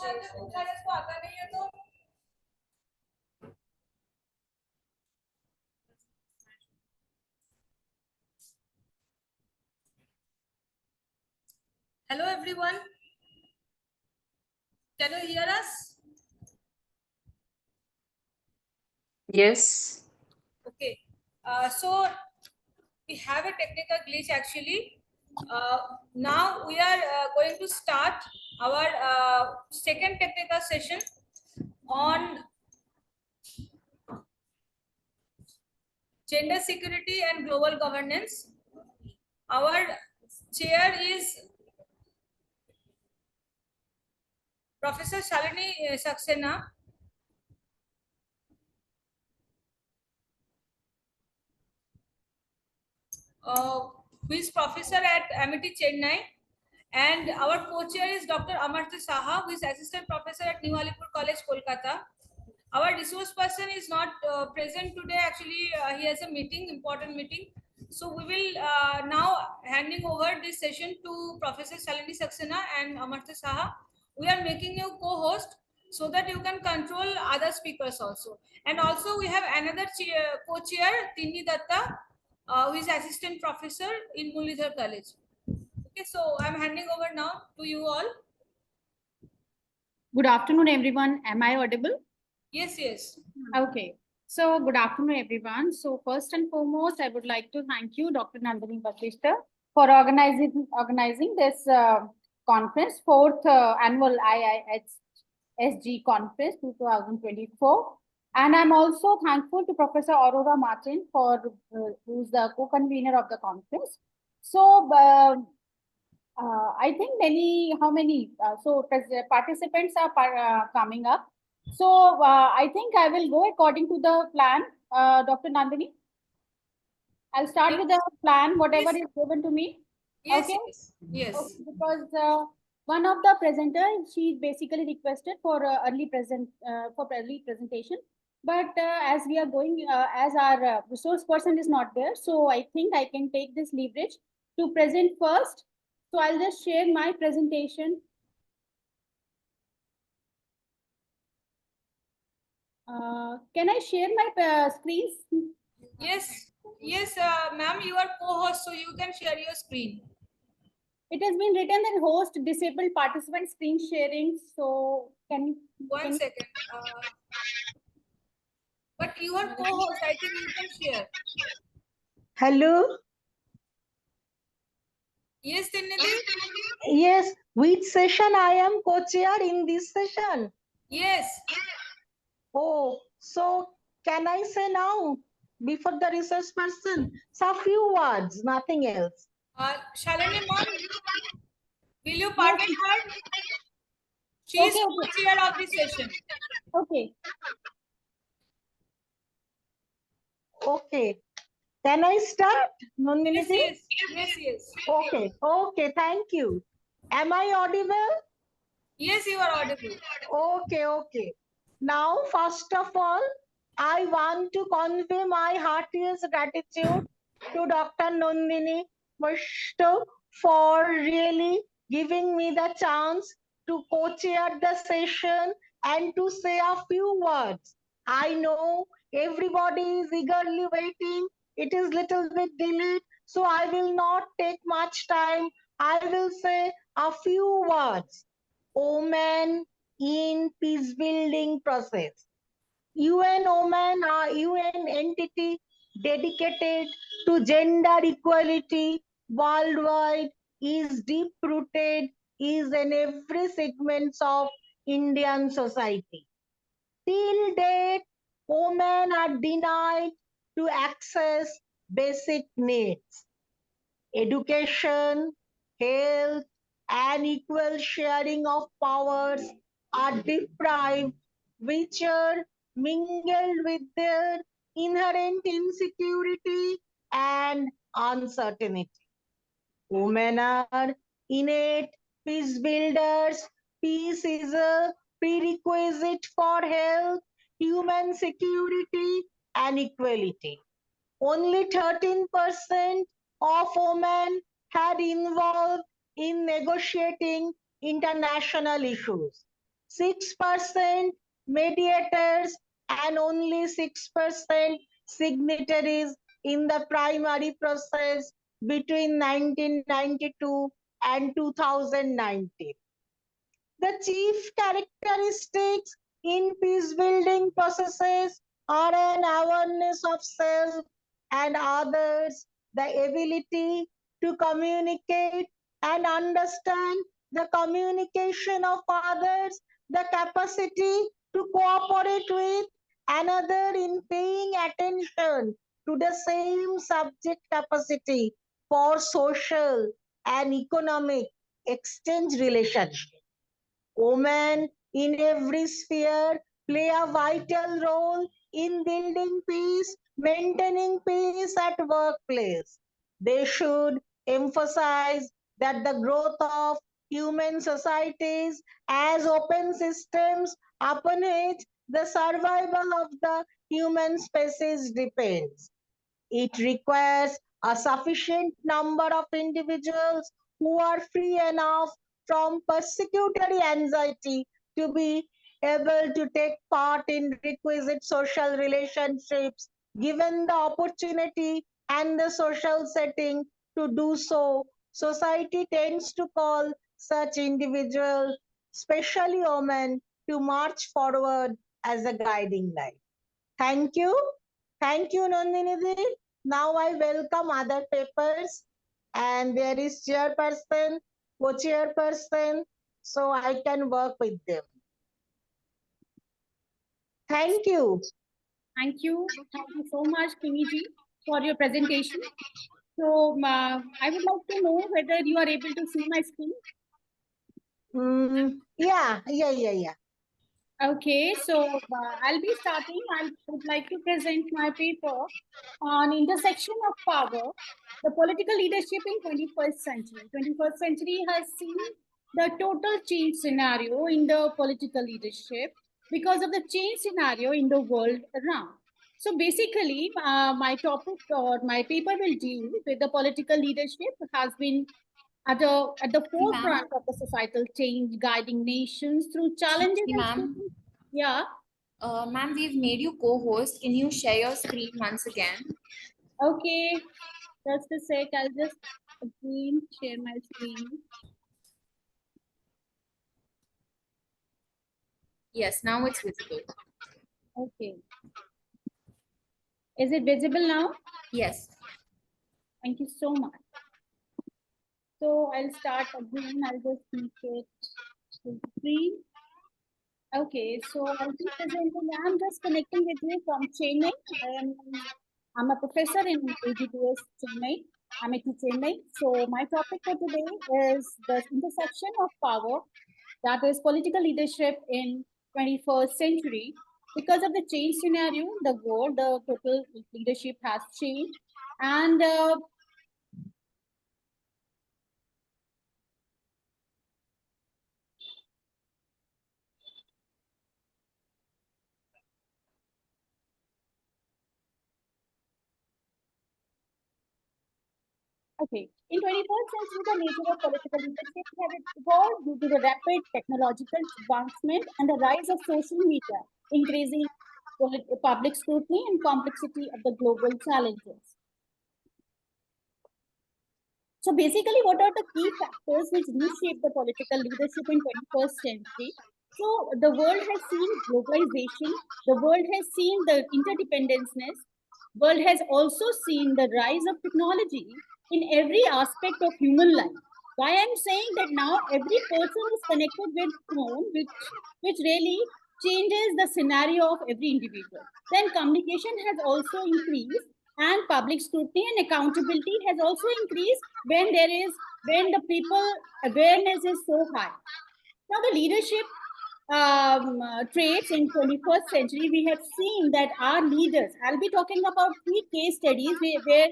Hello everyone. Can you hear us? Yes. Okay. So we have a technical glitch actually. Now we are going to start our second technical session on gender security and global governance. Our chair is Professor Shalini Saxena. Who is professor at Amity, Chennai, and our co-chair is Dr. Amartya Saha, who is assistant professor at Alipore College, Kolkata. Our resource person is not present today. Actually, he has a meeting, important meeting. So we will now handing over this session to Professor Shalini Saxena and Amartya Saha. We are making you co-host so that you can control other speakers also. And also we have another co-chair, Tinni Dutta, who is assistant professor in Muralidhar College. Okay, so I'm handing over now to you all. Good afternoon, everyone. Am I audible? Yes, yes. Okay. So good afternoon, everyone. So first and foremost, I would like to thank you, Dr. Nandini Batista, for organizing this conference, fourth annual IIHSG conference 2024. And I'm also thankful to Professor Aurora Martin for who's the co-convener of the conference. So I think participants are coming up. So I think I will go according to the plan, Dr. Nandini. I'll start with the plan, whatever is given to me. Yes, okay? Yes. Okay, because one of the presenters, she basically requested for early presentation. But as we are going, as our resource person is not there, so I think I can take this leverage to present first. So I'll just share my presentation. Can I share my screen? Yes, ma'am, you are co-host, so you can share your screen. It has been written that host disabled participant screen sharing. So can one second. But you are co-host, I think you can share. Hello. Yes, Tinni. Yes, which session I am co-chair in this session? Yes. Oh, so can I say now, before the research person, so few words, nothing else. Shalini ma'am, will you pardon her? She is co-chair of this session. Okay. Okay. Can I start? Yes. Okay, thank you. Am I audible? Yes, you are audible. Okay. Now, first of all, I want to convey my heartiest gratitude to Dr. Nandini Batista for really giving me the chance to co-chair the session and to say a few words. I know everybody is eagerly waiting. It is little bit delayed, so I will not take much time. I will say a few words. Women in peace building process. UN Women are UN entity dedicated to gender equality worldwide, is deep rooted, is in every segment of Indian society. Till date, women are denied to access basic needs. Education, health, and equal sharing of powers are deprived, which are mingled with their inherent insecurity and uncertainty. Women are innate peace builders. Peace is a prerequisite for health, human security, and equality. Only 13% of women had involved in negotiating international issues. 6% mediators, and only 6% signatories in the primary process between 1992 and 2019. The chief characteristics in peace building processes are an awareness of self and others, the ability to communicate and understand the communication of others, the capacity to cooperate with another in paying attention to the same subject, capacity for social and economic exchange relationship. Women in every sphere play a vital role in building peace, maintaining peace at workplace. They should emphasize that the growth of human societies as open systems upon which the survival of the human species depends. It requires a sufficient number of individuals who are free enough from persecutory anxiety to be able to take part in requisite social relationships, given the opportunity and the social setting to do so. Society tends to call such individuals, especially women, to march forward as a guiding light. Thank you. Thank you, Nandini. Now I welcome other papers, and there is chairperson, co-chairperson, so I can work with them. Thank you. Thank you. Thank you so much, Tinni ji, for your presentation. So I would like to know whether you are able to see my screen. Yeah. Okay, so I'll be starting. I would like to present my paper on intersection of power, the political leadership in 21st century. 21st century has seen the total change scenario in the political leadership because of the change scenario in the world around. So basically, my topic or my paper will deal with the political leadership has been at the forefront of the societal change, guiding nations through challenges. Ma'am. Yeah. Ma'am, we've made you co-host. Can you share your screen once again? Okay. Just a sec. I'll just again share my screen. Yes, now it's visible. Okay. Is it visible now? Yes. Thank you so much. So I'll start again. I'll just make it full screen. Okay, so I'll be presenting. I'm just connecting with you from Chennai. I'm a professor in AGBS Chennai, Amity Chennai. So my topic for today is the intersection of power, that is political leadership in 21st century. Because of the change scenario in the world, the total leadership has changed. And okay, in 21st century, the nature of political leadership has evolved due to the rapid technological advancement and the rise of social media, increasing public scrutiny and complexity of the global challenges. So basically, what are the key factors which reshape the political leadership in 21st century? So the world has seen globalization, the world has seen the interdependenceness, world has also seen the rise of technology in every aspect of human life. Why I'm saying that now every person is connected with phone, which really changes the scenario of every individual. Then communication has also increased, and public scrutiny and accountability has also increased when the people awareness is so high. Now the leadership traits in 21st century, we have seen that our leaders, I'll be talking about three case studies where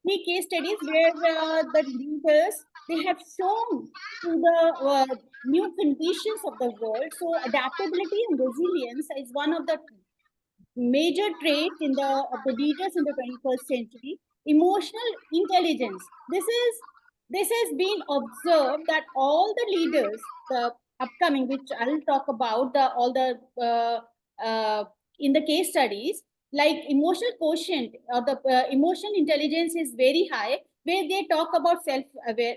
the leaders, they have shown to the new conditions of the world. So adaptability and resilience is one of the major traits in of the leaders in the 21st century. Emotional intelligence. This has been observed that all the leaders, the upcoming, which I'll talk about all the in the case studies, like emotional quotient or the emotional intelligence is very high, where they talk about self-aware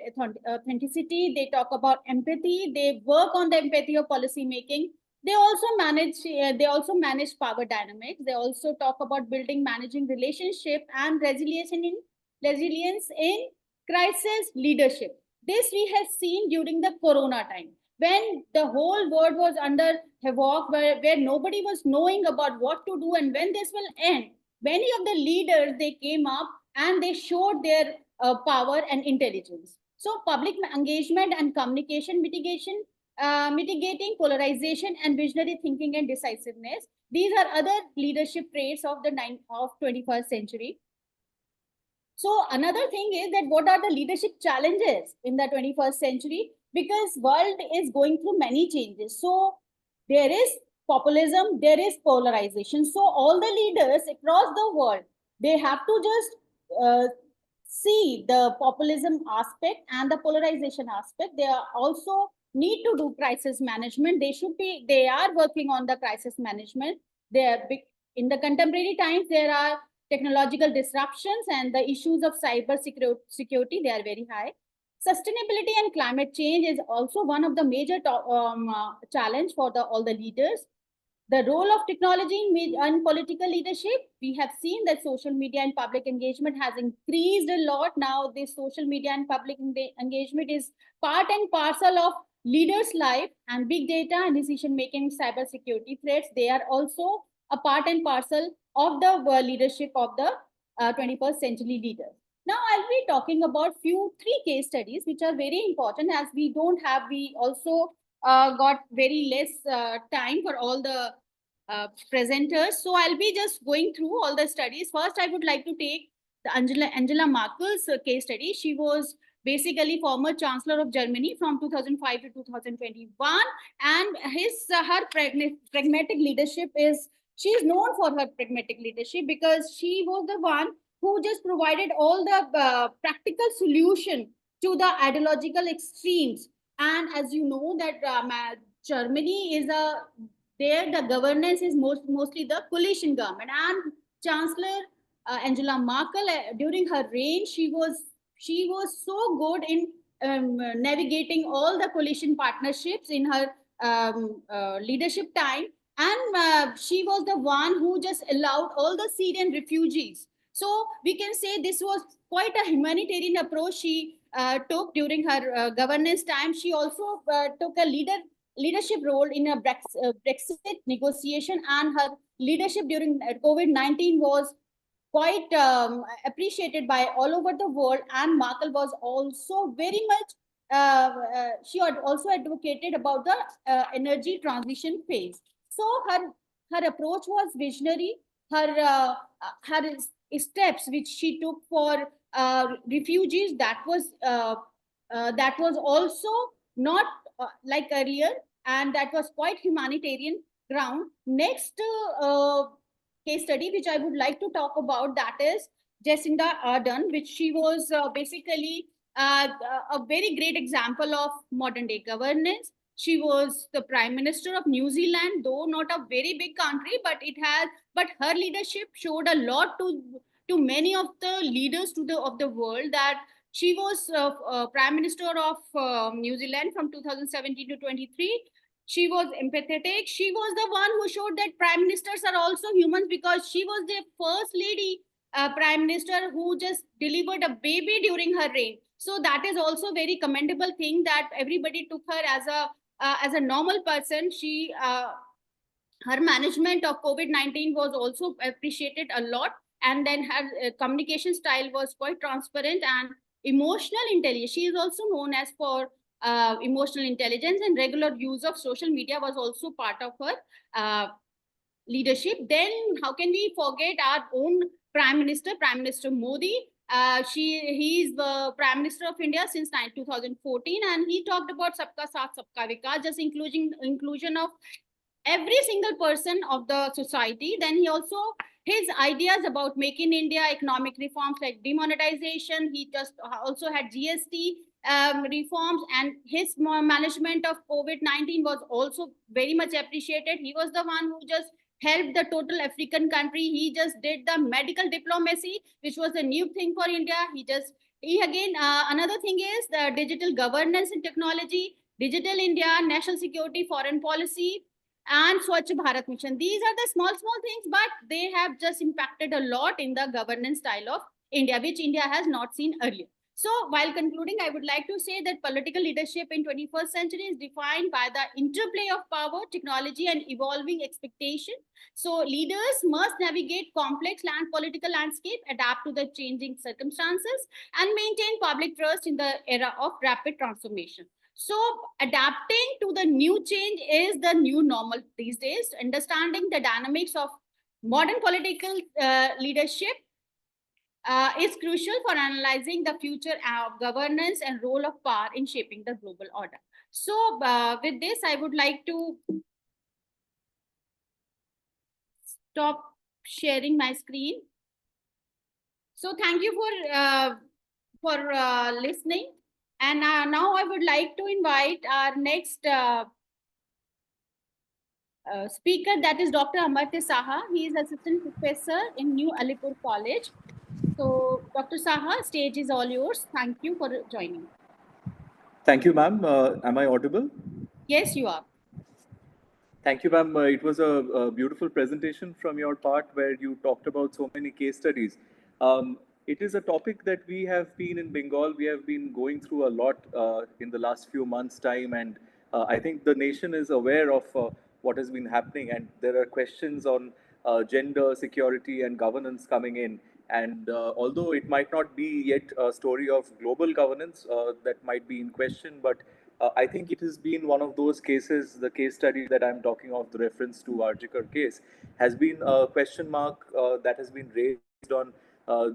authenticity, they talk about empathy, they work on the empathy of policy making. They also manage power dynamics. They also talk about building, managing relationship and resilience in crisis leadership. This we have seen during the Corona time, when the whole world was under havoc, where nobody was knowing about what to do and when this will end. Many of the leaders, they came up and they showed their power and intelligence. So public engagement and communication mitigation, mitigating polarization and visionary thinking and decisiveness. These are other leadership traits of the 21st century. So another thing is that what are the leadership challenges in the 21st century? Because world is going through many changes. So there is populism, there is polarization. So all the leaders across the world, they have to just see the populism aspect and the polarization aspect. They are also need to do crisis management. They are working on the crisis management. They are big, in the contemporary times, there are technological disruptions and the issues of cyber security, they are very high. Sustainability and climate change is also one of the major challenge for all the leaders. The role of technology in political leadership, we have seen that social media and public engagement has increased a lot. Now this social media and public engagement is part and parcel of leaders' life, and big data and decision making, cyber security threats, they are also a part and parcel of the leadership of the 21st century leaders. Now I'll be talking about three case studies which are very important, as we also got very less time for all the presenters. So I'll be just going through all the studies. First, I would like to take the Angela Merkel's case study. She was basically former Chancellor of Germany from 2005 to 2021. And her pragmatic leadership she is known for her pragmatic leadership because she was the one who just provided all the practical solution to the ideological extremes. And as you know that Germany is there the governance is mostly the coalition government, and Chancellor Angela Merkel, during her reign, she was so good in navigating all the coalition partnerships in her leadership time. And she was the one who just allowed all the Syrian refugees. So we can say this was quite a humanitarian approach she took during her governance time. She also took a leadership role in a Brexit negotiation, and her leadership during COVID-19 was quite appreciated by all over the world. And Merkel was also very much, she had also advocated about the energy transition phase. So her approach was visionary. Her steps which she took for refugees, that was also not like earlier, and that was quite humanitarian ground. Next case study which I would like to talk about, that is Jacinda Ardern, which she was basically a very great example of modern day governance. She was the Prime Minister of New Zealand, though not a very big country, but her leadership showed a lot to many of the leaders of the world, that she was Prime Minister of New Zealand from 2017 to 23. She was empathetic. She was the one who showed that prime ministers are also humans, because she was the first lady prime minister who just delivered a baby during her reign. So that is also very commendable thing, that everybody took her as a normal person. Her management of COVID-19 was also appreciated a lot. And then her communication style was quite transparent and emotional intelligence. She is also known as for emotional intelligence, and regular use of social media was also part of her leadership. Then how can we forget our own Prime Minister Modi? He is the Prime Minister of India since 2014, and he talked about Sabka Saath Sabka Vikas, just inclusion of every single person of the society. Then he also, his ideas about making India, economic reforms like demonetization, he just also had GST reforms, and his management of COVID-19 was also very much appreciated. He was the one who just helped the total African country. He just did the medical diplomacy, which was a new thing for India. Another thing is the digital governance and technology, digital India, national security, foreign policy, and Swachh Bharat mission. These are the small things, but they have just impacted a lot in the governance style of India, which India has not seen earlier. So while concluding, I would like to say that political leadership in 21st century is defined by the interplay of power, technology, and evolving expectation. So leaders must navigate complex political landscape, adapt to the changing circumstances, and maintain public trust in the era of rapid transformation. So adapting to the new change is the new normal these days. Understanding the dynamics of modern political leadership is crucial for analyzing the future of governance and role of power in shaping the global order. So with this, I would like to stop sharing my screen. So thank you for listening. And now I would like to invite our next speaker, that is Dr. Amartya Saha. He is assistant professor in New Alipore College. So, Dr. Saha, stage is all yours. Thank you for joining. Thank you, ma'am. Am I audible? Yes, you are. Thank you, ma'am. It was a beautiful presentation from your part where you talked about so many case studies. It is a topic that we have been in Bengal, we have been going through a lot in the last few months' time, and I think the nation is aware of what has been happening, and there are questions on gender, security, and governance coming in. And although it might not be yet a story of global governance that might be in question, but I think it has been one of those cases, the case study that I'm talking of, the reference to Arjikar case, has been a question mark that has been raised on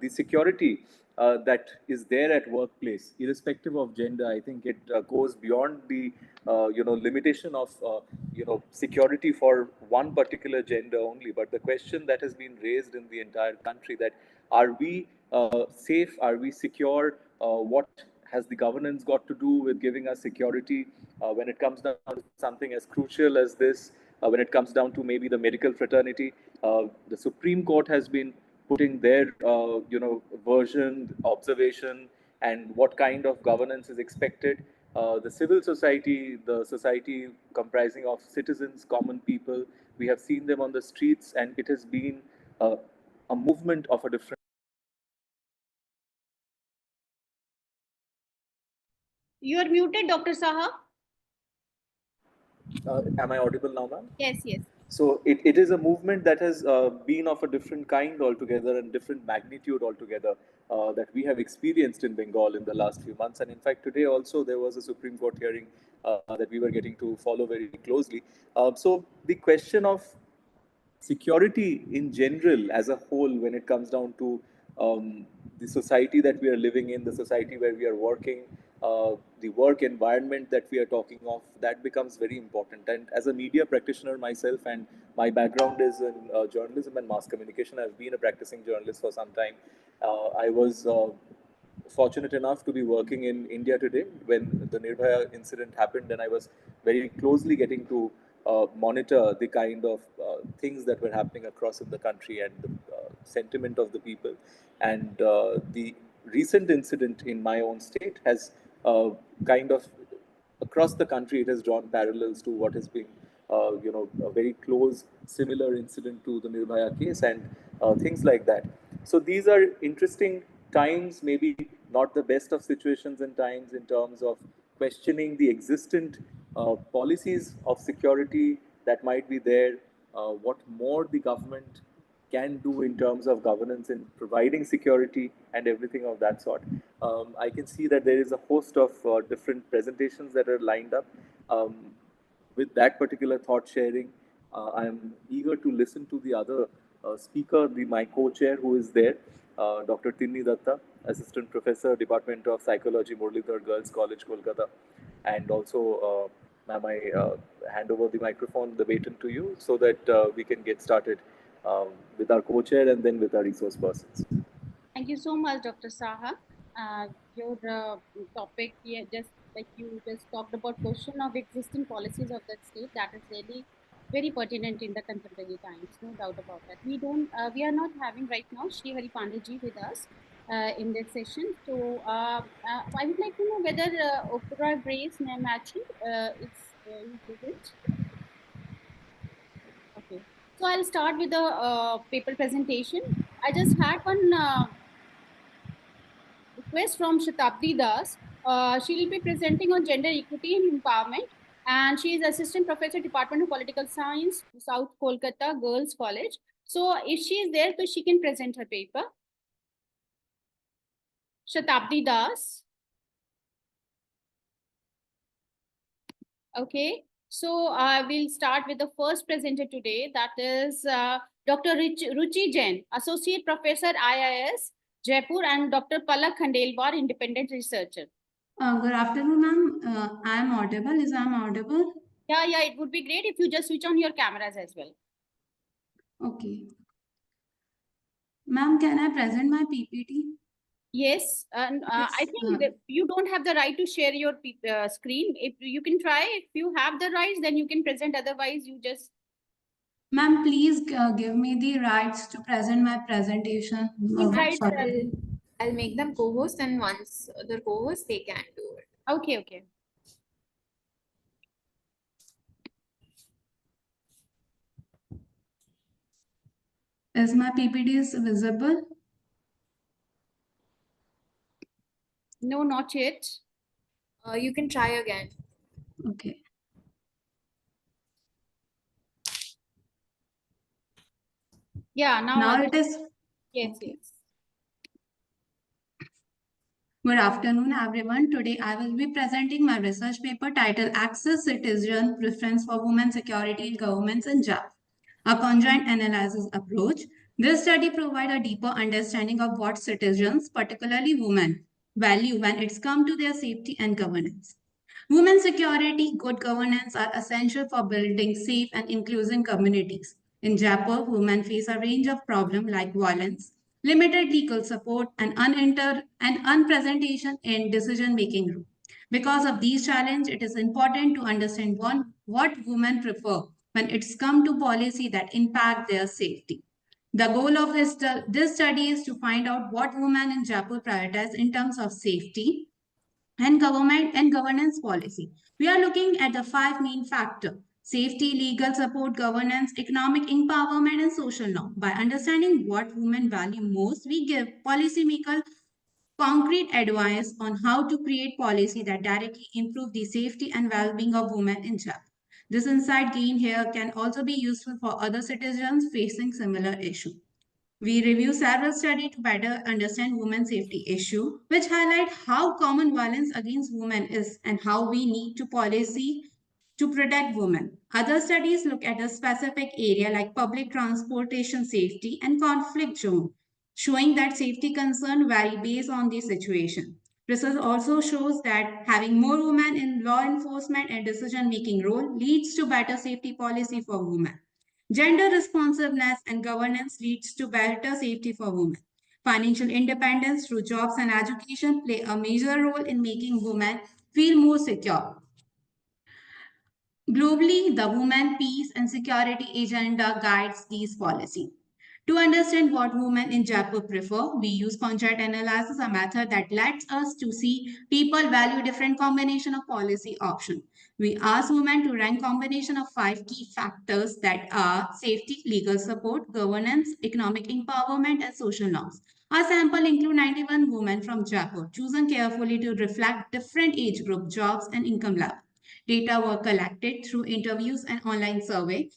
the security that is there at workplace, irrespective of gender. I think it goes beyond the limitation of security for one particular gender only. But the question that has been raised in the entire country, that are we safe? Are we secure? What has the governance got to do with giving us security when it comes down to something as crucial as this? When it comes down to maybe the medical fraternity, the Supreme Court has been putting their version, observation, and what kind of governance is expected. The civil society, the society comprising of citizens, common people, we have seen them on the streets, and it has been a movement of a different. You are muted, Dr. Saha. Am I audible now, ma'am? Yes, yes. So it is a movement that has been of a different kind altogether and different magnitude altogether that we have experienced in Bengal in the last few months. And in fact, today also there was a Supreme Court hearing that we were getting to follow very closely. So the question of security in general as a whole, when it comes down to the society that we are living in, the society where we are working, the work environment that we are talking of, that becomes very important. And as a media practitioner myself, and my background is in journalism and mass communication, I've been a practicing journalist for some time. I was fortunate enough to be working in India today when the Nirbhaya incident happened, and I was very closely getting to monitor the kind of things that were happening across in the country and the sentiment of the people. And the recent incident in my own state has kind of across the country, it has drawn parallels to what has been, a very close, similar incident to the Nirbhaya case and things like that. So these are interesting times, maybe not the best of situations and times in terms of questioning the existent policies of security that might be there, what more the government can do in terms of governance and providing security and everything of that sort. I can see that there is a host of different presentations that are lined up. With that particular thought sharing, I'm eager to listen to the other speaker, my co-chair who is there, Dr. Tinni Dutta, Assistant Professor, Department of Psychology, Muralidhar Girls College, Kolkata. And also, ma'am, I hand over the microphone, the baton to you so that we can get started with our co-chair and then with our resource persons. Thank you so much, Dr. Saha. Your topic here, just like you just talked about question of existing policies of the state, that is really very pertinent in the contemporary times, no doubt about that. We are not having right now Shri Hari Pandey with us in this session. So I would like to know whether Opera Grace Nyemachi is present. Okay, so I'll start with the paper presentation. I just had one request from Shatabdi Das. She will be presenting on gender equity and empowerment, and she is Assistant Professor, Department of Political Science, South Kolkata Girls College. So if she is there, so she can present her paper. Shatabdi Das. Okay, so I will start with the first presenter today, that is Dr. Ruchi Jain, Associate Professor IIS, Jaipur, and Dr. Palak Khandelwal, Independent Researcher. Good afternoon, ma'am. I am audible. Is I am audible? Yeah, it would be great if you just switch on your cameras as well. Okay. Ma'am, can I present my PPT? Yes, and I think that you don't have the right to share your screen. If you can try, if you have the rights, then you can present. Otherwise, you just. Ma'am, please give me the rights to present my presentation. I'll make them co-host, and once the co-host, they can do it. Okay. Is my PPT visible? No, not yet. You can try again. Okay. Yeah, now it is. Yes, okay. yes. Good afternoon, everyone. Today, I will be presenting my research paper titled Access Citizen Preference for Women Security in Governments and Jobs, a conjoint analysis approach. This study provides a deeper understanding of what citizens, particularly women, value when it's come to their safety and governance. Women's security, good governance are essential for building safe and inclusive communities. In Jaipur, women face a range of problems like violence, limited legal support, and unpresentation in decision-making room. Because of these challenges, it is important to understand what women prefer when it's come to policy that impact their safety. The goal of this study is to find out what women in Jaipur prioritize in terms of safety, and government and governance policy. We are looking at the five main factors: safety, legal support, governance, economic empowerment, and social norm. By understanding what women value most, we give policymakers concrete advice on how to create policy that directly improve the safety and well-being of women in Japan. This insight gained here can also be useful for other citizens facing similar issues. We review several studies to better understand women's safety issue, which highlight how common violence against women is and how we need to policy to protect women. Other studies look at a specific area like public transportation safety and conflict zone, showing that safety concerns vary based on the situation. Research also shows that having more women in law enforcement and decision-making role leads to better safety policy for women. Gender responsiveness and governance leads to better safety for women. Financial independence through jobs and education play a major role in making women feel more secure. Globally, the Women, Peace and Security Agenda guides these policies. To understand what women in Jaipur prefer, we use conjoint analysis, a method that lets us to see people value different combination of policy options. We ask women to rank combination of 5 key factors that are safety, legal support, governance, economic empowerment, and social norms. Our sample include 91 women from Jaipur, chosen carefully to reflect different age group, jobs, and income level. Data were collected through interviews and online survey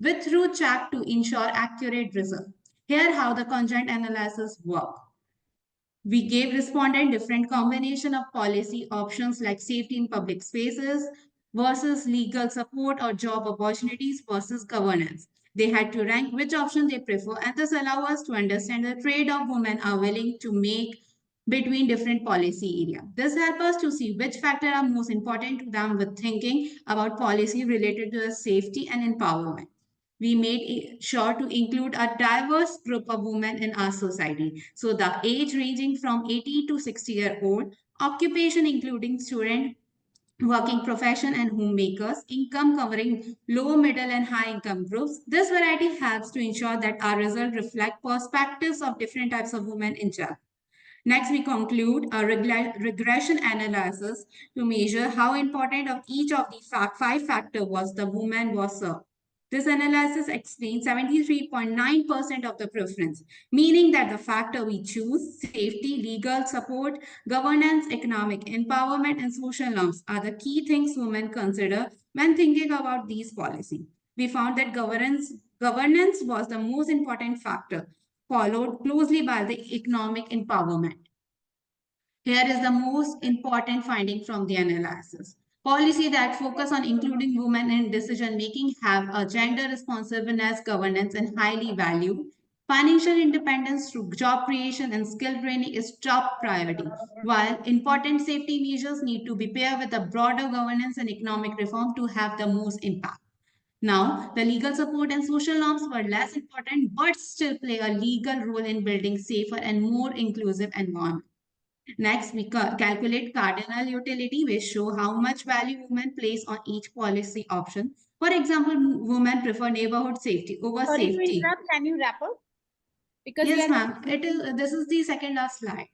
with through check to ensure accurate result. Here how the conjoint analysis work. We gave respondent different combination of policy options like safety in public spaces versus legal support or job opportunities versus governance. They had to rank which option they prefer, and this allow us to understand the trade-off women are willing to make between different policy areas. This helps us to see which factors are most important to them with thinking about policy related to the safety and empowerment. We made sure to include a diverse group of women in our society. So the age ranging from 80 to 60-year-old, occupation including student, working profession and homemakers, income covering low, middle and high income groups. This variety helps to ensure that our results reflect perspectives of different types of women in Jaipur. Next, we conclude a regression analysis to measure how important of each of the five factors was the woman was served. This analysis explains 73.9% of the preference, meaning that the factor we choose, safety, legal support, governance, economic empowerment, and social norms are the key things women consider when thinking about these policies. We found that governance was the most important factor, followed closely by the economic empowerment. Here is the most important finding from the analysis. Policy that focus on including women in decision making have a gender responsiveness, governance, and highly valued. Financial independence through job creation and skill training is top priority, while important safety measures need to be paired with a broader governance and economic reform to have the most impact. Now, the legal support and social norms were less important, but still play a legal role in building safer and more inclusive environment. Next, we calculate cardinal utility, which show how much value women place on each policy option. For example, women prefer neighborhood safety over Sorry to safety. interrupt. Can you wrap up? Because Yes, ma'am. This is the second last slide.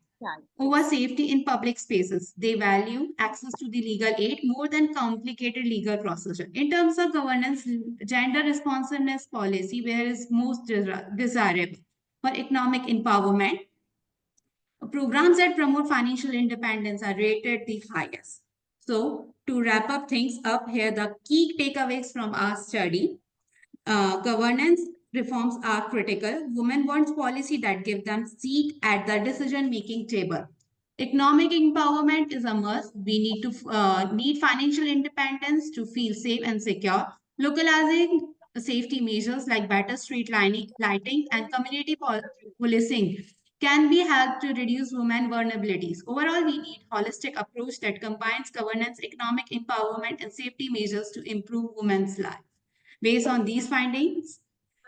Over safety in public spaces. They value access to the legal aid more than complicated legal procedure. In terms of governance, gender responsiveness policy, where is most desirable for economic empowerment. Programs that promote financial independence are rated the highest. So, to wrap up things up here, the key takeaways from our study. Governance reforms are critical. Women want policy that give them seat at the decision-making table. Economic empowerment is a must. We need financial independence to feel safe and secure. Localizing safety measures like better street lighting and community policing can be helped to reduce women vulnerabilities. Overall, we need holistic approach that combines governance, economic empowerment, and safety measures to improve women's lives. Based on these findings,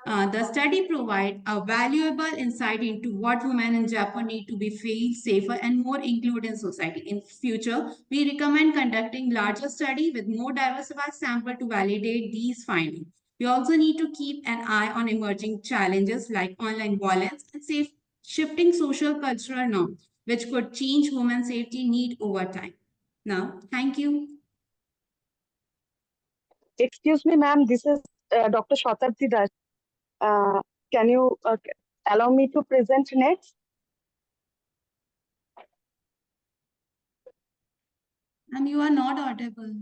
the study provides a valuable insight into what women in Japan need to be feel safer and more included in society. In future, we recommend conducting larger study with more diversified sample to validate these findings. We also need to keep an eye on emerging challenges like online violence and shifting social cultural norms, which could change women's safety need over time. Now, thank you. Excuse me, ma'am, this is Dr. Shatabdi Das. Can you allow me to present next? And you are not audible.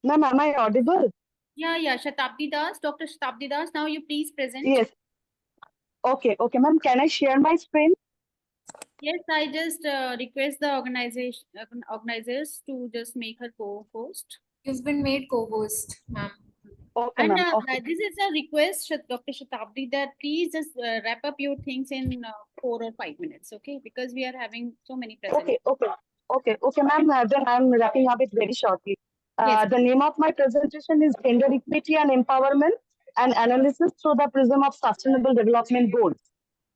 Ma'am, am I audible? Yeah, Shatabdi Das, Dr. Shatabdi Das. Now you please present. Yes. Okay, ma'am. Can I share my screen? Yes, I just request the organizers to just make her co-host. You've been made co-host, ma'am. Okay, And ma'am. Okay. this is a request, Dr. Shatabdi, that please just wrap up your things in 4 or 5 minutes, okay? Because we are having so many presentations. Okay, ma'am. Then I'm wrapping up it very shortly. Yes. The name of my presentation is Gender Equity and Empowerment and Analysis through the Prism of Sustainable Development Goals.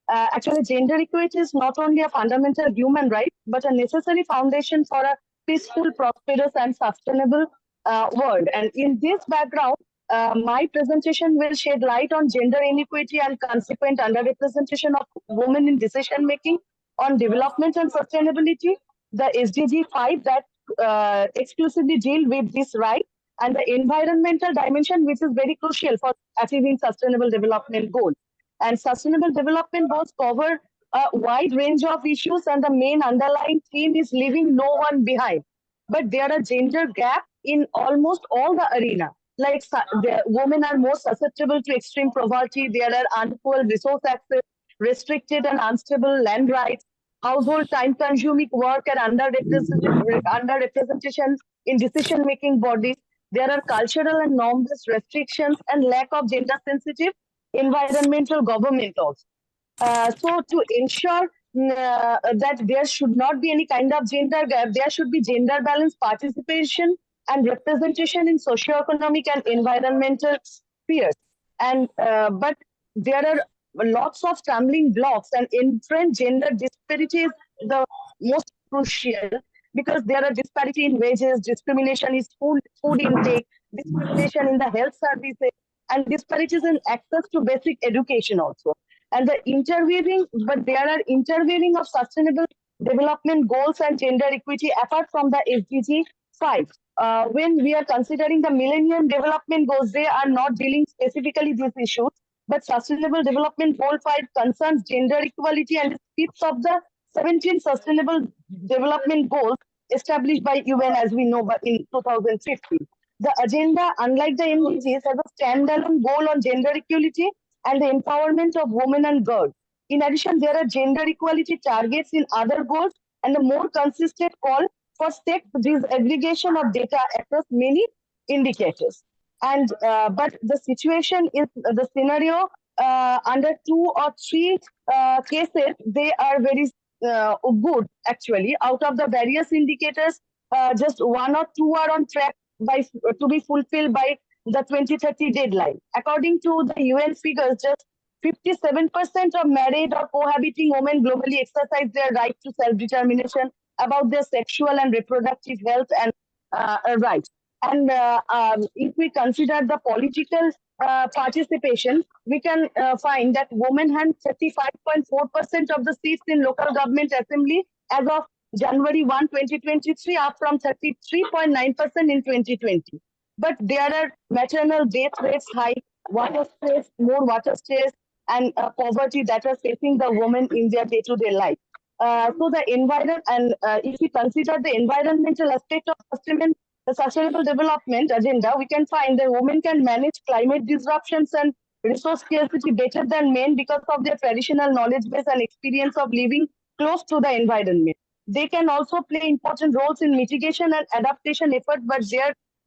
Actually, gender equity is not only a fundamental human right, but a necessary foundation for a peaceful, prosperous, and sustainable world. And in this background, my presentation will shed light on gender inequity and consequent underrepresentation of women in decision making, on development and sustainability, the SDG 5 that exclusively deal with this right, and the environmental dimension, which is very crucial for achieving sustainable development goals. And sustainable development goals cover a wide range of issues, and the main underlying theme is leaving no one behind. But there are gender gaps in almost all the arena. Like the women are more susceptible to extreme poverty. There are unequal resource access, restricted and unstable land rights, household time-consuming work, and underrepresentation in decision-making bodies. There are cultural and norm-based restrictions and lack of gender-sensitive environmental government also. So to ensure that there should not be any kind of gender gap, there should be gender balanced participation and representation in socio-economic and environmental fierce. And but there are lots of stumbling blocks, and inherent gender disparity is the most crucial, because there are disparity in wages, discrimination is food intake, discrimination in the health services, and disparities in access to basic education also. And but there are interweaving of sustainable development goals and gender equity apart from the SDG 5. When we are considering the Millennium Development Goals, they are not dealing specifically these issues, but Sustainable Development Goal 5 concerns gender equality and speaks of the 17 Sustainable Development Goals established by UN, as we know, but in 2015. The agenda, unlike the MDGs, has a standalone goal on gender equality and the empowerment of women and girls. In addition, there are gender equality targets in other goals and a more consistent call for step disaggregation of data across many indicators. And but the situation is the scenario under 2 or 3 cases, they are very good actually. Out of the various indicators, just 1 or 2 are on track to be fulfilled by the 2030 deadline. According to the UN figures, just 57% of married or cohabiting women globally exercise their right to self-determination about their sexual and reproductive health and rights. And if we consider the political participation, we can find that women had 35.4% of the seats in local government assembly as of January 1, 2023, up from 33.9% in 2020. But there are maternal death rates high, more water stress, and poverty that are facing the women in their day-to-day life. So the environment, and if we consider the environmental aspect of the sustainable development agenda, we can find that women can manage climate disruptions and resource scarcity better than men because of their traditional knowledge base and experience of living close to the environment. They can also play important roles in mitigation and adaptation efforts, but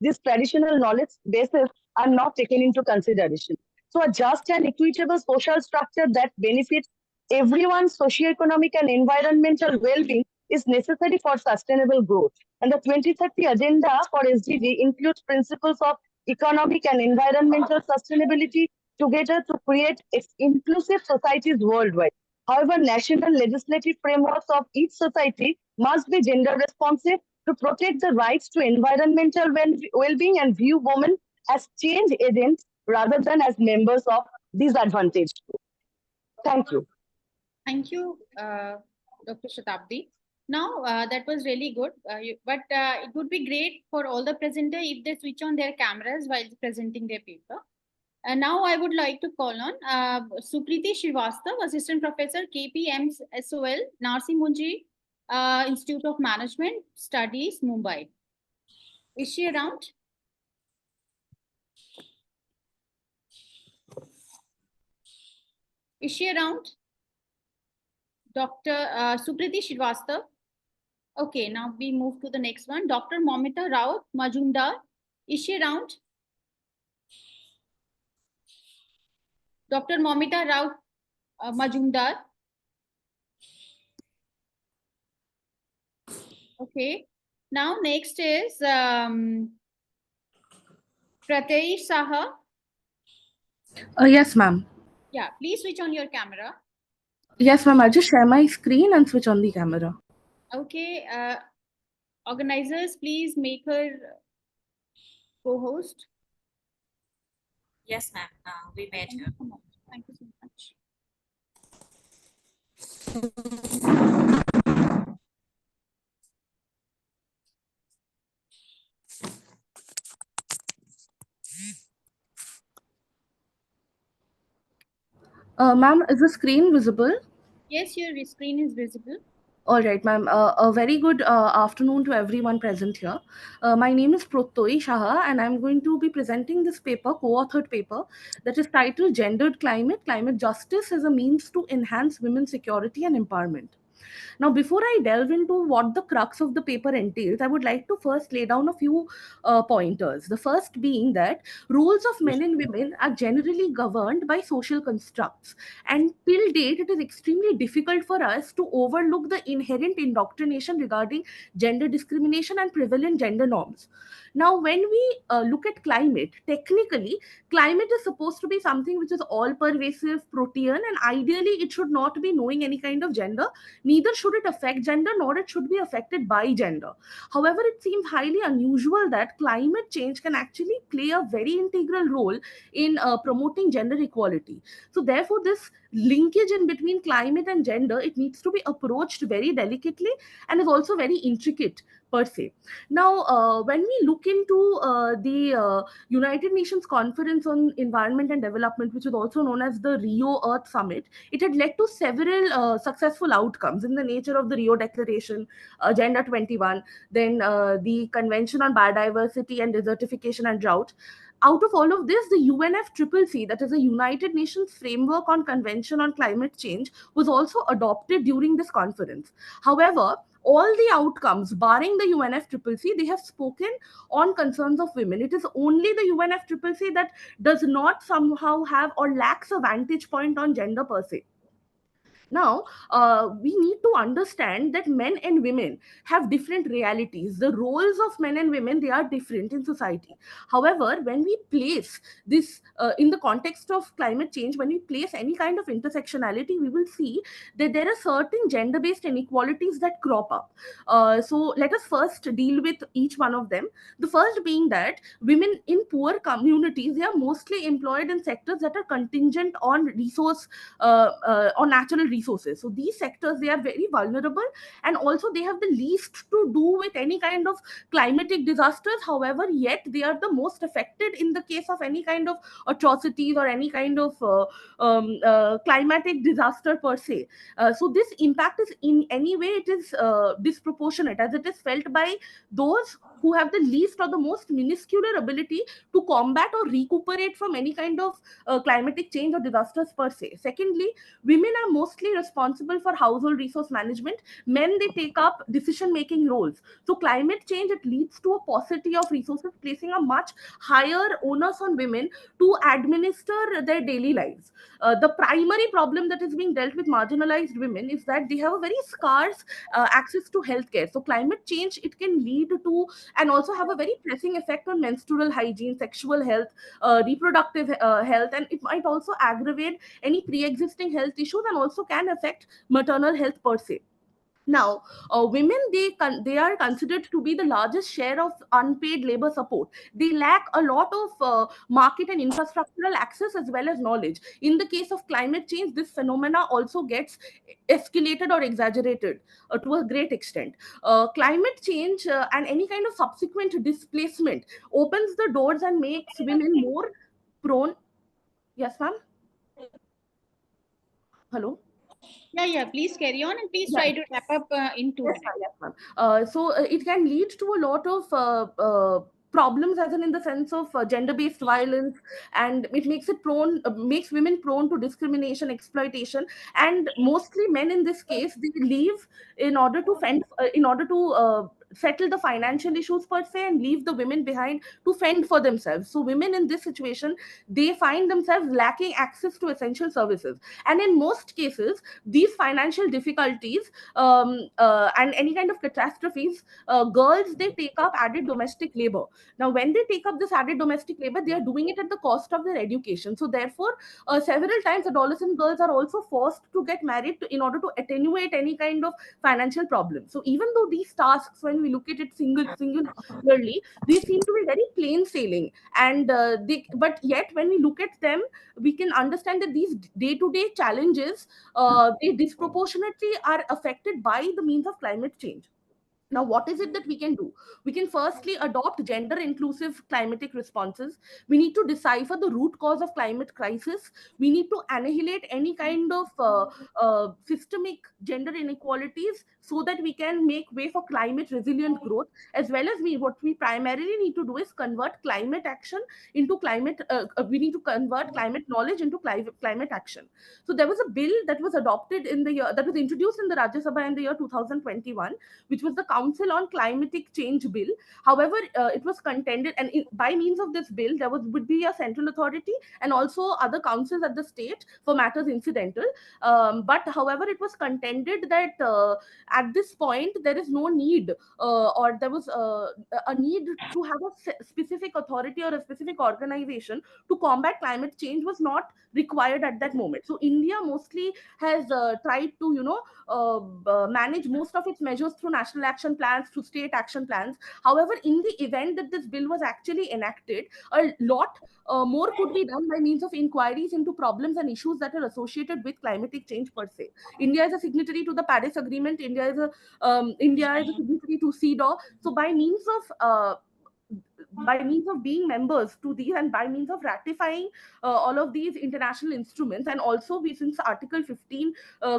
these traditional knowledge bases are not taken into consideration. So a just and equitable social structure that benefits everyone's socioeconomic and environmental well-being is necessary for sustainable growth. And the 2030 agenda for SDG includes principles of economic and environmental sustainability together to create inclusive societies worldwide. However, national legislative frameworks of each society must be gender responsive to protect the rights to environmental well-being and view women as change agents rather than as members of disadvantaged groups. Thank you. Thank you, Dr. Shatabdi. Now, that was really good, but it would be great for all the presenters if they switch on their cameras while presenting their paper. And now I would like to call on Sukriti Srivastava, Assistant Professor, KPMSOL, Narsee Institute of Management Studies, Mumbai. Is she around? Is she around? Dr. Sukriti Srivastava. Okay, now we move to the next one. Dr. Momita Rao Majumdar. Is she around? Dr. Momita Rao Majumdar. Okay. Now next is Pratesh Saha. Yes, ma'am. Yeah, please switch on your camera. Yes, ma'am. I'll just share my screen and switch on the camera. Okay. Organizers, please make her co-host. Yes, ma'am. We made her. Thank you so much. Ma'am, is the screen visible? Yes, your screen is visible. All right, ma'am. A very good afternoon to everyone present here. My name is Prof. Saha, and I'm going to be presenting this paper, co-authored paper, that is titled Gendered Climate, Climate Justice as a Means to Enhance Women's Security and Empowerment. Now, before I delve into what the crux of the paper entails, I would like to first lay down a few pointers. The first being that roles of men and women are generally governed by social constructs, and till date, it is extremely difficult for us to overlook the inherent indoctrination regarding gender discrimination and prevalent gender norms. Now, when we look at climate, technically, climate is supposed to be something which is all pervasive, protean, and ideally, it should not be knowing any kind of gender. Neither should it affect gender, nor it should be affected by gender. However, it seems highly unusual that climate change can actually play a very integral role in promoting gender equality. So, therefore, this linkage in between climate and gender, it needs to be approached very delicately and is also very intricate per se. Now, when we look into the United Nations Conference on Environment and Development, which is also known as the Rio Earth Summit, it had led to several successful outcomes in the nature of the Rio Declaration, Agenda 21, then the Convention on Biodiversity and Desertification and Drought. Out of all of this, the UNFCCC, that is a United Nations Framework on Convention on Climate Change, was also adopted during this conference. However, all the outcomes, barring the UNFCCC, they have spoken on concerns of women. It is only the UNFCCC that does not somehow have or lacks a vantage point on gender per se. Now, we need to understand that men and women have different realities. The roles of men and women, they are different in society. However, when we place this in the context of climate change, when we place any kind of intersectionality, we will see that there are certain gender-based inequalities that crop up. So let us first deal with each one of them. The first being that women in poor communities, they are mostly employed in sectors that are contingent on on natural resources. So these sectors, they are very vulnerable, and also they have the least to do with any kind of climatic disasters. However, yet they are the most affected in the case of any kind of atrocities or any kind of climatic disaster per se. So this impact is in any way, it is disproportionate, as it is felt by those who have the least or the most minuscule ability to combat or recuperate from any kind of climatic change or disasters per se. Secondly, women are mostly responsible for household resource management. Men, they take up decision making roles. So climate change, it leads to a paucity of resources, placing a much higher onus on women to administer their daily lives. The primary problem that is being dealt with marginalized women is that they have a very scarce access to healthcare. So climate change, it can lead to and also have a very pressing effect on menstrual hygiene, sexual health, reproductive health, and it might also aggravate any pre-existing health issues and also can affect maternal health per se. Now, women, they are considered to be the largest share of unpaid labor support. They lack a lot of market and infrastructural access as well as knowledge. In the case of climate change, this phenomena also gets escalated or exaggerated to a great extent. Climate change and any kind of subsequent displacement opens the doors and makes women more prone. Yes, ma'am. Hello. Yeah, please carry on, and please Yeah. try to wrap up in 2 minutes. Yes, ma'am. So it can lead to a lot of problems, as in the sense of gender-based violence, and it makes it prone, makes women prone to discrimination, exploitation, and mostly men in this case, they leave in order to fend, in order to settle the financial issues per se, and leave the women behind to fend for themselves. So women in this situation, they find themselves lacking access to essential services, and in most cases, these financial difficulties and any kind of catastrophes, girls, they take up added domestic labor. Now, when they take up this added domestic labor, they are doing it at the cost of their education. So, therefore, several times adolescent girls are also forced to get married in order to attenuate any kind of financial problem. So, even though these tasks, when we look at it singularly, they seem to be very plain sailing, and but yet when we look at them, we can understand that these day-to-day challenges, they disproportionately are affected by the means of climate change. Now, what is it that we can do? We can firstly adopt gender inclusive climatic responses. We need to decipher the root cause of climate crisis. We need to annihilate any kind of systemic gender inequalities so that we can make way for climate resilient growth, as well as what we primarily need to do is convert climate action into climate, we need to convert climate knowledge into climate action. So there was a bill that was adopted in the year, that was introduced in the Rajya Sabha in the year 2021, which was the Council on Climatic Change Bill. However, it was contended, and by means of this bill, there would be a central authority and also other councils at the state for matters incidental. But however, it was contended that at this point there is no need, or there was a need to have a specific authority or a specific organization to combat climate change was not required at that moment. So India mostly has tried to manage most of its measures through national action plans, through state action plans. However, in the event that this bill was actually enacted, a lot more could be done by means of inquiries into problems and issues that are associated with climatic change per se. India is a signatory to the Paris Agreement. India is a signatory to CEDAW. So by means of being members to these, and by means of ratifying all of these international instruments, and also since Article 15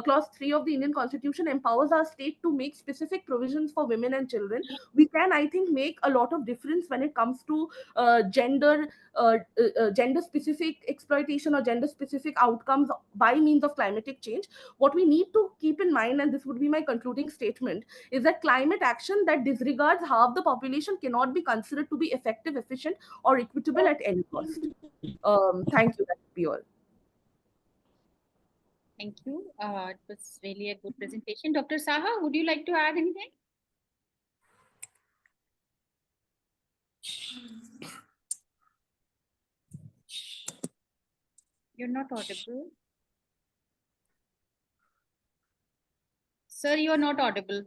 clause 3 of the Indian Constitution empowers our state to make specific provisions for women and children, we can, I think, make a lot of difference when it comes to gender specific exploitation or gender specific outcomes by means of climatic change. What we need to keep in mind, and this would be my concluding statement, is that climate action that disregards half the population cannot be considered to be effective, efficient, or equitable at any cost. Thank you. That's be all. Thank you. It was really a good presentation. Dr. Saha, would you like to add anything? You're not audible. Sir, you are not audible.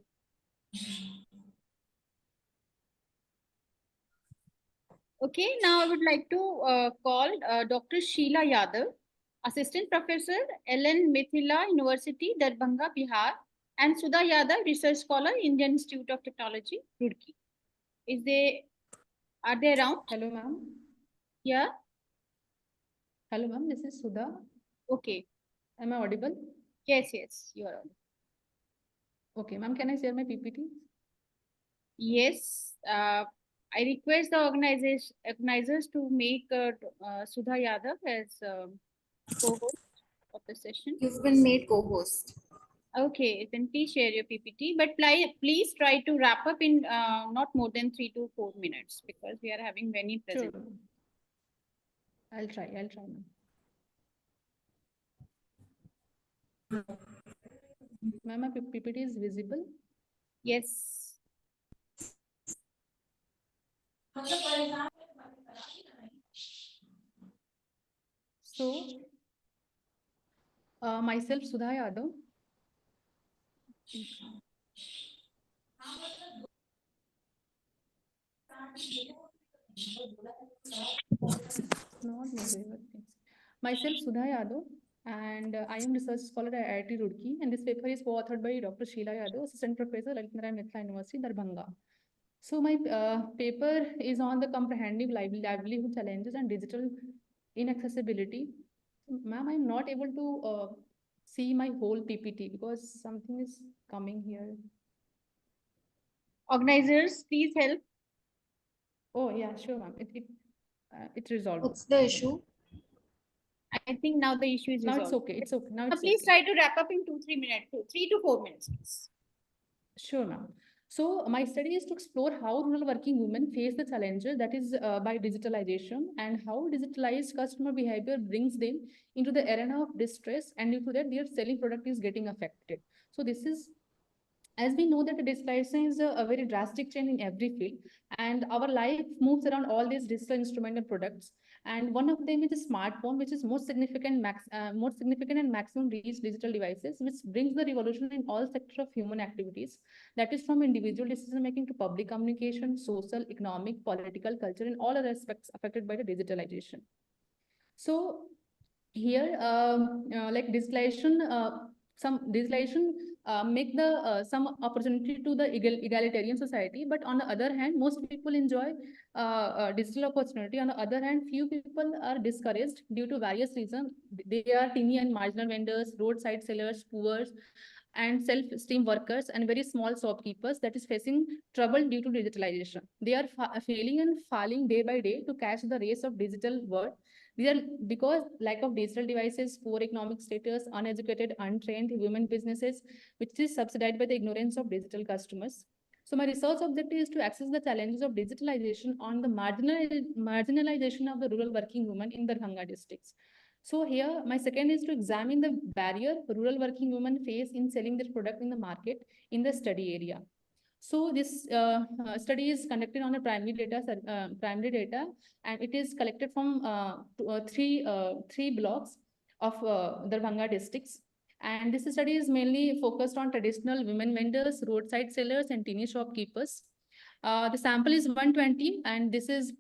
Okay, now I would like to call Dr. Sheila Yadav, Assistant Professor, LN Mithila University, Darbhanga, Bihar, and Sudha Yadav, Research Scholar, Indian Institute of Technology, Roorkee. Are they around? Hello, ma'am. Yeah. Hello, ma'am. This is Sudha. Okay. Am I audible? Yes, you are audible. Okay, ma'am. Can I share my PPT? Yes. I request the organizers to make Sudha Yadav as co-host of the session. You've been made co-host. Okay, then please share your PPT, but please try to wrap up in not more than 3 to 4 minutes, because we are having many present. Sure. I'll try, ma'am. Ma'am, my PPT is visible? Yes. So, myself, Sudha Yadav. Myself, Sudha Yadav, and I am research scholar at IIT Roorkee, and this paper is co-authored by Dr. Sheila Yadav, Assistant Professor at Mithila University, Darbhanga. So my paper is on the comprehensive livelihood challenges and digital inaccessibility. Ma'am, I'm not able to see my whole PPT because something is coming here. Organizers, please help. Oh yeah, sure, ma'am. It's resolved. What's the issue? I think now the issue is resolved. Now it's okay. It's okay. Now please try to wrap up in 2-3 minutes, 3 to 4 minutes, please. Sure, ma'am. So my study is to explore how rural working women face the challenges that is by digitalization, and how digitalized customer behavior brings them into the arena of distress, and due to that their selling product is getting affected. So this is, as we know that the digitalization is a very drastic change in every field, and our life moves around all these digital instruments and products. And one of them is a smartphone, which is most significant and maximum reach digital devices, which brings the revolution in all sectors of human activities. That is from individual decision making to public communication, social, economic, political, culture, and all other aspects affected by the digitalization. So here, like digitalization, some digitalization make the some opportunity to the egalitarian society, but on the other hand, most people enjoy digital opportunity. On the other hand, few people are discouraged due to various reasons. They are teeny and marginal vendors, roadside sellers, poor, and self-esteem workers and very small shopkeepers that is facing trouble due to digitalization. They are failing and falling day by day to catch the race of digital world. These are because lack of digital devices, poor economic status, uneducated, untrained women businesses, which is subsidized by the ignorance of digital customers. So my research objective is to access the challenges of digitalization on the marginalization of the rural working women in the Darbhanga districts. So here, my second is to examine the barrier rural working women face in selling their product in the market in the study area. So this study is conducted on a primary data, and it is collected from three blocks of Darbhanga districts. And this study is mainly focused on traditional women vendors, roadside sellers, and teeny shopkeepers. The sample is 120, and this is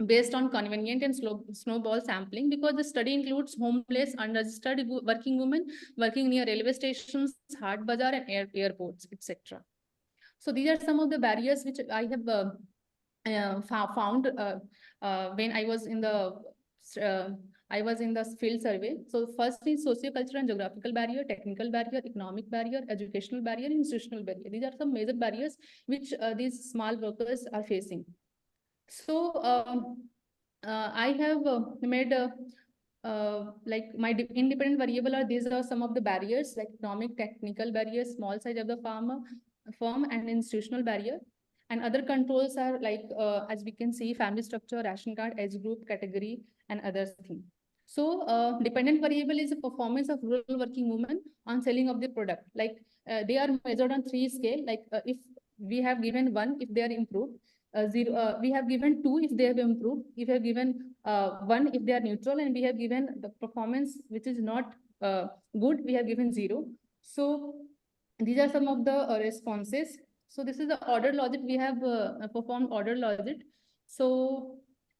based on convenient and snowball sampling because the study includes homeless, unregistered working women working near railway stations, hard bazaar, and airports, etc. So these are some of the barriers which I have found when I was in the field survey. So first is socio-cultural and geographical barrier, technical barrier, economic barrier, educational barrier, institutional barrier. These are some major barriers which these small workers are facing. So I have made like my independent variable are these are some of the barriers like economic, technical barriers, small size of the firm and institutional barrier. And other controls are like, as we can see, family structure, ration card, age group, category, and other things. So dependent variable is the performance of rural working women on selling of the product. Like they are measured on 3 scale. Like if we have given 1, if they are improved, 0, we have given 2 if they have improved, if we have given 1 if they are neutral, and we have given the performance which is not good, we have given 0. So these are some of the responses. So this is the order logic. We have performed order logic. So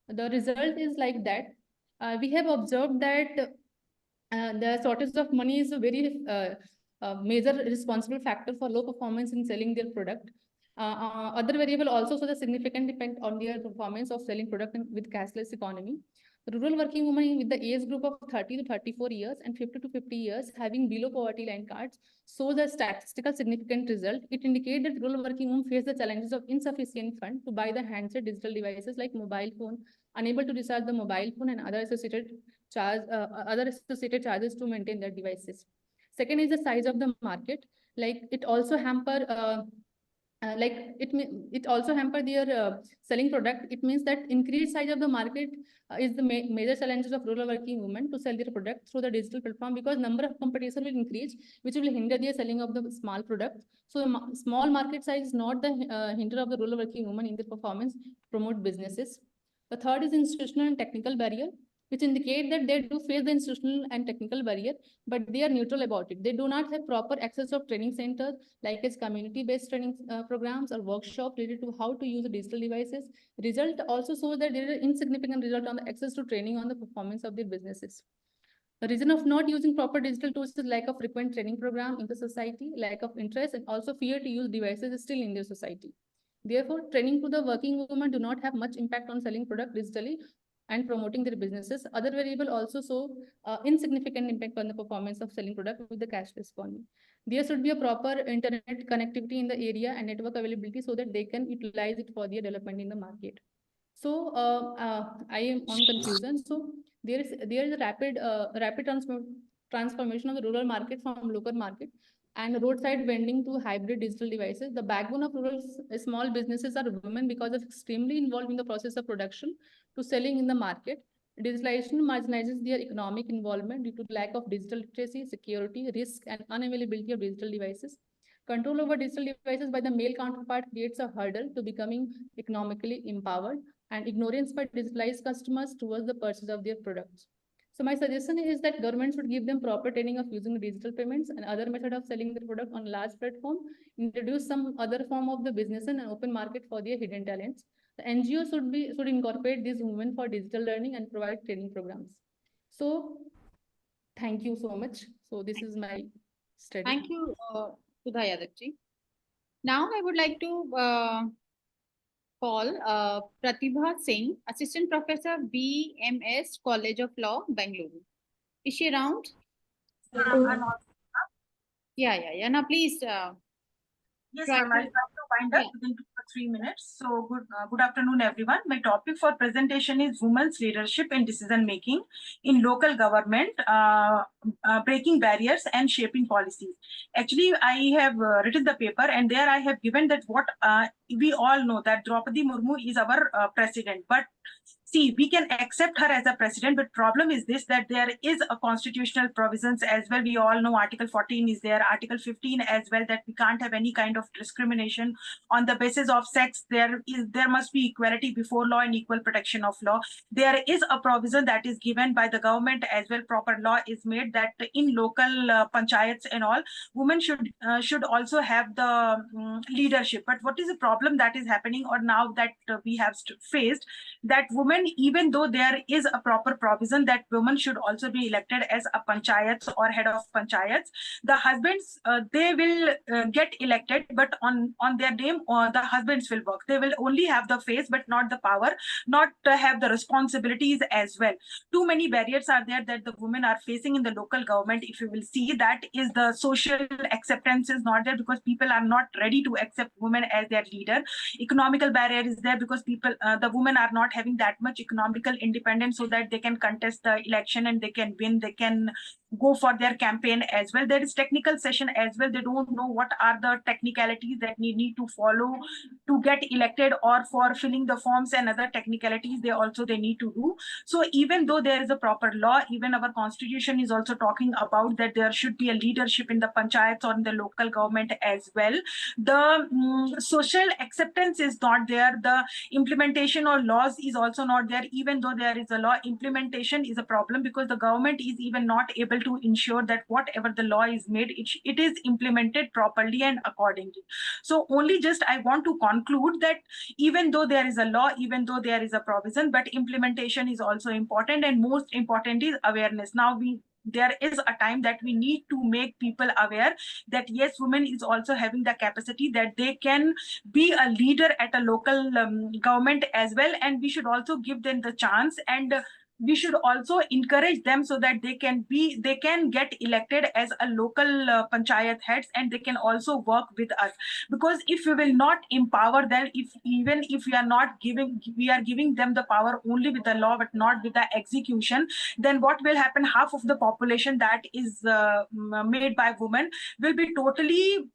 the result is like that. We have observed that the shortage of money is a very major responsible factor for low performance in selling their product. Other variable also show the significant impact on their performance of selling product with cashless economy. The rural working women with the age group of 30 to 34 years and 50 to 50 years having below poverty line cards shows a statistical significant result. It indicates that rural working women face the challenges of insufficient fund to buy the handset digital devices like mobile phone, unable to recharge the mobile phone and other associated charges to maintain their devices. Second is the size of the market. Like it also hamper it also hamper their selling product. It means that increased size of the market is the major challenges of rural working women to sell their product through the digital platform, because number of competition will increase, which will hinder their selling of the small product. So the small market size is not the hinder of the rural working women in their performance to promote businesses. The third is institutional and technical barrier, which indicate that they do face the institutional and technical barrier, but they are neutral about it. They do not have proper access of training centers, like as community-based training programs or workshops related to how to use digital devices. Result also shows that there is insignificant result on the access to training on the performance of their businesses. The reason of not using proper digital tools is lack of frequent training program in the society, lack of interest, and also fear to use devices is still in their society. Therefore, training to the working women do not have much impact on selling product digitally and promoting their businesses. Other variable also show insignificant impact on the performance of selling product with the cashless economy. There should be a proper internet connectivity in the area and network availability so that they can utilize it for their development in the market. So I am on conclusion. So there is a rapid transformation of the rural market from local market and roadside vending to hybrid digital devices. The backbone of rural small businesses are women because of extremely involved in the process of production to selling in the market. Digitalization marginalizes their economic involvement due to lack of digital literacy, security, risk, and unavailability of digital devices. Control over digital devices by the male counterpart creates a hurdle to becoming economically empowered, and ignorance by digitalized customers towards the purchase of their products. So my suggestion is that government should give them proper training of using digital payments and other method of selling the product on large platform, introduce some other form of the business and open market for their hidden talents. The NGO should incorporate these women for digital learning and provide training programs. So thank you so much. So this is my study. Thank you, Sudha Yadavji. Now I would like to call Pratibha Singh, Assistant Professor, BMS, College of Law, Bangalore. Is she around? Yeah. Now, please. Yes, Try ma'am. I'll to- try to wind up within 2 or 3 minutes. So, good afternoon, everyone. My topic for presentation is women's leadership in decision making in local government, breaking barriers and shaping policies. Actually, I have written the paper, and there I have given that what we all know that Draupadi Murmu is our president, but see, we can accept her as a president, but problem is this, that there is a constitutional provisions as well. We all know Article 14 is there, Article 15 as well, that we can't have any kind of discrimination on the basis of sex. There must be equality before law and equal protection of law. There is a provision that is given by the government as well. Proper law is made that in local panchayats and all, women should also have the leadership. But what is the problem that is happening, or now that we have faced, that women, even though there is a proper provision that women should also be elected as a panchayats or head of panchayats, the husbands, they will get elected, but on their name, the husbands will work. They will only have the face, but not the power, not have the responsibilities as well. Too many barriers are there that the women are facing in the local government. If you will see, that is the social acceptance is not there, because people are not ready to accept women as their leader. Economical barrier is there because people, the women are not having that much economical independence so that they can contest the election and they can win, they can go for their campaign as well. There is technical session as well. They don't know what are the technicalities that need to follow to get elected, or for filling the forms and other technicalities they need to do. So even though there is a proper law, even our constitution is also talking about that there should be a leadership in the panchayats or in the local government as well. The social acceptance is not there. The implementation or laws is also not there. Even though there is a law, implementation is a problem, because the government is even not able to ensure that whatever the law is made, it is implemented properly and accordingly. So only just I want to conclude that even though there is a law, even though there is a provision, but implementation is also important, and most important is awareness. Now there is a time that we need to make people aware that yes, women is also having the capacity that they can be a leader at a local government as well, and we should also give them the chance, and we should also encourage them so that they can get elected as a local panchayat heads, and they can also work with us. Because if we will not empower them, even if we are giving them the power only with the law but not with the execution, then what will happen? Half of the population that is made by women will be totally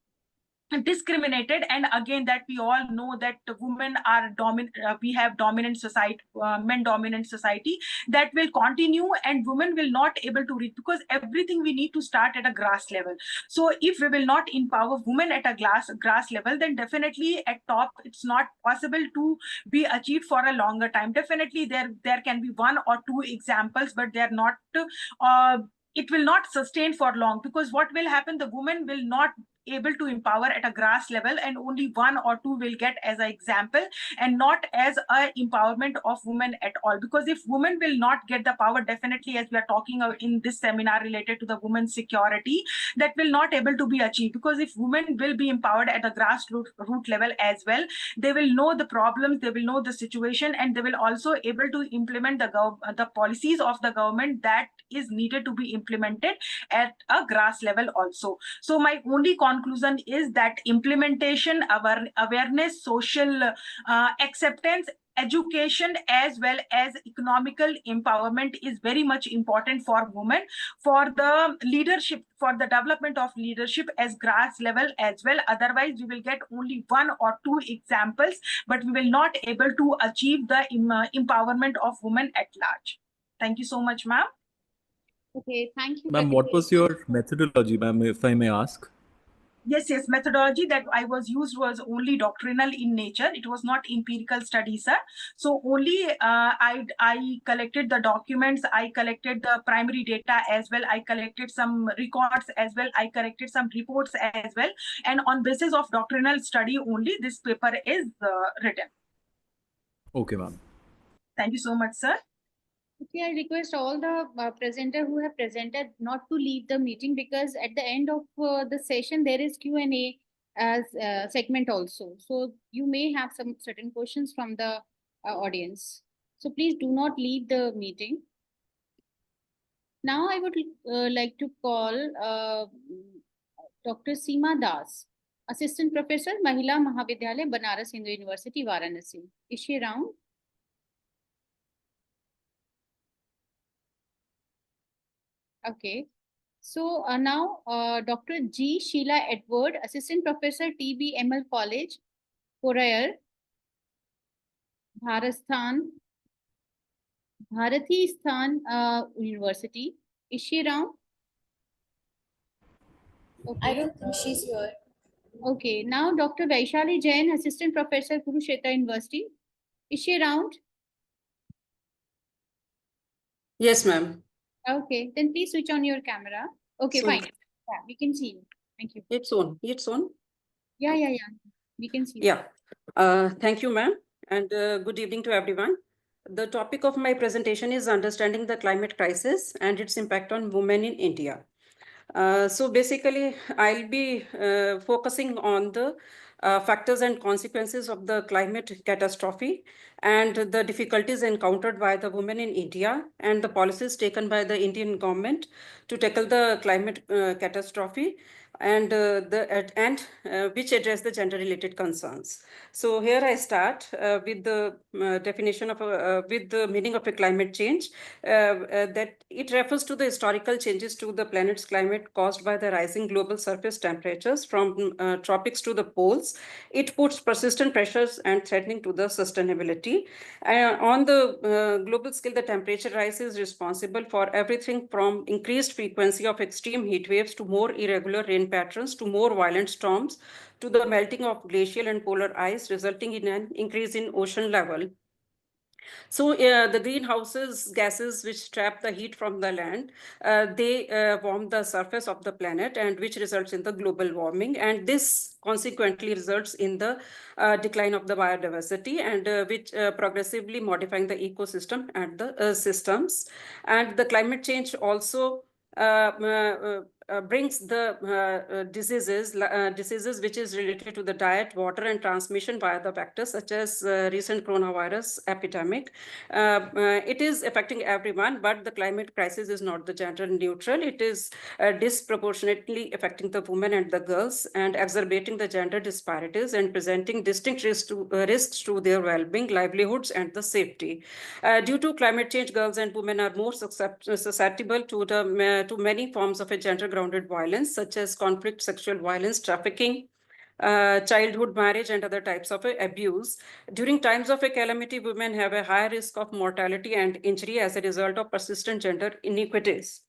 discriminated. And again, that we all know that women are dominant, we have dominant society, men dominant society, that will continue, and women will not able to reach, because everything we need to start at a grass level. So if we will not empower women at a grass level, then definitely at top it's not possible to be achieved for a longer time. Definitely there can be one or two examples, but they're not it will not sustain for long, because what will happen, the women will not able to empower at a grass level, and only one or two will get as an example, and not as a empowerment of women at all. Because if women will not get the power, definitely, as we are talking in this seminar related to the women's security, that will not able to be achieved. Because if women will be empowered at the root level as well, they will know the problems, they will know the situation, and they will also able to implement the policies of the government that is needed to be implemented at a grass level also. So my only conclusion is that implementation, awareness, social acceptance, education, as well as economical empowerment is very much important for women, for the leadership, for the development of leadership as grass level as well. Otherwise we will get only one or two examples, but we will not able to achieve the empowerment of women at large. Thank you so much, ma'am. Okay, thank you. Ma'am, what was your methodology, ma'am, if I may ask? Yes, methodology that I was used was only doctrinal in nature. It was not empirical study, sir. So only I collected the documents, I collected the primary data as well, I collected some records as well, I collected some reports as well, and on basis of doctrinal study only this paper is written. Okay, ma'am. Thank you so much, sir. Okay, I request all the presenter who have presented not to leave the meeting, because at the end of the session there is Q&A as segment also. So you may have some certain questions from the audience. So please do not leave the meeting. Now I would like to call Dr. Seema Das, Assistant Professor, Mahila Mahavidyalaya, Banaras Hindu University, Varanasi. Is she around? Okay. So now Dr. G. Sheila Edward, Assistant Professor, TBML College, Porayar, Bharati Sthan University. Is she around? Okay. I don't think she's here. Okay. Now Dr. Vaishali Jain, Assistant Professor, Kurukshetra University. Is she around? Yes, ma'am. Okay. Then please switch on your camera. Okay, So- fine. Yeah, we can see you. Thank you. It's on. It's on. Yeah. We can see you. Yeah. Thank you, ma'am. And good evening to everyone. The topic of my presentation is understanding the climate crisis and its impact on women in India. So basically, I'll be focusing on the factors and consequences of the climate catastrophe and the difficulties encountered by the women in India and the policies taken by the Indian government to tackle the climate catastrophe and which address the gender-related concerns. So here I start with the definition of with the meaning of a climate change. That it refers to the historical changes to the planet's climate caused by the rising global surface temperatures from tropics to the poles. It puts persistent pressures and threatening to the sustainability. On the global scale, the temperature rise is responsible for everything from increased frequency of extreme heat waves to more irregular rain patterns to more violent storms to the melting of glacial and polar ice, resulting in an increase in ocean level. So the greenhouses gases which trap the heat from the land, they warm the surface of the planet, and which results in the global warming. And this consequently results in the decline of the biodiversity and which progressively modifying the ecosystem and the systems. And the climate change also brings the diseases which is related to the diet, water, and transmission via the vectors such as recent coronavirus epidemic. It is affecting everyone, but the climate crisis is not the gender neutral. It is disproportionately affecting the women and the girls and exacerbating the gender disparities and presenting distinct risks to their well-being, livelihoods, and the safety. Due to climate change, girls and women are more susceptible to many forms of a gender-grounded violence, such as conflict, sexual violence, trafficking, childhood marriage, and other types of abuse. During times of a calamity, women have a higher risk of mortality and injury as a result of persistent gender inequities.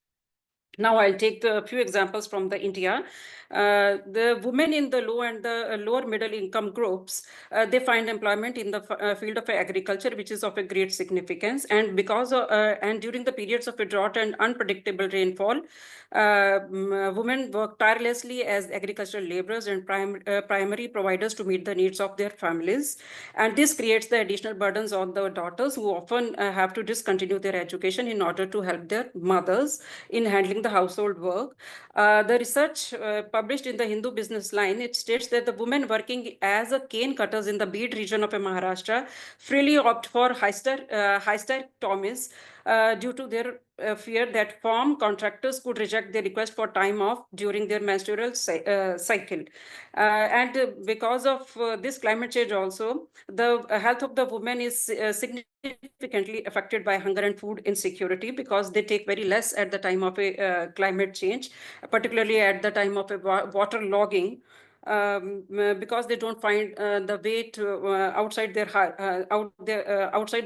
Now I'll take a few examples from the India. The women in the low and the lower middle income groups, they find employment in the field of agriculture, which is of a great significance. And because of, and during the periods of a drought and unpredictable rainfall, women work tirelessly as agricultural laborers and primary providers to meet the needs of their families. And this creates the additional burdens on the daughters who often have to discontinue their education in order to help their mothers in handling the household work. The research published in the Hindu Business Line, it states that the women working as a cane cutters in the Beed region of Maharashtra freely opt for hysterectomies due to their fear that farm contractors could reject their request for time off during their menstrual cycle. And because of this climate change also, the health of the women is significantly affected by hunger and food insecurity because they take very less at the time of a climate change, particularly at the time of a water logging. Because they don't find the way to outside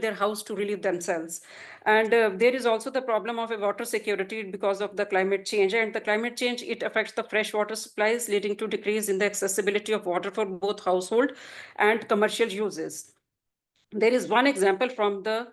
their house to relieve themselves. And there is also the problem of a water security because of the climate change. And the climate change, it affects the fresh water supplies, leading to decrease in the accessibility of water for both household and commercial uses. There is one example from the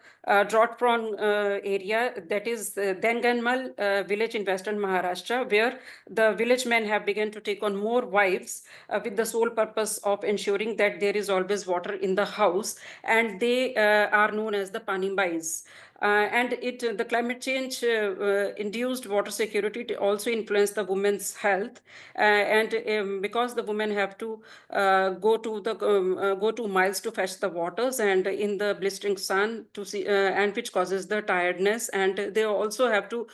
drought-prone area, that is Denganmal village in Western Maharashtra, where the village men have begun to take on more wives with the sole purpose of ensuring that there is always water in the house, and they are known as the Panibais. And the climate change induced water security to also influence the women's health, and because the women have to go to miles to fetch the waters, and in the blistering sun to see, and which causes the tiredness. And they also have to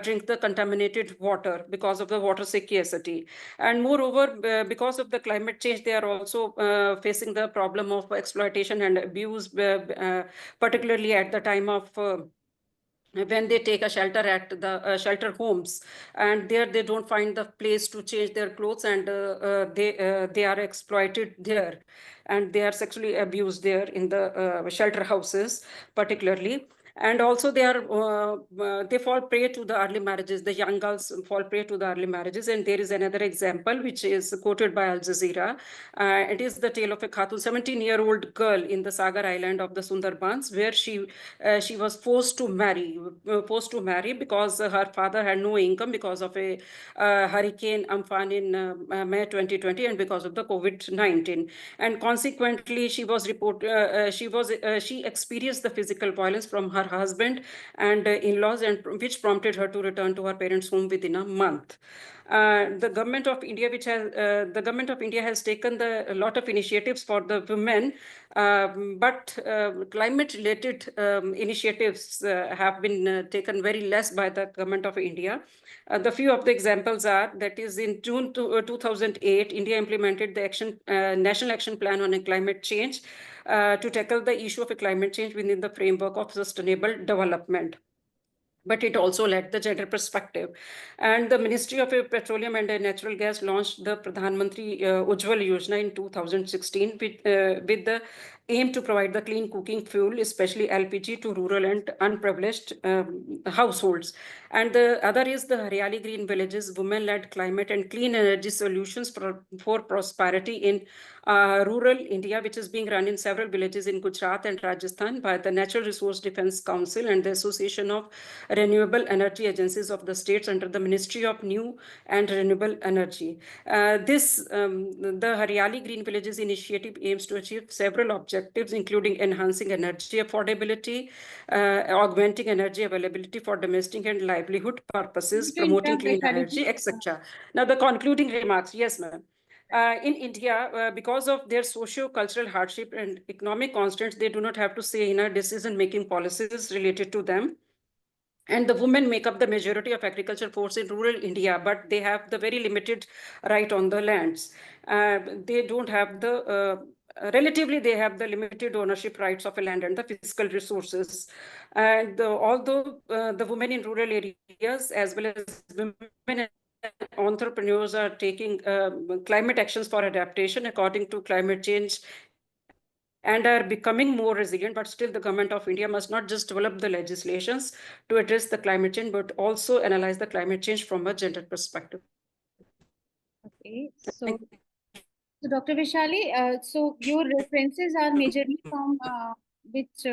drink the contaminated water because of the water scarcity. And moreover, because of the climate change, they are also facing the problem of exploitation and abuse, particularly at the time of when they take a shelter at the shelter homes, and there they don't find the place to change their clothes, and they are exploited there, and they are sexually abused there in the shelter houses particularly. And also they fall prey to the early marriages. The young girls fall prey to the early marriages. And there is another example which is quoted by Al Jazeera. It is the tale of a Khatun, 17-year-old girl in the Sagar Island of the Sundarbans, where she was forced to marry because her father had no income because of a hurricane Amphan in May 2020, and because of the COVID-19. And consequently, she experienced the physical violence from her husband and in-laws, and which prompted her to return to her parents' home within a month. The government of India, has taken a lot of initiatives for the women, but climate-related initiatives have been taken very less by the government of India. The few of the examples are that is in June 2008, India implemented the National Action Plan on Climate Change to tackle the issue of climate change within the framework of sustainable development. But it also led the gender perspective. And the Ministry of Petroleum and Natural Gas launched the Pradhan Mantri Ujjwal Yojana in 2016 with the aim to provide the clean cooking fuel, especially LPG, to rural and unprivileged households. And the other is the Haryali Green Villages, women-led climate and clean energy solutions for prosperity in rural India, which is being run in several villages in Gujarat and Rajasthan by the Natural Resource Defense Council and the Association of Renewable Energy Agencies of the states under the Ministry of New and Renewable Energy. The Haryali Green Villages initiative aims to achieve several objectives, including enhancing energy affordability, augmenting energy availability for domestic and livelihood purposes, promoting clean energy, etc. Now, the concluding remarks. Yes, ma'am. In India, because of their socio-cultural hardship and economic constraints, they do not have to say in decision-making policies related to them. And the women make up the majority of agriculture force in rural India, but they have the very limited right on the lands. They don't have the relatively, they have the limited ownership rights of a land and the fiscal resources. And although the women in rural areas, as well as women entrepreneurs, are taking climate actions for adaptation according to climate change and are becoming more resilient, but still the government of India must not just develop the legislations to address the climate change, but also analyze the climate change from a gender perspective. Okay, so Dr. Vishali, so your references are majorly from which,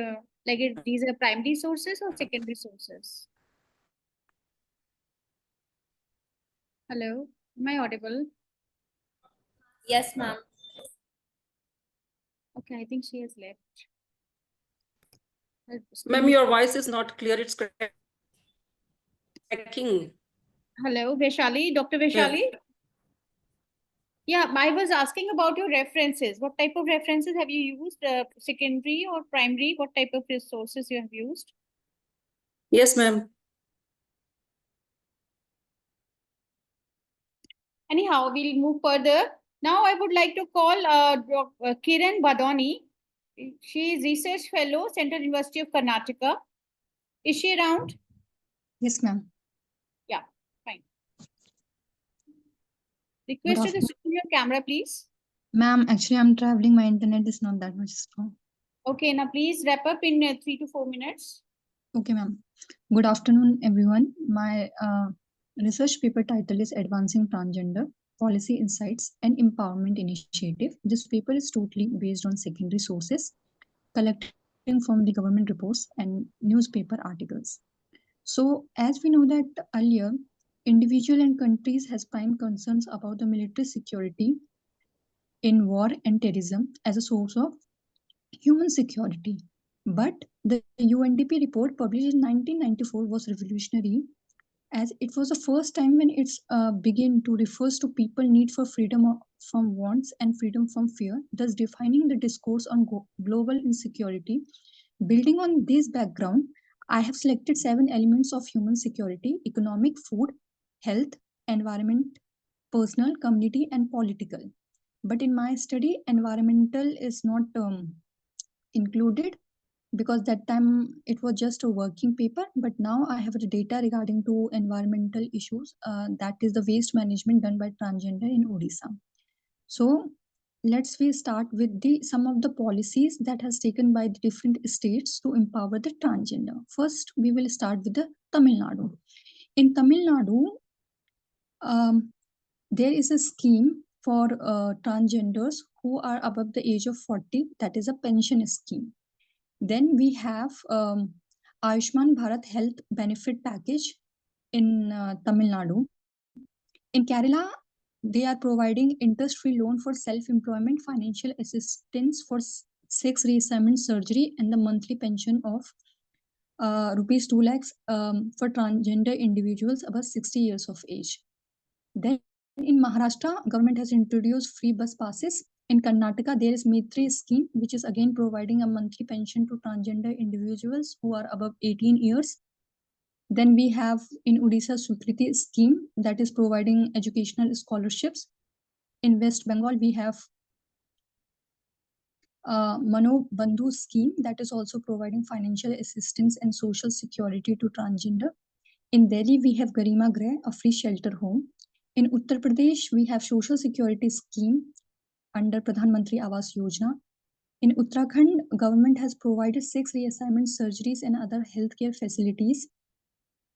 these are primary sources or secondary sources? Hello, am I audible? Yes, ma'am. Okay, I think she has left. Ma'am, your voice is not clear. It's cracking. Hello, Vishali, Dr. Vishali? Yeah, I was asking about your references. What type of references have you used? Secondary or primary? What type of resources you have used? Yes, ma'am. Anyhow, we'll move further. Now I would like to call Kiran Badoni. She is Research Fellow, Central University of Karnataka. Is she around? Yes, ma'am. Yeah, fine. Request you to switch your camera, please. Ma'am, actually, I'm traveling. My internet is not that much strong. Okay, now please wrap up in 3 to 4 minutes. Okay, ma'am. Good afternoon, everyone. My research paper title is Advancing Transgender Policy Insights and Empowerment Initiative. This paper is totally based on secondary sources, collecting from the government reports and newspaper articles. So, as we know that earlier, individual and countries has prime concerns about the military security in war and terrorism as a source of human security. But the UNDP report published in 1994 was revolutionary, as it was the first time when it's began to refer to people need for freedom from wants and freedom from fear, thus defining the discourse on global insecurity. Building on this background, I have selected 7 elements of human security: economic, food, health, environment, personal, community, and political. But in my study, environmental is not included because that time it was just a working paper, but now I have the data regarding to environmental issues, that is the waste management done by transgender in Odisha. So we start with some of the policies that has taken by the different states to empower the transgender. First, we will start with the Tamil Nadu. In Tamil Nadu, there is a scheme for transgenders who are above the age of 40, that is a pension scheme. Then we have Ayushman Bharat Health Benefit Package in Tamil Nadu. In Kerala, they are providing interest-free loan for self-employment, financial assistance for sex reassignment surgery, and the monthly pension of rupees 2 lakhs for transgender individuals above 60 years of age. Then in Maharashtra, government has introduced free bus passes. In Karnataka, there is Maitri scheme, which is again providing a monthly pension to transgender individuals who are above 18 years. Then we have in Odisha Sukriti scheme that is providing educational scholarships. In West Bengal, we have Mano Bandhu scheme that is also providing financial assistance and social security to transgender. In Delhi, we have Garima Greh, a free shelter home. In Uttar Pradesh, we have social security scheme under Pradhan Mantri Awas Yojana. In Uttarakhand, government has provided 6 reassignment surgeries and other healthcare facilities.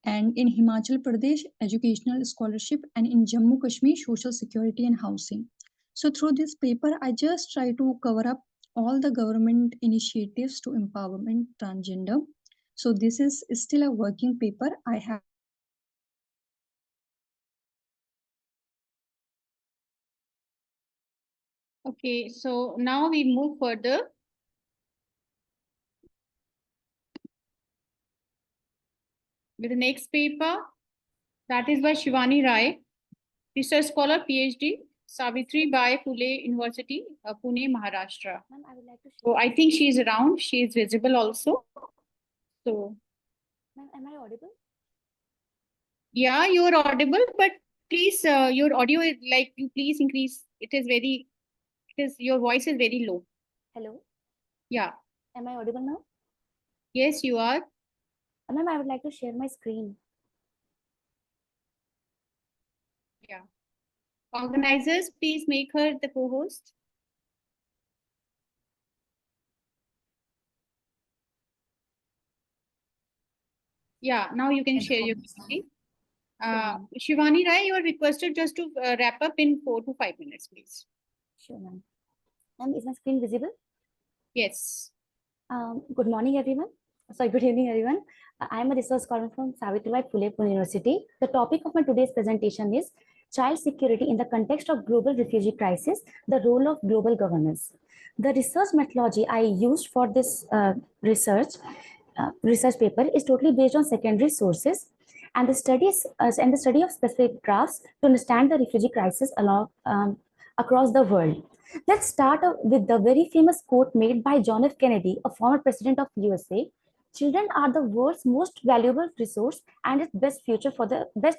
And in Himachal Pradesh, educational scholarship, and in Jammu Kashmir, social security and housing. So through this paper, I just try to cover up all the government initiatives to empowerment transgender. So this is still a working paper. I have Okay, so now we move further. With the next paper, that is by Shivani Rai, research scholar, PhD, Savitri Bai Phule University, Pune, Maharashtra. I would like to. So I think she is around. She is visible also. So. Am I audible? Yeah, you are audible, but please, your audio is like you please increase. Your voice is very low. Hello. Yeah. Am I audible now? Yes, you are. Ma'am, I would like to share my screen. Yeah. Organizers, please make her the co-host. Yeah, now you can share your screen. Shivani Rai, you are requested just to wrap up in 4 to 5 minutes, please. Sure, ma'am. Ma'am, is my screen visible? Yes. Good morning, everyone. Sorry, good evening, everyone. I am a research scholar from Savitribai Phule University. The topic of my today's presentation is child security in the context of global refugee crisis, the role of global governance. The research methodology I used for this research paper is totally based on secondary sources and the study of specific drafts to understand the refugee crisis across the world. Let's start with the very famous quote made by John F. Kennedy, a former president of USA. Children are the world's most valuable resource and its best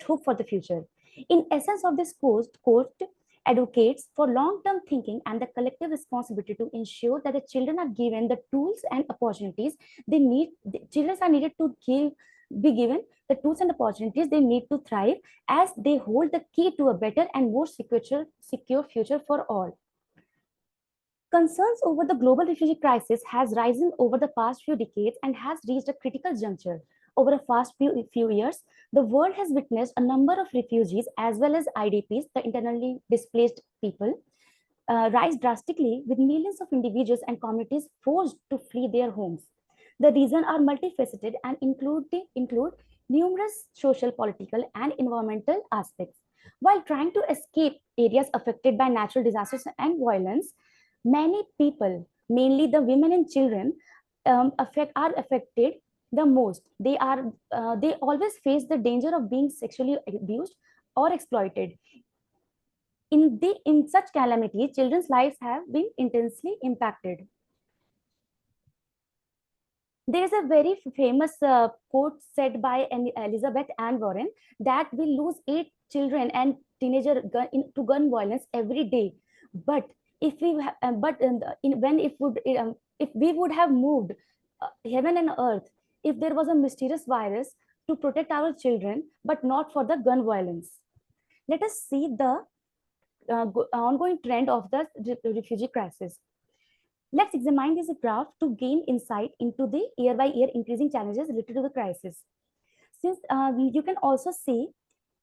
hope for the future. In essence of this quote advocates for long-term thinking and the collective responsibility to ensure that the children are given the tools and opportunities they need. Children are needed to be given the tools and opportunities they need to thrive, as they hold the key to a better and more secure future for all. Concerns over the global refugee crisis has risen over the past few decades and has reached a critical juncture. Over the past few years, the world has witnessed a number of refugees as well as IDPs, the internally displaced people, rise drastically, with millions of individuals and communities forced to flee their homes. The reasons are multifaceted and include numerous social, political, and environmental aspects. While trying to escape areas affected by natural disasters and violence, many people, mainly the women and children, are affected the most. They always face the danger of being sexually abused or exploited. In such calamities, children's lives have been intensely impacted. There is a very famous quote said by Elizabeth Ann Warren that we lose 8 children and teenagers to gun violence every day. But if we if we would have moved heaven and earth, if there was a mysterious virus to protect our children, but not for the gun violence. Let us see the ongoing trend of the refugee crisis. Let's examine this graph to gain insight into the year-by-year increasing challenges related to the crisis. Since you can also see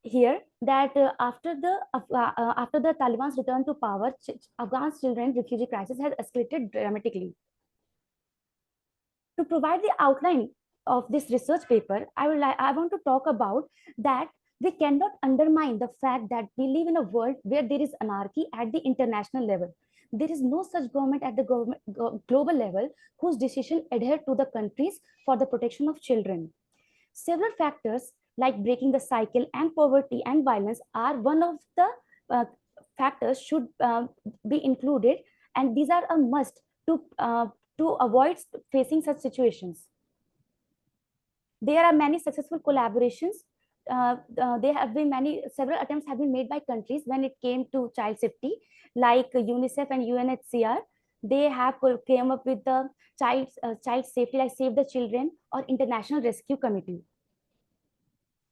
here that after the Taliban's return to power, Afghan's children refugee crisis has escalated dramatically. To provide the outline of this research paper, I want to talk about that we cannot undermine the fact that we live in a world where there is anarchy at the international level. There is no such government at the global level whose decision adhere to the countries for the protection of children. Several factors like breaking the cycle and poverty and violence are one of the factors should be included, and these are a must to avoid facing such situations. There are many successful collaborations. There have been several attempts have been made by countries when it came to child safety, like UNICEF and UNHCR. They have came up with the child safety, like Save the Children or International Rescue Committee.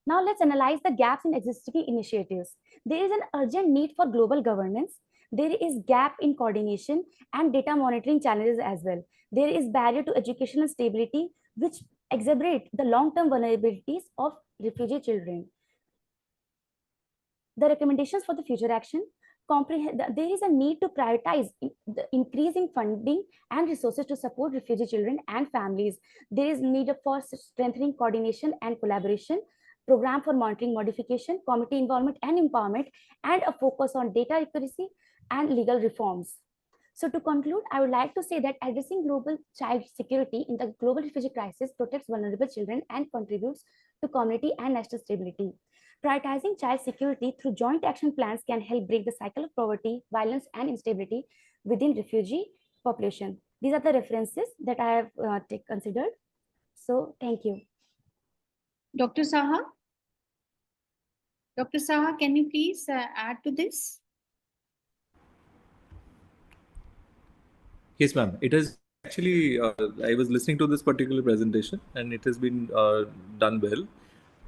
Now let's analyze the gaps in existing initiatives. There is an urgent need for global governance. There is gap in coordination and data monitoring challenges as well. There is barrier to educational stability, which exacerbate the long-term vulnerabilities of refugee children. The recommendations for the future action comprehend. There is a need to prioritize the increasing funding and resources to support refugee children and families. There is need for strengthening coordination and collaboration, program for monitoring modification, committee involvement and empowerment, and a focus on data accuracy and legal reforms. So to conclude, I would like to say that addressing global child security in the global refugee crisis protects vulnerable children and contributes to community and national stability. Prioritizing child security through joint action plans can help break the cycle of poverty, violence, and instability within refugee population. These are the references that I have considered. So thank you. Dr. Saha? Dr. Saha, can you please add to this? Yes, ma'am. It is actually, I was listening to this particular presentation and it has been done well.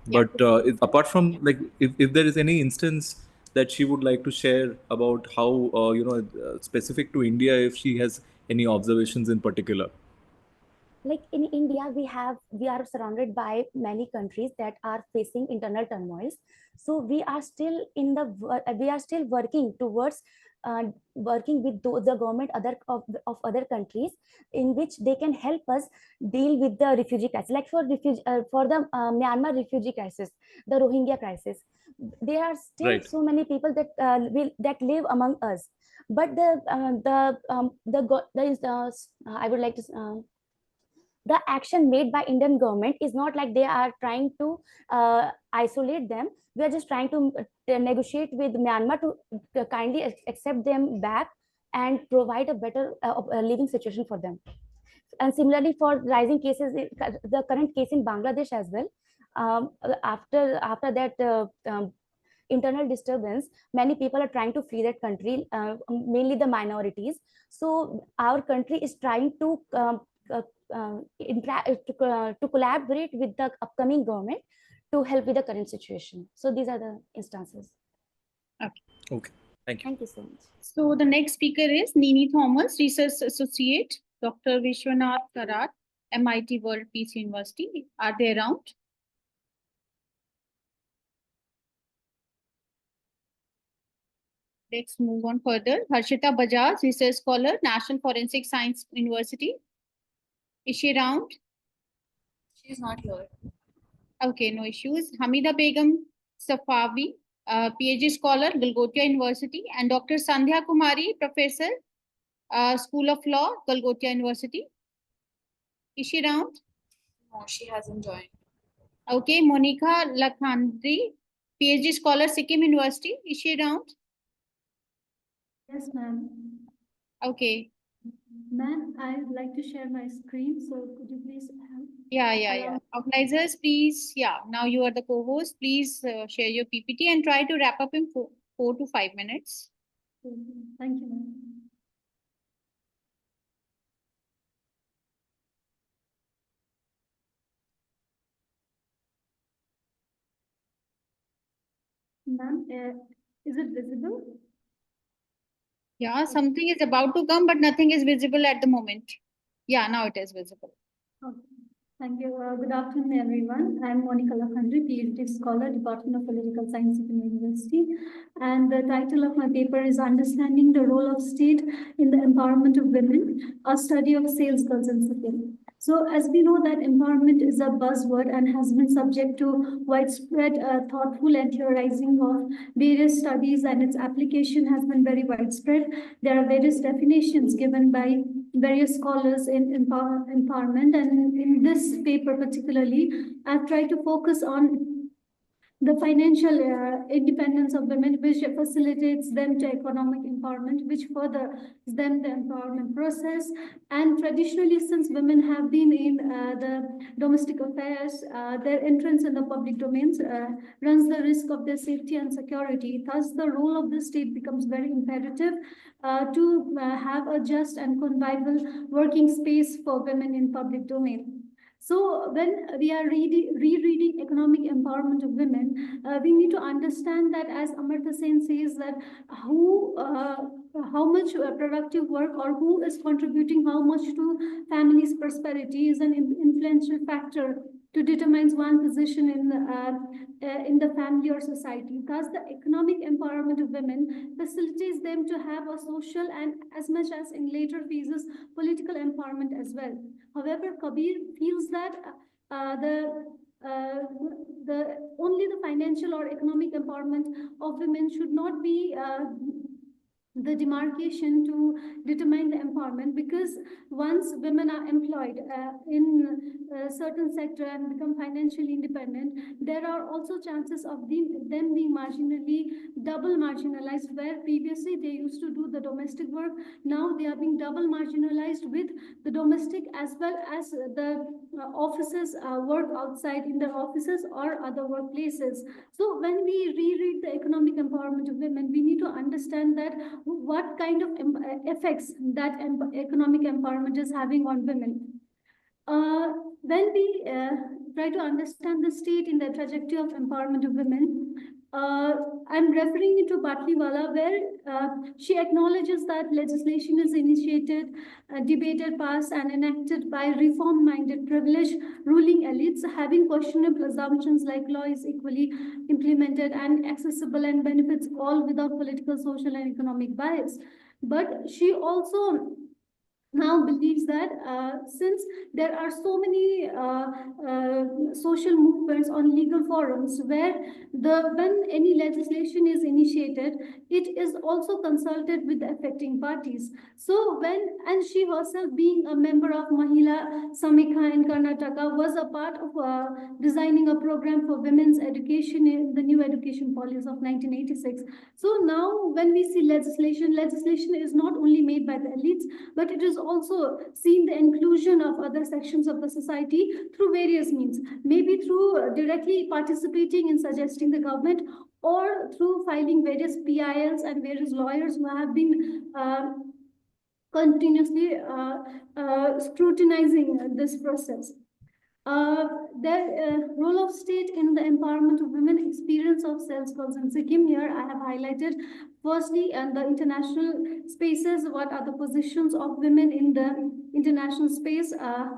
But apart from, like, if there is any instance that she would like to share about how, specific to India, if she has any observations in particular. Like in India, we are surrounded by many countries that are facing internal turmoils. So we are still working towards working with the government of other countries in which they can help us deal with the refugee crisis. Like for the Myanmar refugee crisis, the Rohingya crisis, there are still so many people that live among us. But I would like to. The action made by Indian government is not like they are trying to isolate them. We are just trying to negotiate with Myanmar to kindly accept them back and provide a better living situation for them. And similarly for rising cases, the current case in Bangladesh as well, after that internal disturbance, many people are trying to flee that country, mainly the minorities. So our country is trying to to collaborate with the upcoming government to help with the current situation. So these are the instances. Okay. Thank you. Thank you so much. So the next speaker is Nini Thomas, Research Associate, Dr. Vishwanath Karat, MIT World Peace University. Are they around? Let's move on further. Harshita Bajaj, Research Scholar, National Forensic Science University. Is she around? She is not here. Okay, no issues. Hamida Begum Safavi, PhD Scholar, Golgotha University, and Dr. Sandhya Kumari, Professor, School of Law, Golgotha University. Is she around? No, she hasn't joined. Okay, Monica Lakhandri, PhD Scholar, Sikkim University. Is she around? Yes, ma'am. Okay. Ma'am, I'd like to share my screen, so could you please help? Yeah. Organizers, please. Yeah, now you are the co-host. Please share your PPT and try to wrap up in 4 to 5 minutes. Thank you, ma'am. Ma'am, is it visible? Yeah, something is about to come, but nothing is visible at the moment. Yeah, now it is visible. Okay. Thank you. Good afternoon, everyone. I'm Monica Lakhandri, PhD scholar, Department of Political Science, Sikkim University. And the title of my paper is Understanding the Role of State in the Empowerment of Women, a study of sales girls in Sikkim. So as we know that empowerment is a buzzword and has been subject to widespread, thoughtful and theorizing of various studies, and its application has been very widespread. There are various definitions given by various scholars in empowerment, and in this paper particularly, I've tried to focus on the financial independence of women, which facilitates them to economic empowerment, which furthers them the empowerment process. And traditionally, since women have been in the domestic affairs, their entrance in the public domains runs the risk of their safety and security. Thus, the role of the state becomes very imperative to have a just and convivial working space for women in public domain. So when we are rereading economic empowerment of women, we need to understand that, as Amartya says, that how much productive work or who is contributing how much to family's prosperity is an influential factor to determine one's position in the family or society. Thus, the economic empowerment of women facilitates them to have a social and, as much as in later phases, political empowerment as well. However, Kabir feels that only the financial or economic empowerment of women should not be the demarcation to determine the empowerment, because once women are employed in a certain sector and become financially independent, there are also chances of them being double marginalized, where previously they used to do the domestic work. Now they are being double marginalized with the domestic as well as the offices work outside in their offices or other workplaces. So when we reread the economic empowerment of women, we need to understand that what kind of effects that economic empowerment is having on women. When we try to understand the state in the trajectory of empowerment of women, I'm referring to Batliwala, where she acknowledges that legislation is initiated, debated, passed, and enacted by reform-minded, privileged ruling elites having questionable assumptions like law is equally implemented and accessible and benefits all without political, social, and economic bias. But she also now believes that since there are so many social movements on legal forums where when any legislation is initiated, it is also consulted with the affecting parties. So and she herself, being a member of Mahila Samikha in Karnataka, was a part of designing a program for women's education in the new education policy of 1986. So now when we see legislation is not only made by the elites, but it is also seeing the inclusion of other sections of the society through various means, maybe through directly participating in suggesting the government, or through filing various PILs and various lawyers who have been continuously scrutinizing this process. The role of state in the empowerment of women, experience of sales girls in Sikkim. Here I have highlighted firstly and the international spaces, what are the positions of women in the international space.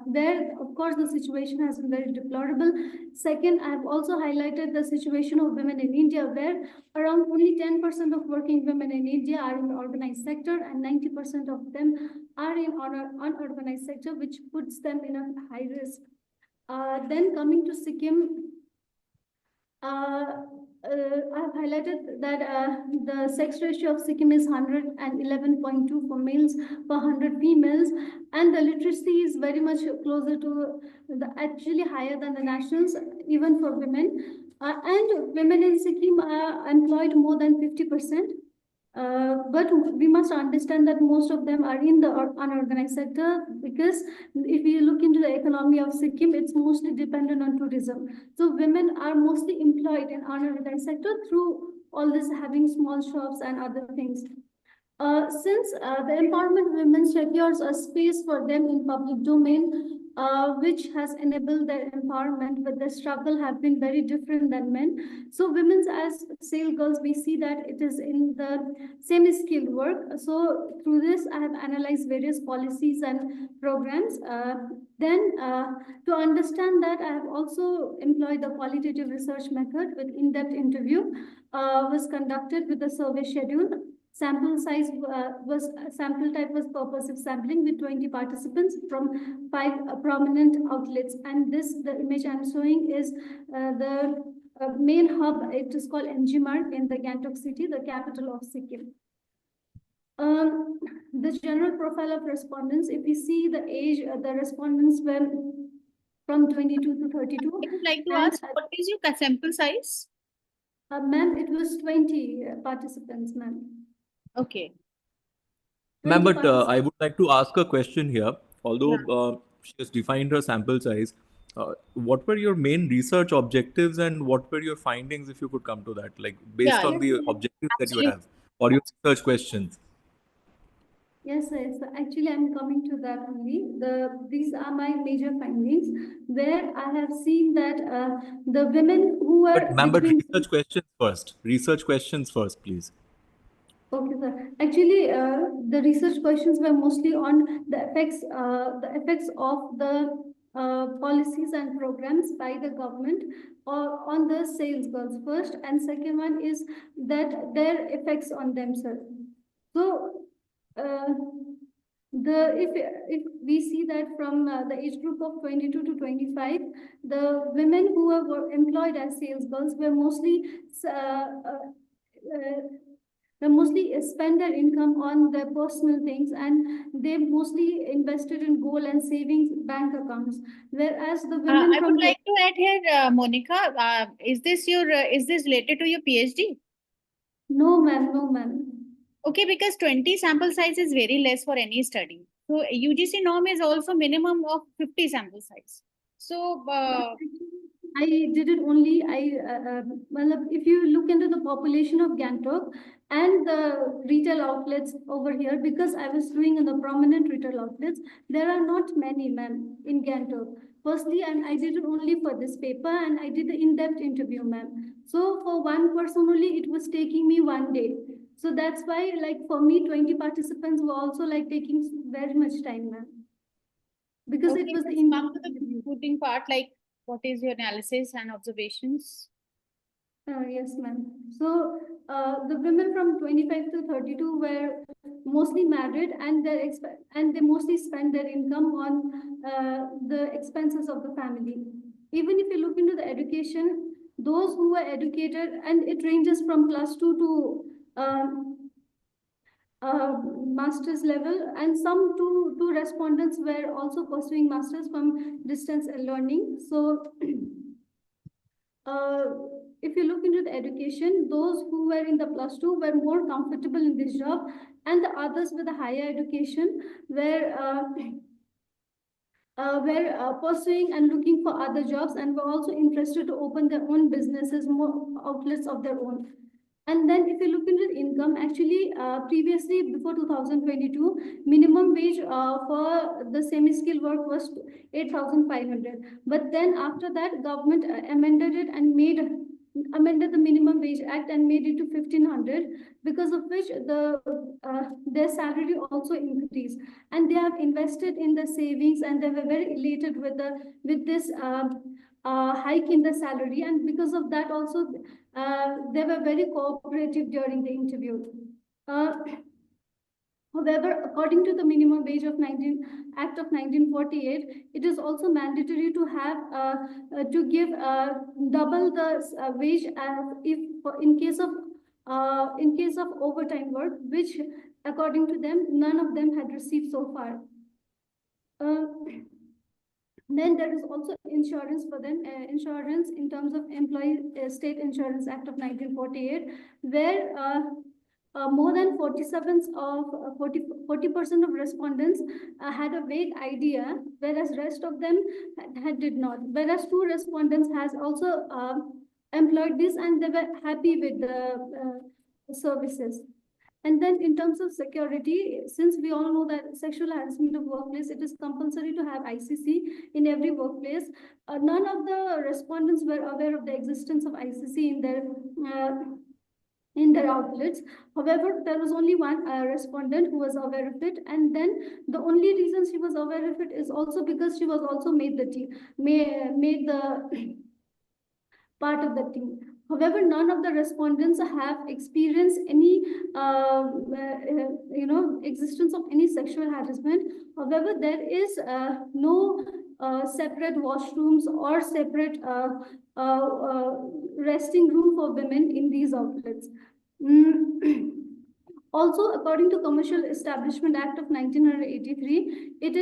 There, of course, the situation has been very deplorable. Second, I have also highlighted the situation of women in India, where around only 10% of working women in India are in the organized sector, and 90% of them are in unorganized sector, which puts them in a high risk. Then coming to Sikkim, I've highlighted that the sex ratio of Sikkim is 111.2 for males per 100 females, and the literacy is very much closer to actually higher than the nationals, even for women. And women in Sikkim are employed more than 50%. But we must understand that most of them are in the unorganized sector, because if you look into the economy of Sikkim, it's mostly dependent on tourism. So women are mostly employed in unorganized sector through all this having small shops and other things. Since the empowerment of women secures a space for them in public domain, which has enabled their empowerment, but the struggle have been very different than men. So women as sale girls, we see that it is in the semi-skilled work. So through this, I have analyzed various policies and programs. To understand that, I have also employed the qualitative research method with in-depth interview was conducted with a survey schedule. Sample type was purposive sampling with 20 participants from 5 prominent outlets. And the image I'm showing is the main hub. It is called NG-Mark in the Gangtok city, the capital of Sikkim. The general profile of respondents, if you see the age, the respondents were from 22 to 32. I would like to ask, what is your sample size? Ma'am, it was 20 participants, ma'am. Okay. Ma'am, but I would like to ask a question here. Although she has defined her sample size, what were your main research objectives and what were your findings, if you could come to that, like based on the objectives that you have or your research questions? Yes. Actually, I'm coming to that only. These are my major findings, where I have seen that the women who were But research questions first. Research questions first, please. Okay, sir. Actually, the research questions were mostly on the effects of the policies and programs by the government or on the sales girls first, and second one is that their effects on themselves. So, if we see that from the age group of 22 to 25, the women who were employed as sales girls were mostly they mostly spend their income on their personal things, and they mostly invested in gold and savings bank accounts. Whereas the women I would like to add here, Monica, is this related to your PhD? No, ma'am. No, ma'am. Okay, because 20 sample size is very less for any study. So UGC norm is also minimum of 50 sample size. So I did it only. Well, if you look into the population of Gangtok and the retail outlets over here, because I was doing in the prominent retail outlets, there are not many, ma'am, in Gangtok. Firstly, and I did it only for this paper, and I did the in-depth interview, ma'am. So for one person only, it was taking me 1 day. So that's why, like, for me, 20 participants were also like taking very much time, ma'am. Because it was the concluding part, like what is your analysis and observations? Yes, ma'am. So the women from 25 to 32 were mostly married, and they mostly spend their income on the expenses of the family. Even if you look into the education, those who were educated, and it ranges from +2 to master's level, and some two respondents were also pursuing masters from distance learning. So if you look into the education, those who were in the +2 were more comfortable in this job, and the others with a higher education were pursuing and looking for other jobs, and were also interested to open their own businesses, more outlets of their own. And then if you look into the income, actually previously before 2022, minimum wage for the semi-skilled work was 8,500. But then after that, government amended it and amended the minimum wage act and made it to 1,500, because of which their salary also increased, and they have invested in the savings, and they were very elated with this hike in the salary, and because of that also they were very cooperative during the interview. However, according to the minimum wage of Act of 1948, it is also mandatory to have to give double the wage in case of overtime work, which according to them, none of them had received so far. Then there is also insurance for them, insurance in terms of Employee State Insurance Act of 1948, where more than 40% of respondents had a vague idea, whereas rest of them did not. Whereas 2 respondents has also employed this and they were happy with the services. And then in terms of security, since we all know that sexual harassment of workplace, it is compulsory to have ICC in every workplace. None of the respondents were aware of the existence of ICC in their outlets. However, there was only one respondent who was aware of it, and then the only reason she was aware of it is also because she was also made the part of the team. However, none of the respondents have experienced any, existence of any sexual harassment. However, there is no separate washrooms or separate resting room for women in these outlets. Also, according to Commercial Establishment Act of 1983, it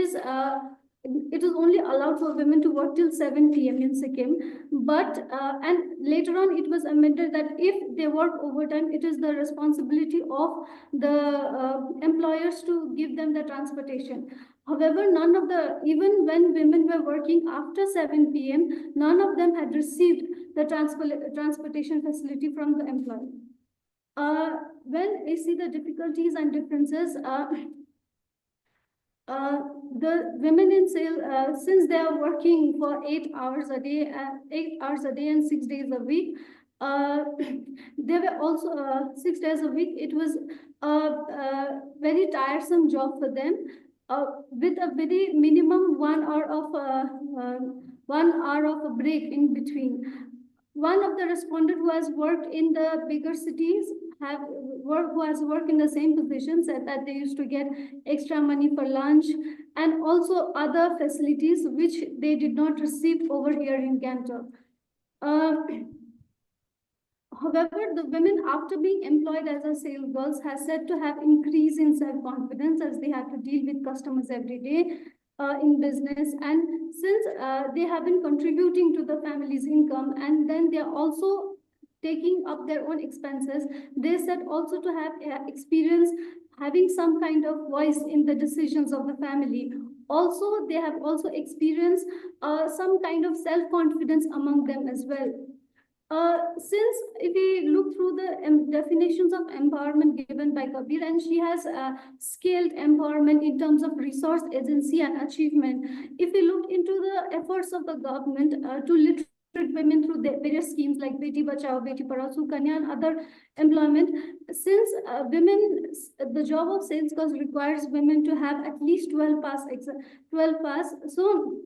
is only allowed for women to work till 7 p.m. in Sikkim, but and later on it was amended that if they work overtime, it is the responsibility of the employers to give them the transportation. However, even when women were working after 7 p.m., none of them had received the transportation facility from the employer. When we see the difficulties and differences, the women in sales, since they are working for 8 hours a day and 6 days a week, they were also 6 days a week. It was a very tiresome job for them, with a very minimum 1 hour of a break in between. One of the respondents who has worked in the bigger cities who has worked in the same position said that they used to get extra money for lunch and also other facilities which they did not receive over here in Gangtok. However, the women, after being employed as a sales girls, has said to have increase in self-confidence as they have to deal with customers every day in business. And since they have been contributing to the family's income and then they are also taking up their own expenses, they said also to have experience having some kind of voice in the decisions of the family. Also, they have also experienced some kind of self-confidence among them as well. Since if we look through the definitions of empowerment given by Kabir, and she has scaled empowerment in terms of resource, agency, and achievement. If we look into the efforts of the government to literate women through the various schemes like Beti Bachao, Beti Padhao, Sukanya, and other employment, since the job of sales girls requires women to have at least 12 pass. So,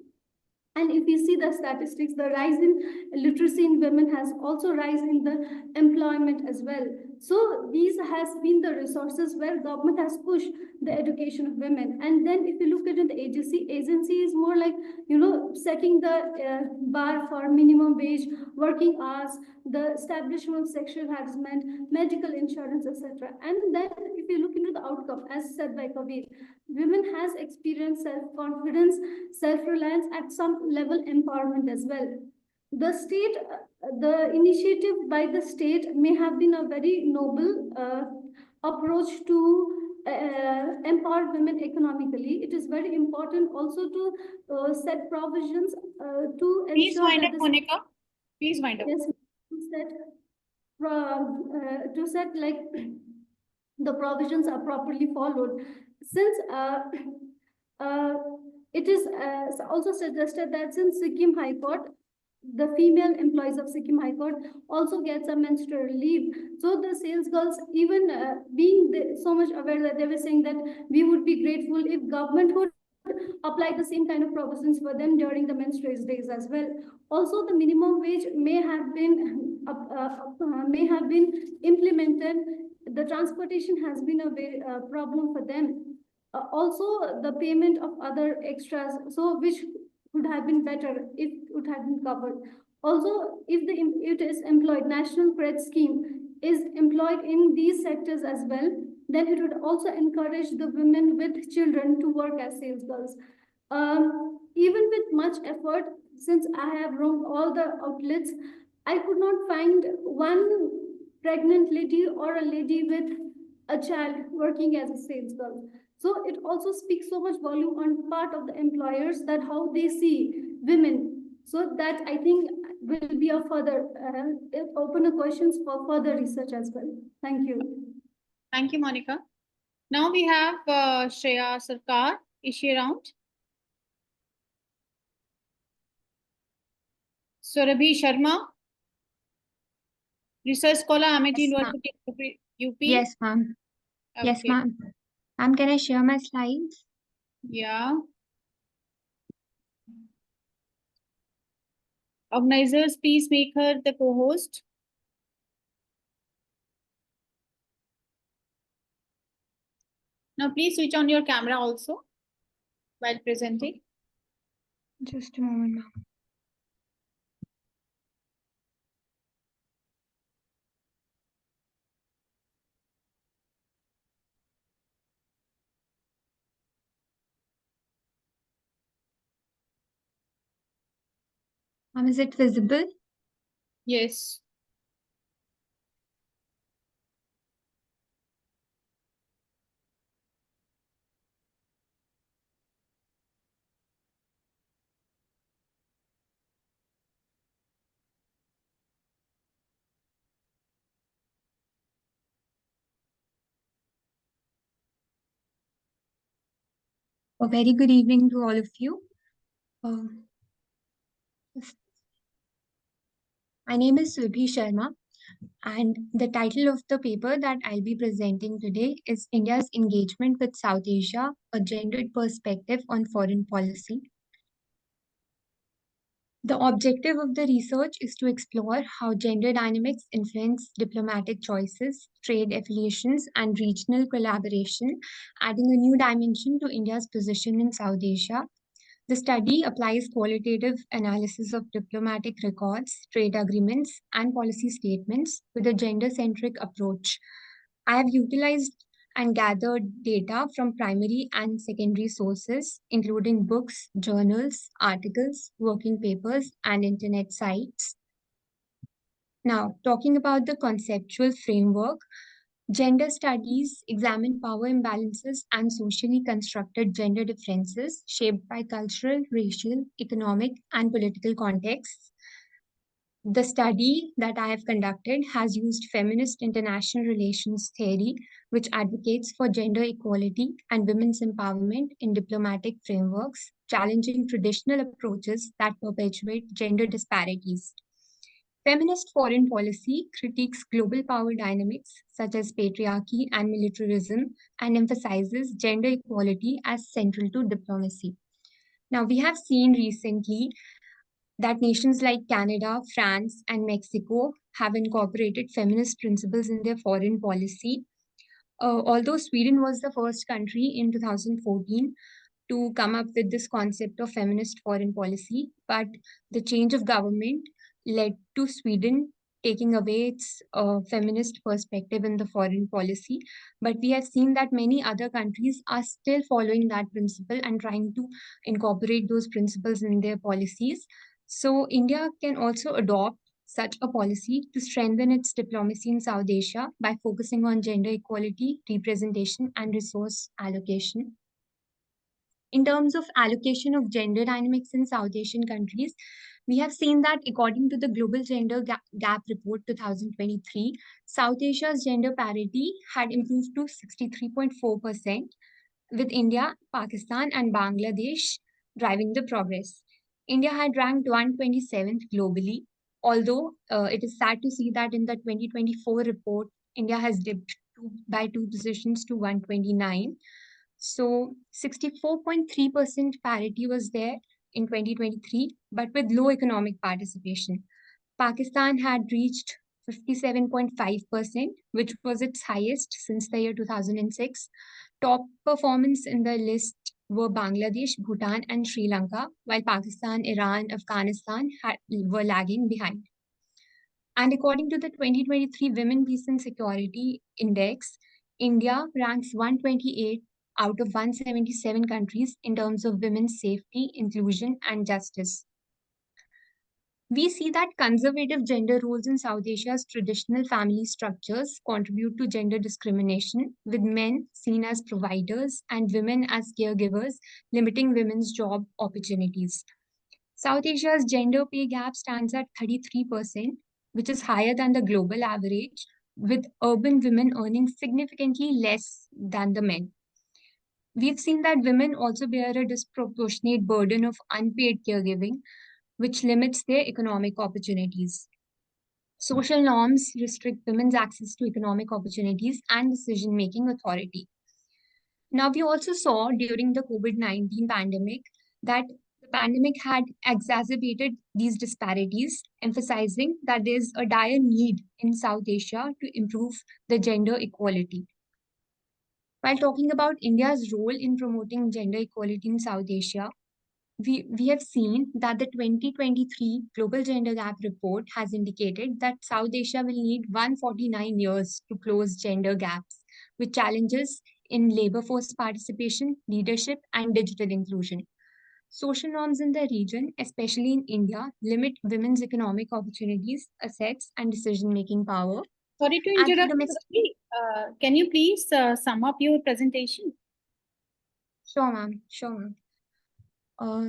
and if we see the statistics, the rise in literacy in women has also risen in the employment as well. So these has been the resources where government has pushed the education of women. And then if you look at it, the agency is more like, setting the bar for minimum wage, working hours, the establishment of sexual harassment, medical insurance, etc. And then if you look into the outcome, as said by Kabir, women has experienced self-confidence, self-reliance, at some level empowerment as well. The state, the initiative by the state may have been a very noble approach to empower women economically. It is very important also to set provisions to Please ensure wind that up, Monica. Please wind up. Yes, to set like the provisions are properly followed. Since it is also suggested that since Sikkim High Court, the female employees of Sikkim High Court also gets a menstrual leave. So the sales girls, even being so much aware that they were saying that we would be grateful if government would apply the same kind of provisions for them during the menstrual days as well. Also, the minimum wage may have been implemented. The transportation has been a very problem for them. Also, the payment of other extras, so which would have been better if it would have been covered. Also, if it is employed, National Credit Scheme is employed in these sectors as well, then it would also encourage the women with children to work as sales girls. Even with much effort, since I have roamed all the outlets, I could not find one pregnant lady or a lady with a child working as a sales girl. So it also speaks so much volume on part of the employers that how they see women. So that I think will be a further open a questions for further research as well. Thank you. Thank you, Monica. Now we have Shreya Sarkar. Is she around? Surabhi Sharma, Research Scholar, Amity University, UP. Yes, ma'am. Yes, Okay. ma'am. Ma'am, can I share my slides? Yeah. Organizers, please make her the co-host. Now, please switch on your camera also while presenting. Just a moment, ma'am. Ma'am, is it visible? Yes. A very good evening to all of you. My name is Surabhi Sharma, and the title of the paper that I'll be presenting today is India's Engagement with South Asia, a Gendered Perspective on Foreign Policy. The objective of the research is to explore how gender dynamics influence diplomatic choices, trade affiliations, and regional collaboration, adding a new dimension to India's position in South Asia. The study applies qualitative analysis of diplomatic records, trade agreements, and policy statements with a gender-centric approach. I have utilized and gathered data from primary and secondary sources, including books, journals, articles, working papers, and internet sites. Now, talking about the conceptual framework, gender studies examine power imbalances and socially constructed gender differences shaped by cultural, racial, economic, and political contexts. The study that I have conducted has used feminist international relations theory, which advocates for gender equality and women's empowerment in diplomatic frameworks, challenging traditional approaches that perpetuate gender disparities. Feminist foreign policy critiques global power dynamics such as patriarchy and militarism and emphasizes gender equality as central to diplomacy. Now, we have seen recently that nations like Canada, France, and Mexico have incorporated feminist principles in their foreign policy. Although Sweden was the first country in 2014 to come up with this concept of feminist foreign policy, but the change of government led to Sweden taking away its feminist perspective in the foreign policy. But we have seen that many other countries are still following that principle and trying to incorporate those principles in their policies. So India can also adopt such a policy to strengthen its diplomacy in South Asia by focusing on gender equality, representation, and resource allocation. In terms of allocation of gender dynamics in South Asian countries, we have seen that according to the Global Gender Gap Report 2023, South Asia's gender parity had improved to 63.4%, with India, Pakistan, and Bangladesh driving the progress. India had ranked 127th globally, although it is sad to see that in the 2024 report, India has dipped by 2 positions to 129. So 64.3% parity was there in 2023, but with low economic participation. Pakistan had reached 57.5%, which was its highest since the year 2006. Top performance in the list were Bangladesh, Bhutan, and Sri Lanka, while Pakistan, Iran, Afghanistan were lagging behind. And according to the 2023 Women, Peace and Security Index, India ranks 128 out of 177 countries in terms of women's safety, inclusion, and justice. We see that conservative gender roles in South Asia's traditional family structures contribute to gender discrimination, with men seen as providers and women as caregivers, limiting women's job opportunities. South Asia's gender pay gap stands at 33%, which is higher than the global average, with urban women earning significantly less than the men. We've seen that women also bear a disproportionate burden of unpaid caregiving, which limits their economic opportunities. Social norms restrict women's access to economic opportunities and decision-making authority. Now, we also saw during the COVID-19 pandemic that the pandemic had exacerbated these disparities, emphasizing that there's a dire need in South Asia to improve the gender equality. While talking about India's role in promoting gender equality in South Asia, we have seen that the 2023 Global Gender Gap Report has indicated that South Asia will need 149 years to close gender gaps, with challenges in labor force participation, leadership, and digital inclusion. Social norms in the region, especially in India, limit women's economic opportunities, assets, and decision-making power. Sorry to interrupt. Can you please sum up your presentation? Sure, ma'am. Sure, ma'am.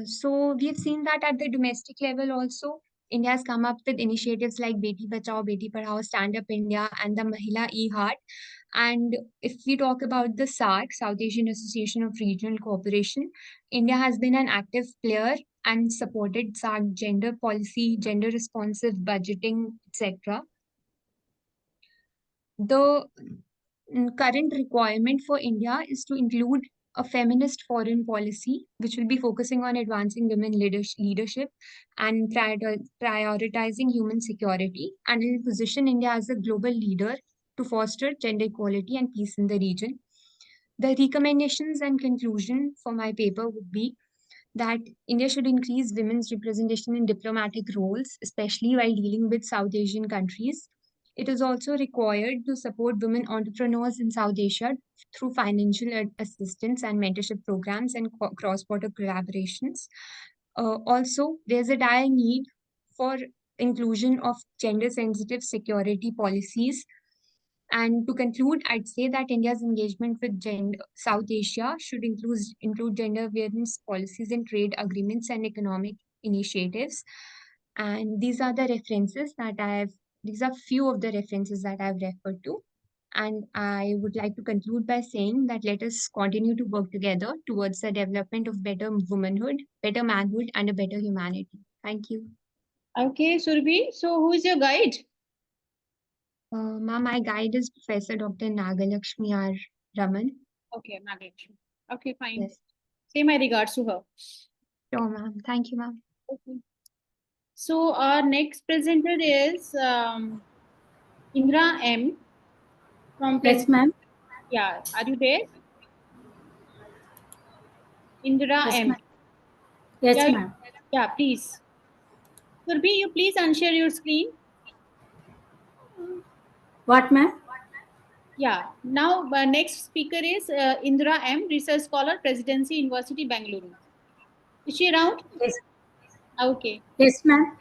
So we have seen that at the domestic level also, India has come up with initiatives like Beti Bachao, Beti Padhao, Stand Up India, and the Mahila E-Heart. And if we talk about the SARC, South Asian Association of Regional Cooperation, India has been an active player and supported SARC gender policy, gender responsive budgeting, etc. The current requirement for India is to include a feminist foreign policy, which will be focusing on advancing women leadership and prioritizing human security, and will position India as a global leader to foster gender equality and peace in the region. The recommendations and conclusion for my paper would be that India should increase women's representation in diplomatic roles, especially while dealing with South Asian countries. It is also required to support women entrepreneurs in South Asia through financial assistance and mentorship programs and cross-border collaborations. Also, there's a dire need for inclusion of gender-sensitive security policies. And to conclude, I'd say that India's engagement with South Asia should include gender awareness policies in trade agreements and economic initiatives. And these are the references that these are few of the references that I've referred to. And I would like to conclude by saying that let us continue to work together towards the development of better womanhood, better manhood, and a better humanity. Thank you. Okay, Surbhi. So who is your guide? Ma'am, my guide is Professor Dr. Nagalakshmi R. Raman. Okay, Nagalakshmi. Okay, fine. Yes. Say my regards to her. Sure, ma'am. Thank you, ma'am. Okay. So our next presenter is Indra M. From Yes, ma'am. Yeah, are you there? Indra Yes, M. Yes, ma'am. Yeah, please. Surbhi, you please unshare your screen. What, ma'am? Yeah. Now, next speaker is Indra M, research scholar, Presidency University, Bangalore. Is she around? Yes. Okay. Yes, ma'am.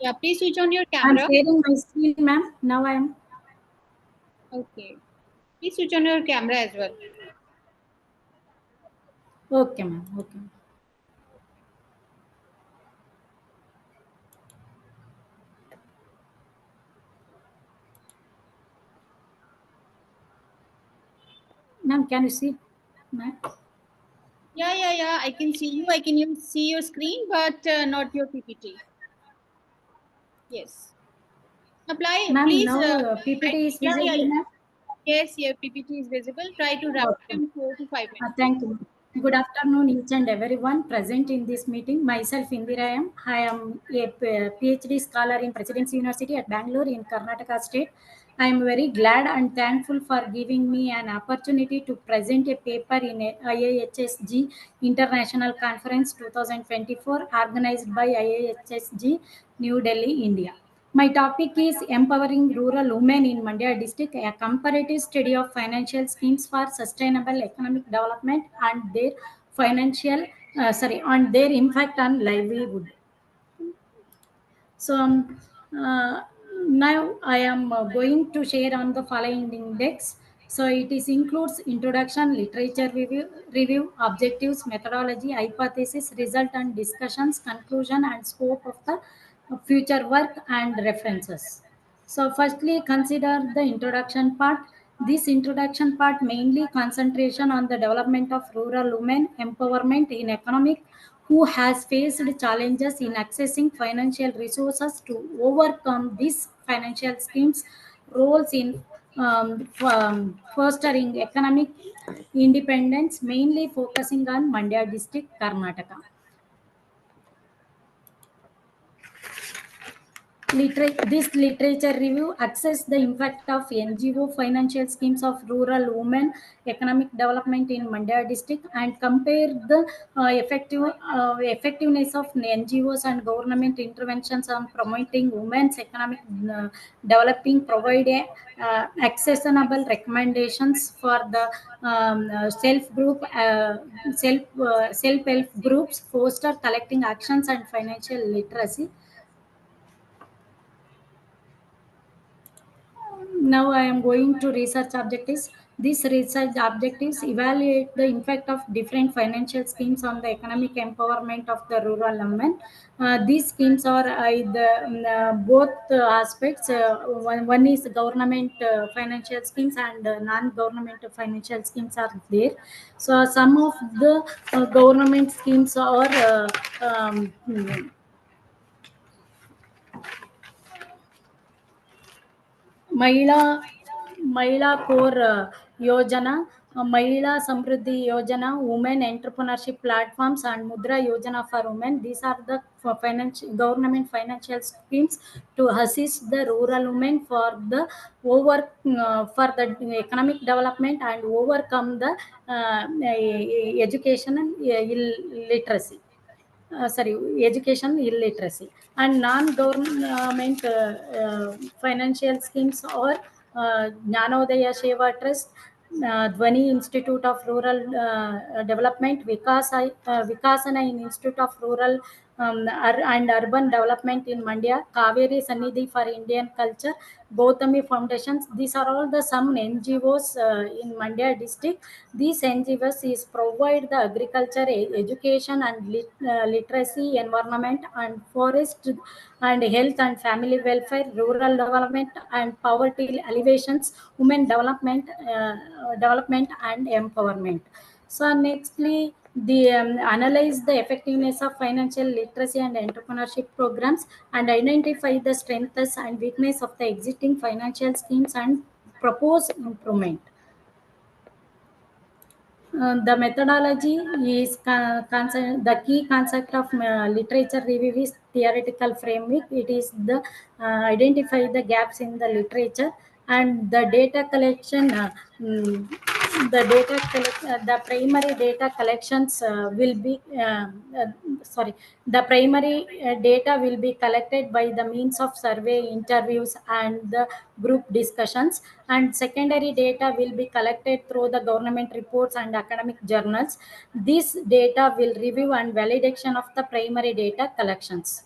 Yeah, please switch on your camera. I'm sharing my screen, ma'am. Now I am. Okay. Please switch on your camera as well. Okay, ma'am. Okay. Ma'am, can you see? Ma'am? Yeah. I can see you. I can see your screen, but not your PPT. Yes. Apply. Please. Now PPT is visible, ma'am. Yes, your PPT is visible. Try to wrap it in 4 to 5 minutes. Thank you. Good afternoon, each and everyone present in this meeting. Myself, Indira M. I am a PhD scholar in Presidency University at Bangalore in Karnataka State. I am very glad and thankful for giving me an opportunity to present a paper in a IIHSG International Conference 2024 organized by IIHSG, New Delhi, India. My topic is Empowering Rural Women in Mandya District, a comparative study of financial schemes for sustainable economic development and their and their impact on livelihood. So now I am going to share on the following index. So it is includes introduction, literature review, objectives, methodology, hypothesis, result and discussions, conclusion and scope of the future work and references. So firstly, consider the introduction part. This introduction part mainly concentration on the development of rural women empowerment in economic who has faced challenges in accessing financial resources to overcome these financial schemes, roles in fostering economic independence, mainly focusing on Mandya district, Karnataka. This literature review assess the impact of NGO financial schemes of rural women economic development in Mandya district and compare the effectiveness of NGOs and government interventions on promoting women's economic developing, provide accessible recommendations for the self-help groups, foster collecting actions and financial literacy. Now I am going to research objectives. These research objectives evaluate the impact of different financial schemes on the economic empowerment of the rural women. These schemes are both aspects. One is government financial schemes and non-government financial schemes are there. So some of the government schemes are Mahila Core Yojana, Mahila Samriddhi Yojana, Women Entrepreneurship Platforms, and Mudra Yojana for Women. These are the government financial schemes to assist the rural women for the for the economic development and overcome the education and illiteracy. Education illiteracy and non-government financial schemes or Jnanodaya Seva Trust, Dhwani Institute of Rural Development, Vikasana in Institute of Rural and Urban Development in Mandya, Kaveri Sannidhi for Indian Culture, Gautami Foundations. These are all the some NGOs in Mandya district. These NGOs is provide the agriculture, education and literacy, environment and forest and health and family welfare, rural development and poverty alleviations, women development and empowerment. So nextly, the analyze the effectiveness of financial literacy and entrepreneurship programs and identify the strengths and weakness of the existing financial schemes and propose improvement. The methodology is the key concept of literature review is theoretical framework. It is the identify the gaps in the literature and the data collection. The primary data collections will be the primary data will be collected by the means of survey, interviews and the group discussions, and secondary data will be collected through the government reports and academic journals. This data will review and validation of the primary data collections.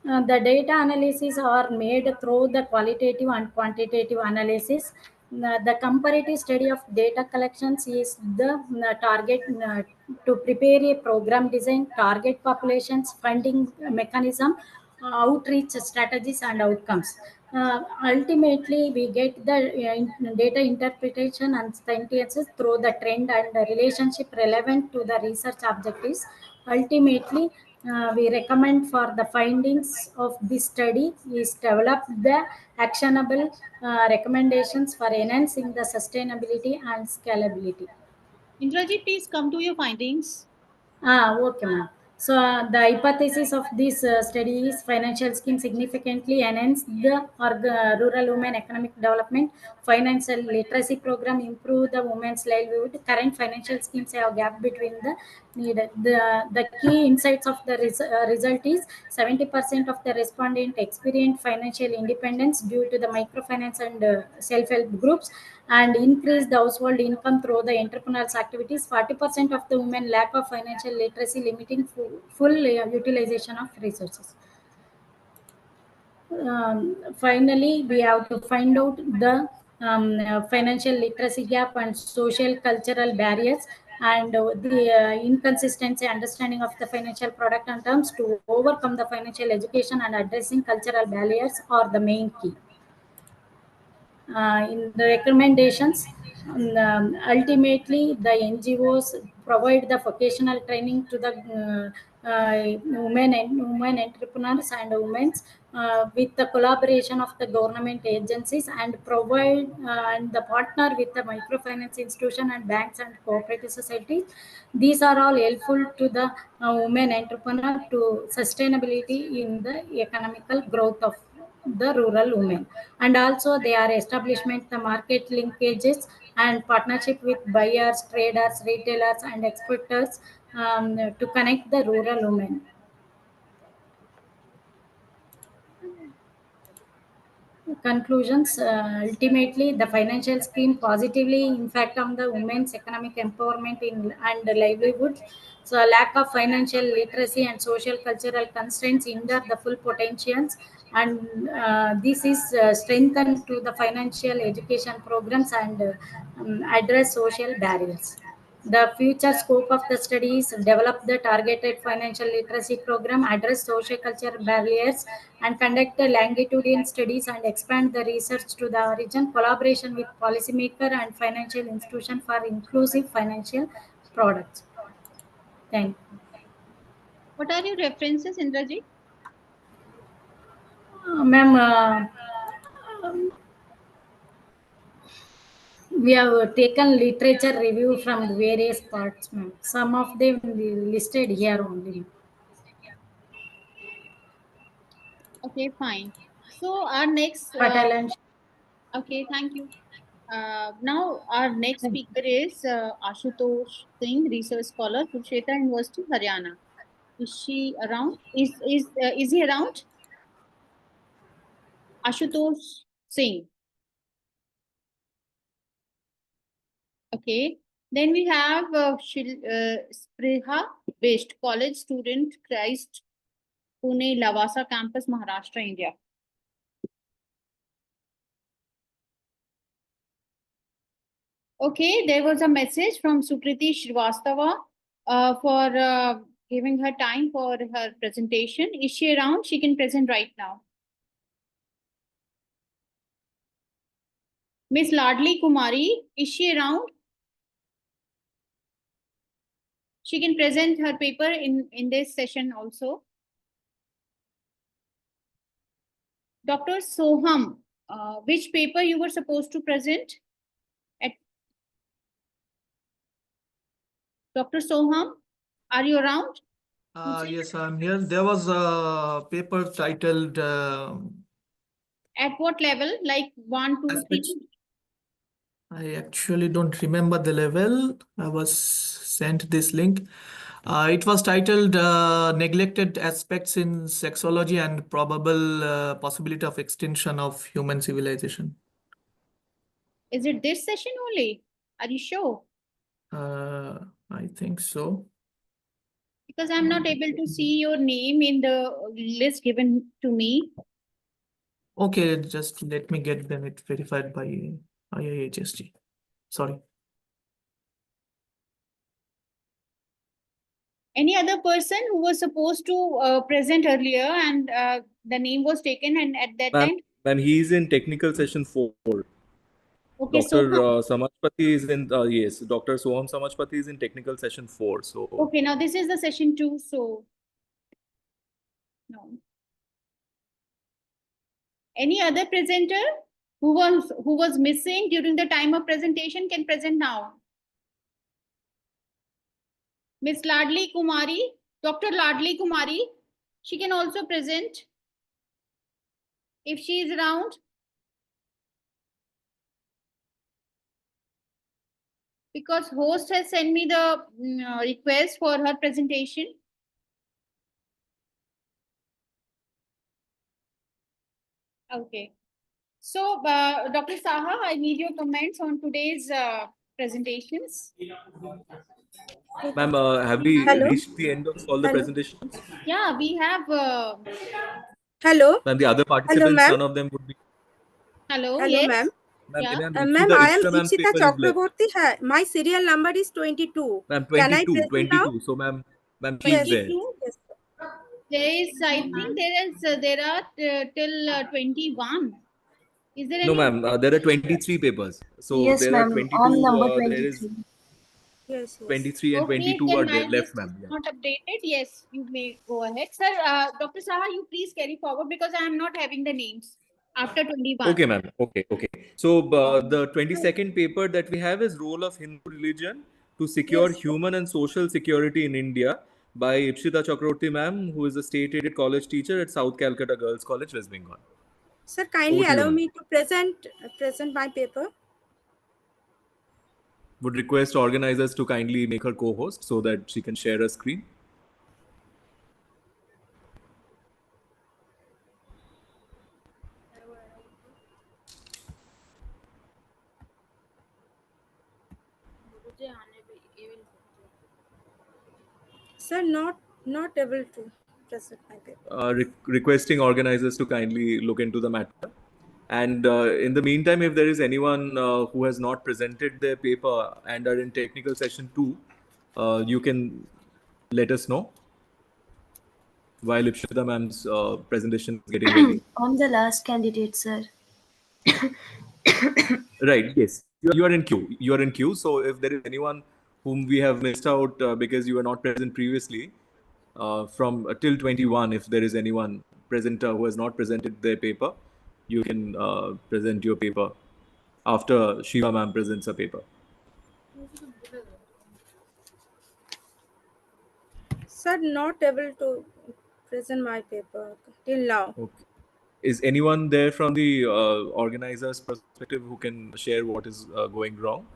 The data analysis are made through the qualitative and quantitative analysis. The comparative study of data collections is the target to prepare a program design, target populations, funding mechanism, outreach strategies and outcomes. Ultimately, we get the data interpretation and sentences through the trend and the relationship relevant to the research objectives. Ultimately, we recommend for the findings of this study is develop the actionable recommendations for enhancing the sustainability and scalability. Indrajit, please come to your findings. Okay, ma'am. So the hypothesis of this study is financial scheme significantly enhance the rural women economic development, financial literacy program improve the women's livelihood. Current financial schemes have gap between the needed. The key insights of the result is 70% of the respondent experienced financial independence due to the microfinance and self-help groups and increase the household income through the entrepreneurial activities. 40% of the women lack of financial literacy, limiting full utilization of resources. Finally, we have to find out the financial literacy gap and social cultural barriers and the inconsistency understanding of the financial product and terms to overcome the financial education and addressing cultural barriers are the main key. In the recommendations, ultimately the NGOs provide the vocational training to the women entrepreneurs and women with the collaboration of the government agencies and provide and the partner with the microfinance institution and banks and cooperative societies. These are all helpful to the women entrepreneur to sustainability in the economical growth of the rural women, and also they are establishment the market linkages and partnership with buyers, traders, retailers and exporters to connect the rural women. Conclusions, ultimately the financial scheme positively impact on the women's economic empowerment and livelihoods. So lack of financial literacy and social cultural constraints hinder the full potentials, and this is strengthened to the financial education programs and address social barriers. The future scope of the study is develop the targeted financial literacy program, address social cultural barriers, and conduct the longitudinal studies and expand the research to the origin, collaboration with policymaker and financial institution for inclusive financial products. Thank you. What are your references, Indrajit? Ma'am, we have taken literature review from various parts, ma'am. Some of them listed here only. Okay, fine. So our next. Patel and Okay, thank you. Now our next speaker is Ashutosh Singh, research scholar, Kurukshetra University, Haryana. Is she around? Is he around? Ashutosh Singh. Okay. Then we have Spriha Best, college student, Christ, Pune, Lavasa campus, Maharashtra, India. Okay, there was a message from Sukriti Srivastava for giving her time for her presentation. Is she around? She can present right now. Miss Ladli Kumari, is she around? She can present her paper in this session also. Dr. Soham, which paper you were supposed to present? Dr. Soham, are you around? Yes, I'm here. There was a paper titled At what level? Like 1, 2, 3? I actually don't remember the level. I was sent this link. It was titled Neglected Aspects in Sexology and Probable Possibility of Extinction of Human Civilization. Is it this session only? Are you sure? I think so. Because I'm not able to see your name in the list given to me. Okay, just let me get them verified by IIHSG. Sorry. Any other person who was supposed to present earlier and the name was taken and at that time? Ma'am, he is in technical session 4. Okay, Dr. Samajpati is in, yes, Dr. Soham Samajpati is in technical session 4. So. Okay, now this is the session 2, so. No. Any other presenter who was missing during the time of presentation can present now. Miss Ladli Kumari, Dr. Ladli Kumari, she can also present if she is around. Because host has sent me the request for her presentation. Okay. So, Dr. Saha, I need your comments on today's presentations. Ma'am, have we reached the end of all the presentations? Yeah, we have Hello. Ma'am, the other Hello, participants, ma'am. none of them would be. Hello, Hello, yes. ma'am. Ma'am, Yeah. Ma'am, I am ma'am's Ipsita paper is left. Chakraborty. My serial number is 22. Ma'am, Can I 22, present now? 22. So, ma'am, she's there. 22. Yes. There is, I think there are till 21. Is there No, any? ma'am, there are 23 papers. So Yes, there are ma'am. 22, On number there is 23. Yes, yes. 23 and Okay, 22 then are my there list left, ma'am. is Yeah. not updated. Yes, you may go ahead. Sir, Dr. Saha, you please carry forward because I am not having the names after 21. Okay, ma'am. Okay, okay. So the 22nd paper that we have is Role of Hindu Religion to Secure Yes. Human and Social Security in India by Ipsita Chakraborty, ma'am, who is a state-aided college teacher at South Calcutta Girls College, West Bengal. Sir, kindly Over to you, allow ma'am. me to present my paper. Would request organizers to kindly make her co-host so that she can share her screen. Sir, not able to present my paper. Requesting organizers to kindly look into the matter. And in the meantime, if there is anyone who has not presented their paper and are in technical session 2, you can let us know while Ipshita ma'am's presentation is getting ready. I'm the last candidate, sir. Right, yes. You are in queue. You are in queue. So if there is anyone whom we have missed out because you were not present previously, from till 21, if there is anyone present who has not presented their paper, you can present your paper after Shiva ma'am presents her paper. Sir, not able to present my paper till now. Okay. Is anyone there from the organizer's perspective who can share what is going wrong?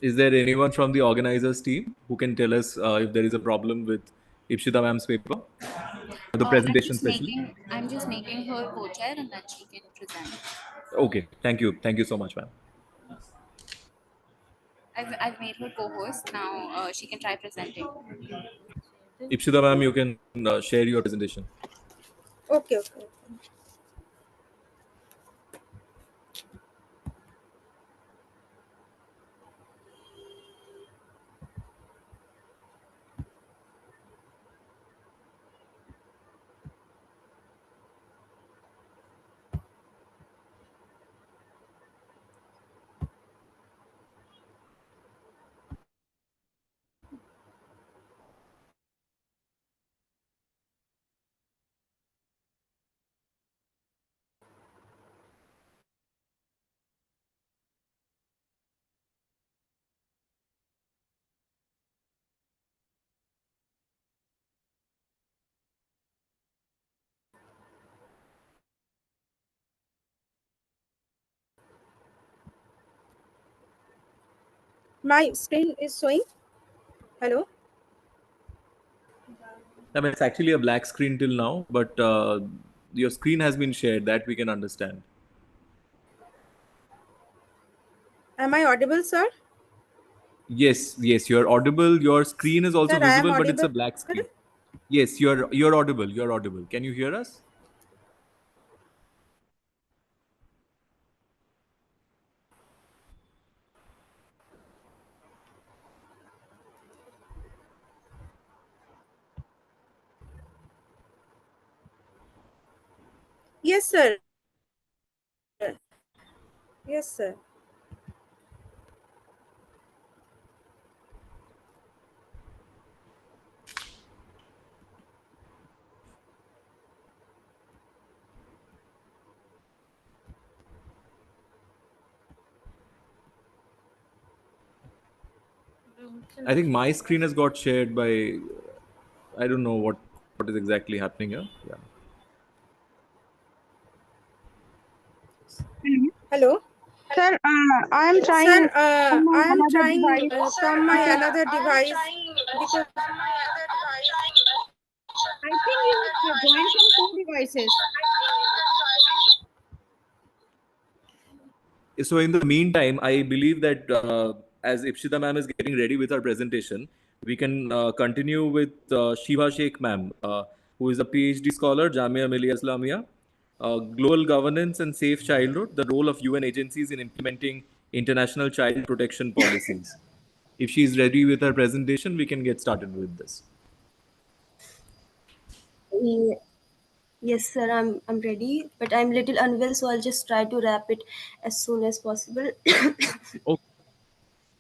Is there anyone from the organizers team who can tell us if there is a problem with Ipshita ma'am's paper? The presentation especially. I'm just making her co-chair and then she can present. Okay, thank you. Thank you so much, ma'am. I've made her co-host. Now she can try presenting. Ipshita ma'am, you can share your presentation. Okay, okay. My screen is showing. Hello. I mean, it's actually a black screen till now, but your screen has been shared. That we can understand. Am I audible, sir? Yes, yes, you're audible. Your screen is also Sir, I am visible, but it's a audible. black screen. Yes, you're audible. You're audible. Can you hear us? Yes, sir. Yes, sir. I think my screen has got shared by. I don't know what is exactly happening here. Yeah. Hello. Sir, I am trying Sir, from my I am another trying device. from my another device because I think you joined from two devices. So in the meantime, I believe that as Ipshita ma'am is getting ready with her presentation, we can continue with Shiva Sheikh ma'am, who is a PhD scholar, Jamia Millia Islamia. Global governance and safe childhood, the role of UN agencies in implementing international child protection policies. If she is ready with her presentation, we can get started with this. Yes, sir, I'm ready, but I'm little unwell, so I'll just try to wrap it as soon as possible. Okay.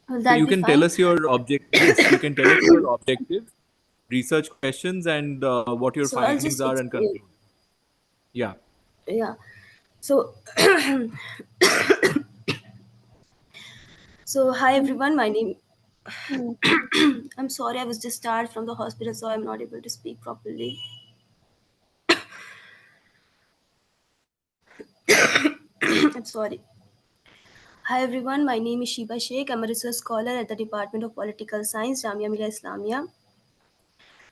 Will So that you be can tell fine? us your objective. Yes, you can tell us your objective, research questions, and what your So I'll findings just are, and explain. conclude. Yeah. Yeah. So, so hi everyone. My name. I'm sorry, I was just tired from the hospital, so I'm not able to speak properly. I'm sorry. Hi everyone, my name is Shiva Sheikh. I'm a research scholar at the Department of Political Science, Jamia Millia Islamia.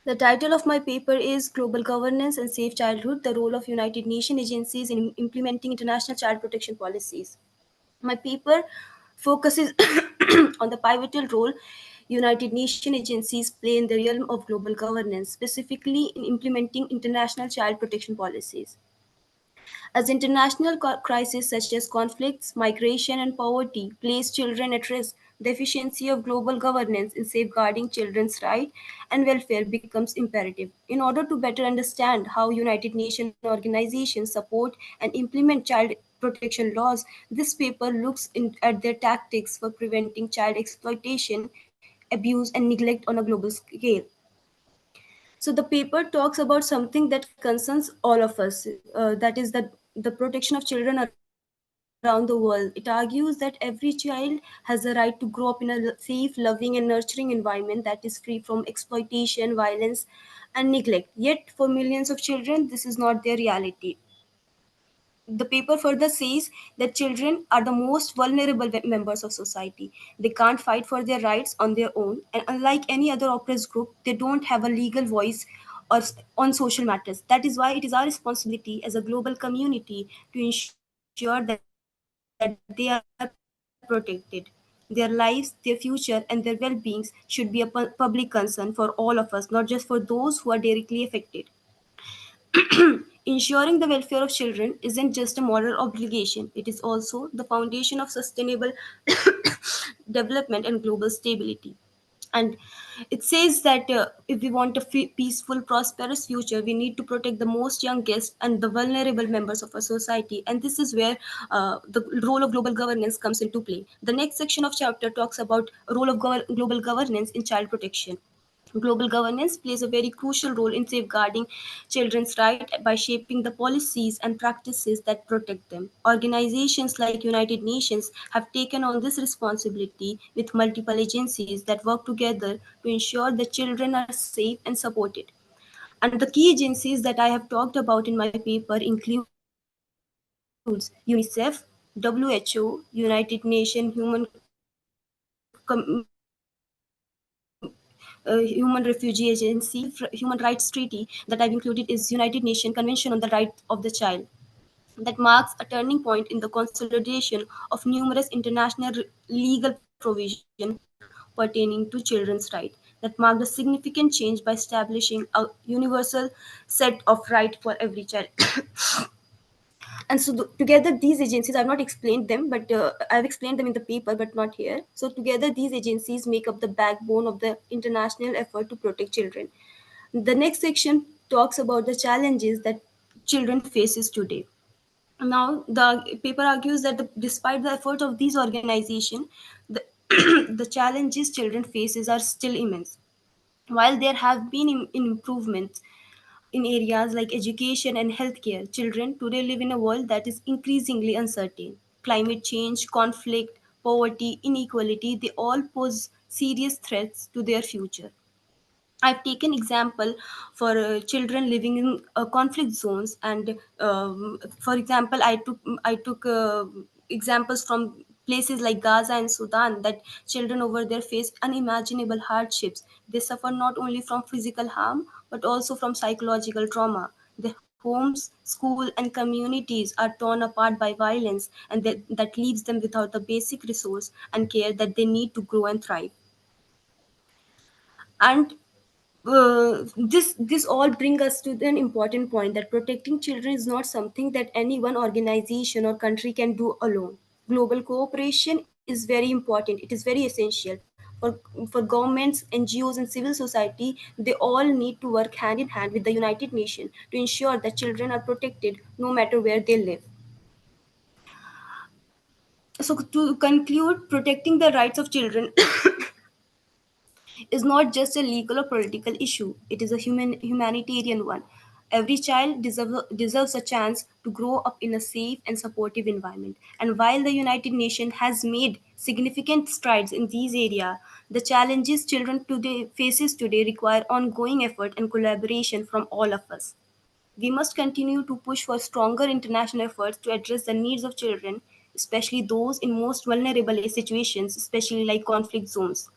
The title of my paper is Global Governance and Safe Childhood, the Role of United Nations Agencies in Implementing International Child Protection Policies. My paper focuses on the pivotal role United Nations agencies play in the realm of global governance, specifically in implementing international child protection policies. As international crises such as conflicts, migration, and poverty place children at risk, the efficiency of global governance in safeguarding children's rights and welfare becomes imperative. In order to better understand how United Nations organizations support and implement child protection laws, this paper looks at their tactics for preventing child exploitation, abuse, and neglect on a global scale. So the paper talks about something that concerns all of us, that is the protection of children around the world. It argues that every child has a right to grow up in a safe, loving, and nurturing environment that is free from exploitation, violence, and neglect. Yet for millions of children, this is not their reality. The paper further says that children are the most vulnerable members of society. They can't fight for their rights on their own, and unlike any other oppressed group, they don't have a legal voice or on social matters. That is why it is our responsibility as a global community to ensure that they are protected. Their lives, their future, and their well-beings should be a public concern for all of us, not just for those who are directly affected. Ensuring the welfare of children isn't just a moral obligation, it is also the foundation of sustainable development and global stability. And it says that if we want a peaceful, prosperous future, we need to protect the most youngest and the vulnerable members of our society. And this is where the role of global governance comes into play. The next section of chapter talks about role of global governance in child protection. Global governance plays a very crucial role in safeguarding children's rights by shaping the policies and practices that protect them. Organizations like United Nations have taken on this responsibility with multiple agencies that work together to ensure that children are safe and supported. And the key agencies that I have talked about in my paper includes UNICEF, WHO, United Nations Human Refugee Agency, Human Rights Treaty that I've included is United Nations Convention on the Right of the Child. That marks a turning point in the consolidation of numerous international legal provisions pertaining to children's rights. That marked a significant change by establishing a universal set of rights for every child. And so together these agencies, I've not explained them, but I've explained them in the paper but not here. So together these agencies make up the backbone of the international effort to protect children. The next section talks about the challenges that children faces today. Now the paper argues that despite the effort of these organizations, the, the challenges children faces are still immense. While there have been improvements in areas like education and healthcare, children today live in a world that is increasingly uncertain. Climate change, conflict, poverty, inequality, they all pose serious threats to their future. I've taken example for children living in conflict zones, and for example, I took examples from places like Gaza and Sudan, that children over there face unimaginable hardships. They suffer not only from physical harm but also from psychological trauma. They homes, school, and communities are torn apart by violence, and that leaves them without the basic resource and care that they need to grow and thrive. And this all brings us to an important point that protecting children is not something that any one organization or country can do alone. Global cooperation is very important. It is very essential for governments, NGOs, and civil society. They all need to work hand in hand with the United Nations to ensure that children are protected no matter where they live. So to conclude, protecting the rights of children is not just a legal or political issue, it is a humanitarian one. Every child deserves a chance to grow up in a safe and supportive environment. And while the United Nations has made significant strides in these areas, the challenges children today faces today require ongoing effort and collaboration from all of us. We must continue to push for stronger international efforts to address the needs of children, especially those in most vulnerable situations, especially like conflict zones.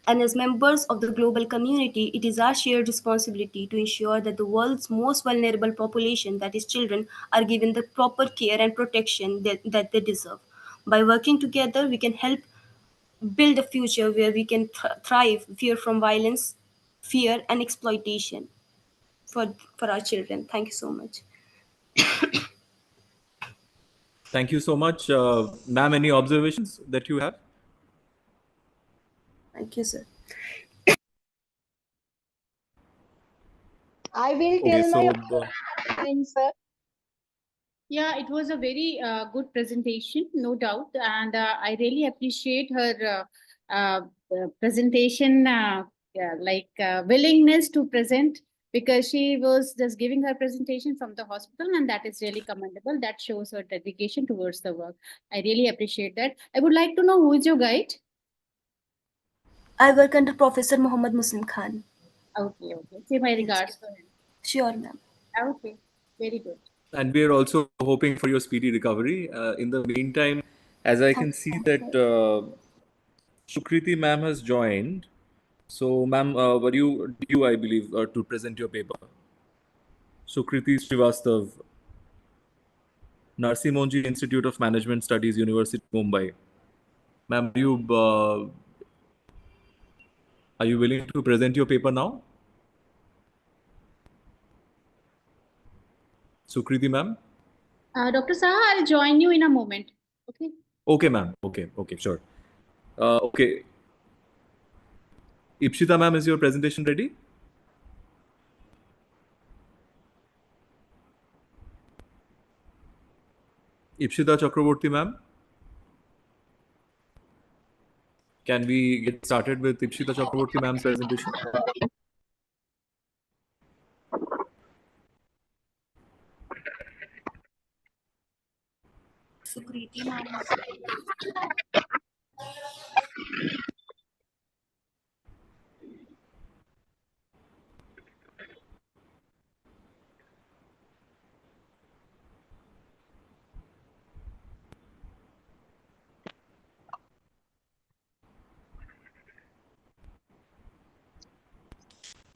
And as members of the global community, it is our shared responsibility to ensure that the world's most vulnerable population, that is children, are given the proper care and protection that they deserve. By working together, we can help build a future where we can thrive free from violence, fear, and exploitation for our children. Thank you so much. Thank you so much. Ma'am, any observations that you have? Thank you, sir. I will Okay, tell my so things, sir. Yeah, it was a very good presentation, no doubt. And I really appreciate her presentation, willingness to present, because she was just giving her presentation from the hospital, and that is really commendable. That shows her dedication towards the work. I really appreciate that. I would like to know who is your guide? I work under Professor Muhammad Muslim Khan. Okay. Say my regards to him. Sure, ma'am. Okay, very good. and we are also hoping for your speedy recovery. In the meantime, as I can see that Sukriti ma'am has joined. So, ma'am, were you due, I believe, to present your paper? Sukriti Srivastava, Narsee Monji Institute of Management Studies, University of Mumbai. Ma'am, are you willing to present your paper now? Sukriti ma'am? Dr. Saha, I'll join you in a moment. Okay. Okay, ma'am. Okay, sure. Okay. Ipshita ma'am, is your presentation ready? Ipshita Chakraborty ma'am? Can we get started with Ipshita Chakraborty ma'am's presentation? Sukriti ma'am.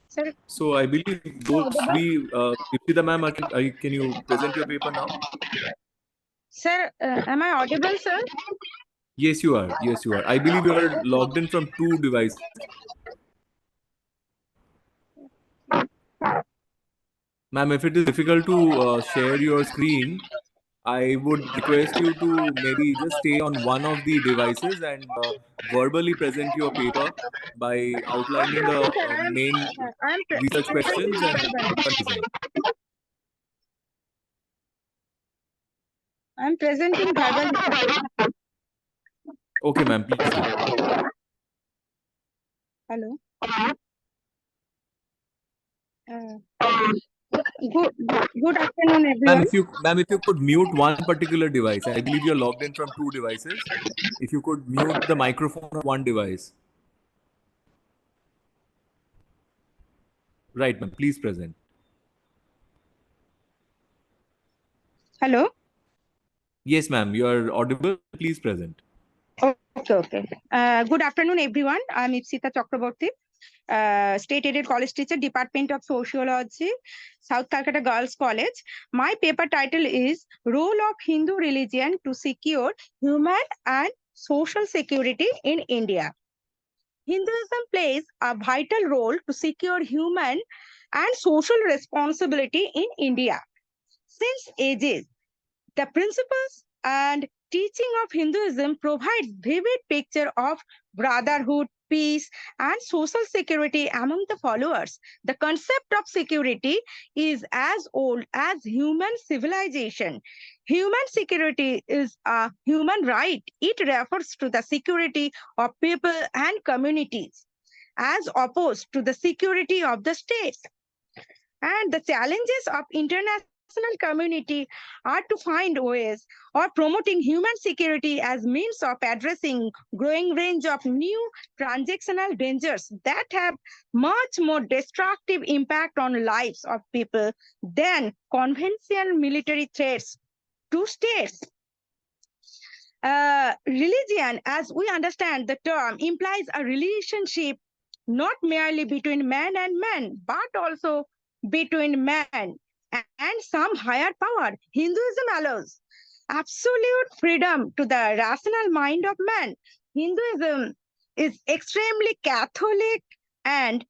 Sir, So I believe both Ipshita ma'am, can you present your paper now? sir, am I audible, sir? Yes, you are. Yes, you are. I believe you are logged in from 2 devices. Ma'am, if it is difficult to share your screen, I would request you to maybe just stay on one of the devices and verbally present your paper by outlining the main research questions and present. I'm presenting verbally. Okay, ma'am, please do. Hello. Good afternoon, everyone. Ma'am, if you could mute one particular device, I believe you're logged in from 2 devices. If you could mute the microphone of one device. Right, ma'am. Please present. Hello. Yes, ma'am. You are audible. Please present. Okay. Good afternoon, everyone. I'm Ipshita Chakraborty. state-aided college teacher, Department of Sociology, South Calcutta Girls College. My paper title is Role of Hindu Religion to Secure Human and Social Security in India. Hinduism plays a vital role to secure human and social responsibility in India. Since ages, the principles and teaching of Hinduism provides vivid picture of brotherhood, peace, and social security among the followers. The concept of security is as old as human civilization. Human security is a human right. It refers to the security of people and communities as opposed to the security of the state. And the challenges of international community are to find ways of promoting human security as means of addressing growing range of new transactional dangers that have much more destructive impact on lives of people than conventional military threats to states. Religion, as we understand the term, implies a relationship not merely between man and man, but also between man and some higher power. Hinduism allows absolute freedom to the rational mind of man. Hinduism is extremely Catholic and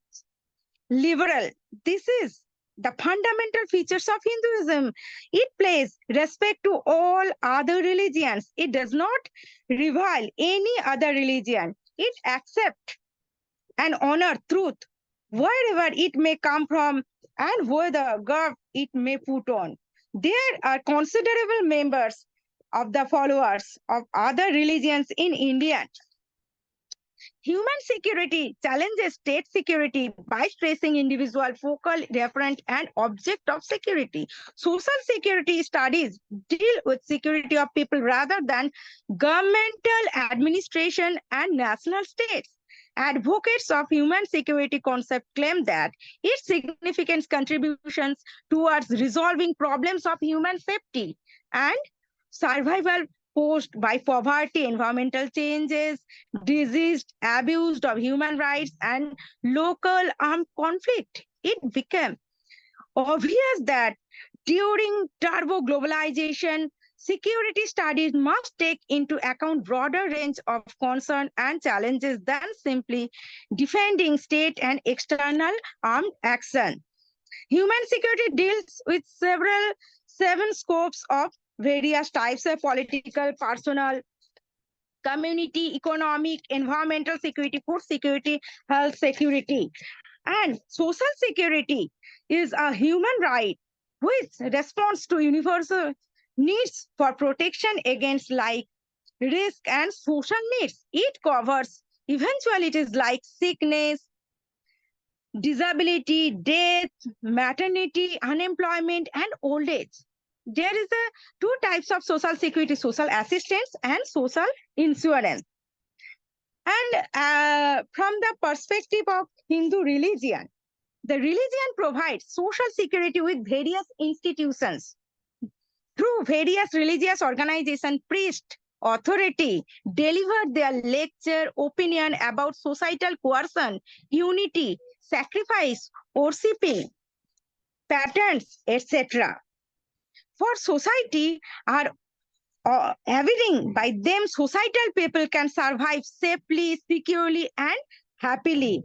liberal. This is the fundamental features of Hinduism. It pays respect to all other religions. It does not revile any other religion. It accepts and honor truth wherever it may come from and whether garb it may put on. There are considerable members of the followers of other religions in India. Human security challenges state security by stressing individual focal, referent, and object of security. Social security studies deal with security of people rather than governmental administration and national states. Advocates of human security concept claim that its significant contributions towards resolving problems of human safety and survival posed by poverty, environmental changes, disease, abuse of human rights, and local armed conflict. It became obvious that during turbo globalization, security studies must take into account broader range of concern and challenges than simply defending state and external armed action. Human security deals with seven scopes of various types of political, personal, community, economic, environmental security, food security, health security. And social security is a human right which responds to universal needs for protection against like risk and social needs. It covers eventualities like sickness, disability, death, maternity, unemployment, and old age. There is two types of social security, social assistance and social insurance. And from the perspective of Hindu religion, the religion provides social security with various institutions. Through various religious organizations, priests, authority deliver their lecture, opinion about societal coercion, unity, sacrifice, worshipping, patterns, etc. For society are evident by them, societal people can survive safely, securely, and happily.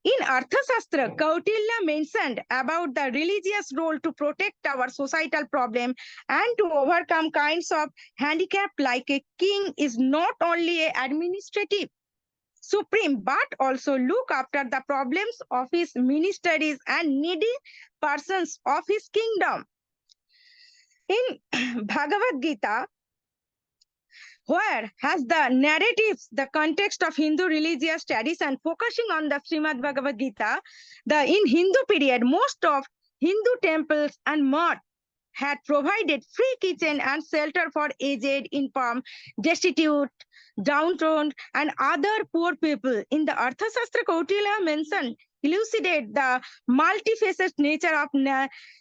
In Arthashastra, Kautilya mentioned about the religious role to protect our societal problem and to overcome kinds of handicap like a king is not only an administrative supreme, but also look after the problems of his ministers and needy persons of his kingdom. In Bhagavad Gita, where has the narratives, the context of Hindu religious tradition, focusing on the Srimad Bhagavad Gita, in Hindu period, most of Hindu temples and mosques had provided free kitchen and shelter for aged, infirm, destitute, downtrodden, and other poor people. In the Arthashastra, Kautilya mentioned elucidate the multifaceted nature of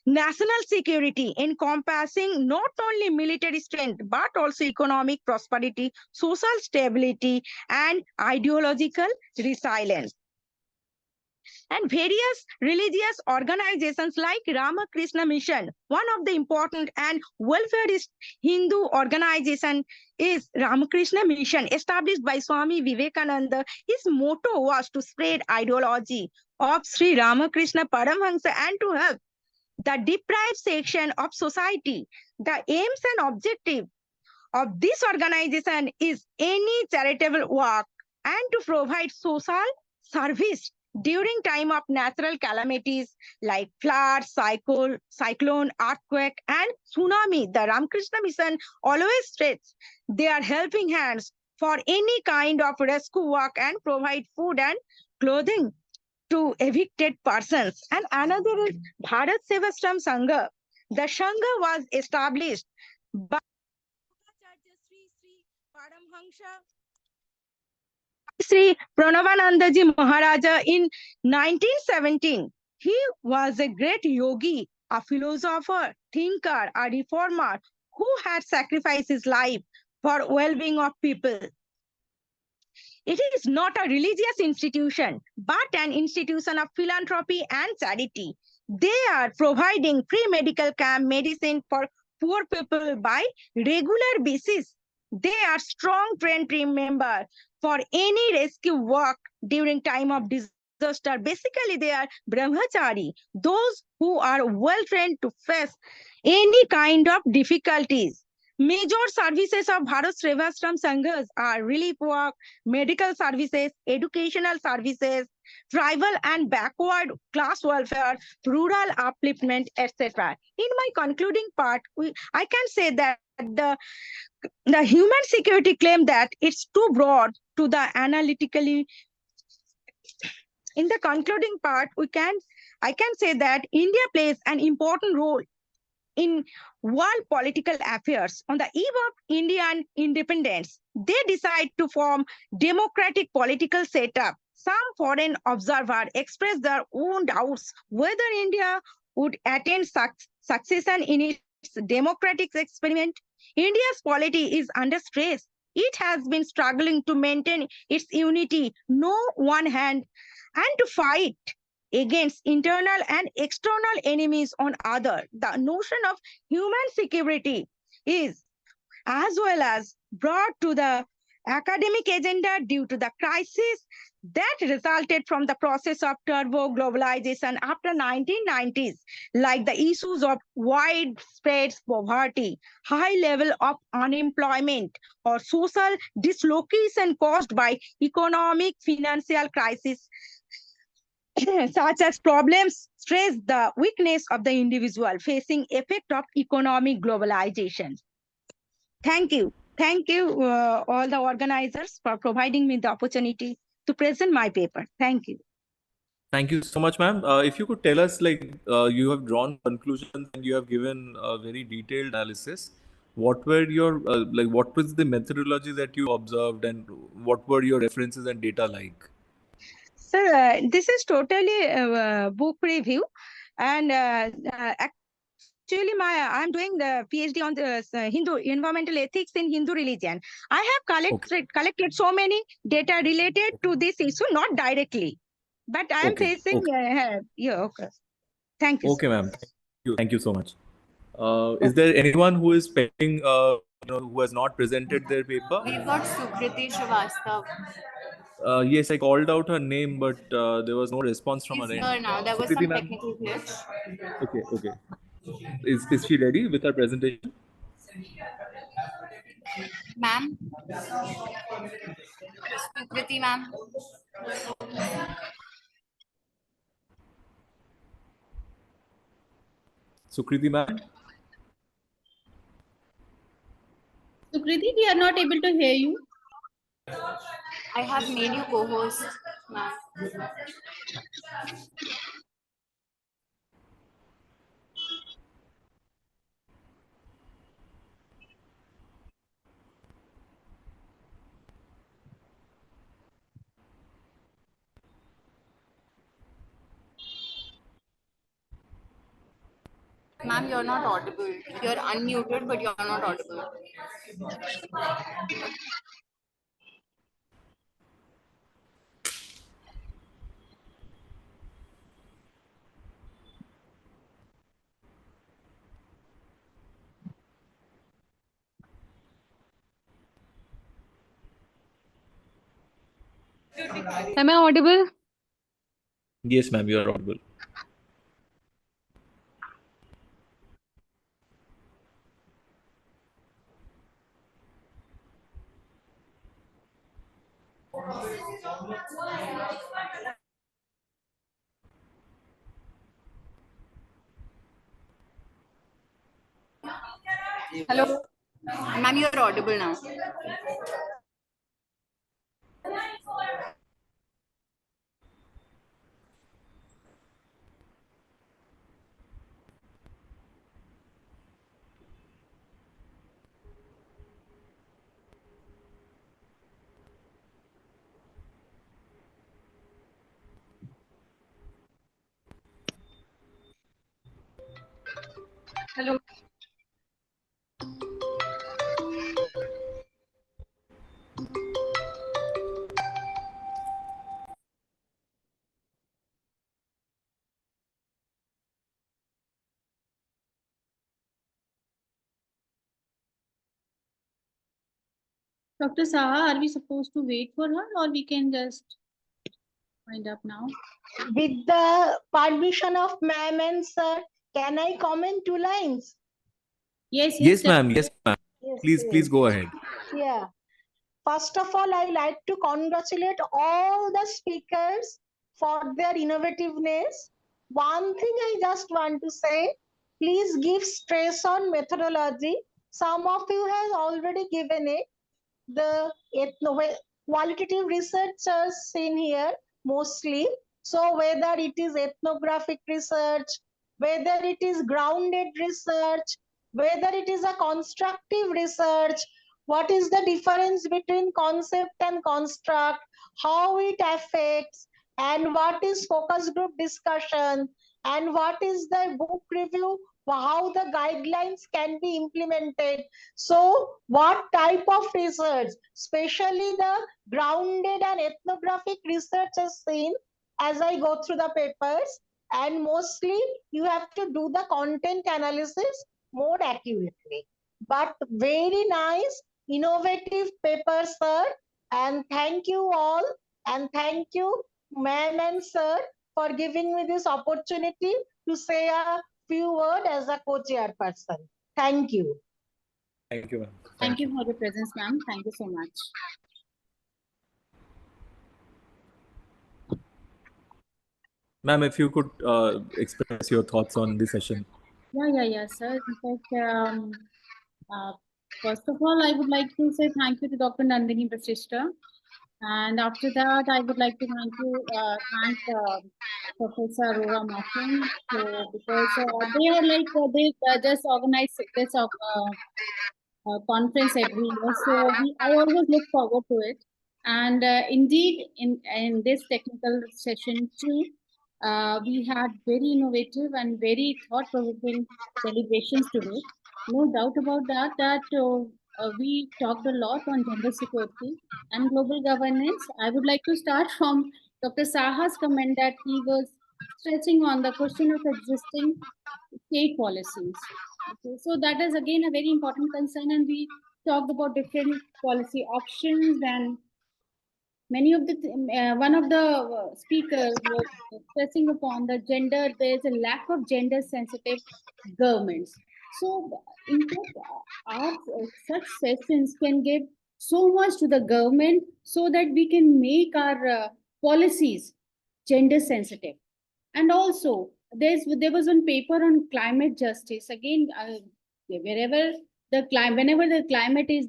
national security, encompassing not only military strength, but also economic prosperity, social stability, and ideological resilience. and various religious organizations like Ramakrishna Mission. One of the important and welfareist Hindu organization is Ramakrishna Mission, established by Swami Vivekananda. His motto was to spread ideology of Sri Ramakrishna Paramhansa and to help the deprived section of society. The aims and objective of this organization is any charitable work and to provide social service during time of natural calamities like flood, cyclone, earthquake, and tsunami. The Ramakrishna Mission always stretches their helping hands for any kind of rescue work and provide food and clothing to evicted persons. And another is Bharat Sevastram Sangha. The Sangha was established by Sri Pranavanandaji Maharaja in 1917. He was a great yogi, a philosopher, thinker, a reformer who had sacrificed his life for well-being of people. It is not a religious institution, but an institution of philanthropy and charity. They are providing free medical camp medicine for poor people by regular basis. They are strong trained team member for any rescue work during time of disaster. Basically, they are brahmachari, those who are well trained to face any kind of difficulties. Major services of Bharat Srivastava Sanghas are relief work, medical services, educational services, tribal and backward class welfare, rural upliftment, etc. In my concluding part, I can say that the human security claim that it's too broad to the analytically. In the concluding part, I can say that India plays an important role in world political affairs. On the eve of Indian independence, they decide to form democratic political setup. Some foreign observers expressed their own doubts whether India would attain succession in its democratic experiment. India's polity is under stress. It has been struggling to maintain its unity, no one hand, and to fight against internal and external enemies on other. The notion of human security is as well as brought to the academic agenda due to the crisis that resulted from the process of turbo globalization after 1990s, like the issues of widespread poverty, high level of unemployment, or social dislocation caused by economic financial crisis such as problems stress the weakness of the individual facing effect of economic globalization. Thank you. Thank you, all the organizers, for providing me the opportunity to present my paper. Thank you. Thank you so much, ma'am. If you could tell us, you have drawn conclusions and you have given a very detailed analysis. What were your, what was the methodology that you observed and what were your references and data like? Sir, this is totally book review, and actually I'm doing the PhD on the Hindu environmental ethics in Hindu religion. I have collected so many data related to this issue, not directly, but I am facing. Okay. Thank you. Okay, ma'am. Thank you so much. Is there anyone who is pending, who has not presented their paper? We've got Sukriti Srivastava. Yes, I called out her name, but there was no response from her She's end. here now. There was Sukriti, some ma'am. technical glitch. Okay. Is she ready with her presentation? Ma'am? Sukriti, ma'am. Sukriti, ma'am? Sukriti, we are not able to hear you. I have made you co-host, ma'am. Ma'am, you're not audible. You're unmuted, but you're not audible. Am I audible? Yes, ma'am, you are audible. Hello, ma'am, you are audible now. Hello. Dr. Saha, are we supposed to wait for her or we can just wind up now? With the permission of ma'am and sir, can I comment 2 lines? Yes, Yes, ma'am. Yes, ma'am. Yes, Please go ahead. Yeah. First of all, I like to congratulate all the speakers for their innovativeness. One thing I just want to say, please give stress on methodology. Some of you have already given it. The qualitative researchers in here mostly. So whether it is ethnographic research, whether it is grounded research, whether it is a constructive research, what is the difference between concept and construct, how it affects, and what is focus group discussion, and what is the book review, how the guidelines can be implemented. So what type of research, especially the grounded and ethnographic research is seen as I go through the papers, and mostly you have to do the content analysis more accurately. But very nice, innovative paper, sir. And thank you all. And thank you, ma'am and sir, for giving me this opportunity to say a few words as a co-chairperson. Thank you. Thank you, ma'am. Thank you for your presence, ma'am. Thank you so much. Ma'am, if you could express your thoughts on this session. Yeah, sir. In fact, first of all, I would like to say thank you to Dr. Nandini Basista. And after that, I would like to thank Professor Aurora Martin. So, because they are like, they just organize this conference every year. So I always look forward to it. And indeed, in this technical session too, we had very innovative and very thought-provoking deliberations today. No doubt about that we talked a lot on gender security and global governance. I would like to start from Dr. Saha's comment that he was stressing on the question of existing state policies. Okay, so that is again a very important concern, and we talked about different policy options, and many of the one of the speakers was stressing upon the gender. There is a lack of gender sensitive governments. So in fact, our such sessions can give so much to the government so that we can make our policies gender sensitive. And also there was one paper on climate justice. Again, whenever the climate is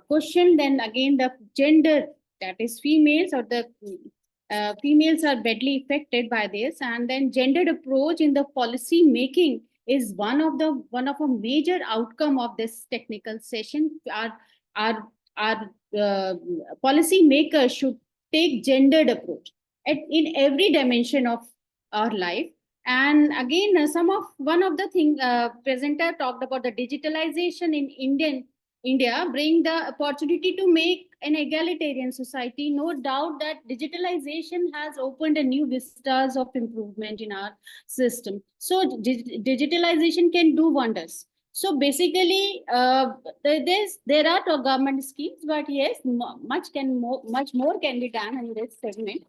questioned, then again the gender, that is females, or the females are badly affected by this, and then gendered approach in the policy making is one of a major outcome of this technical session. Our policy makers should take gendered approach in every dimension of our life. And again, one of the thing presenter talked about the digitalization in India bring the opportunity to make an egalitarian society. No doubt that digitalization has opened a new vistas of improvement in our system. So digitalization can do wonders. So basically, there are government schemes, but yes, much more can be done in this segment.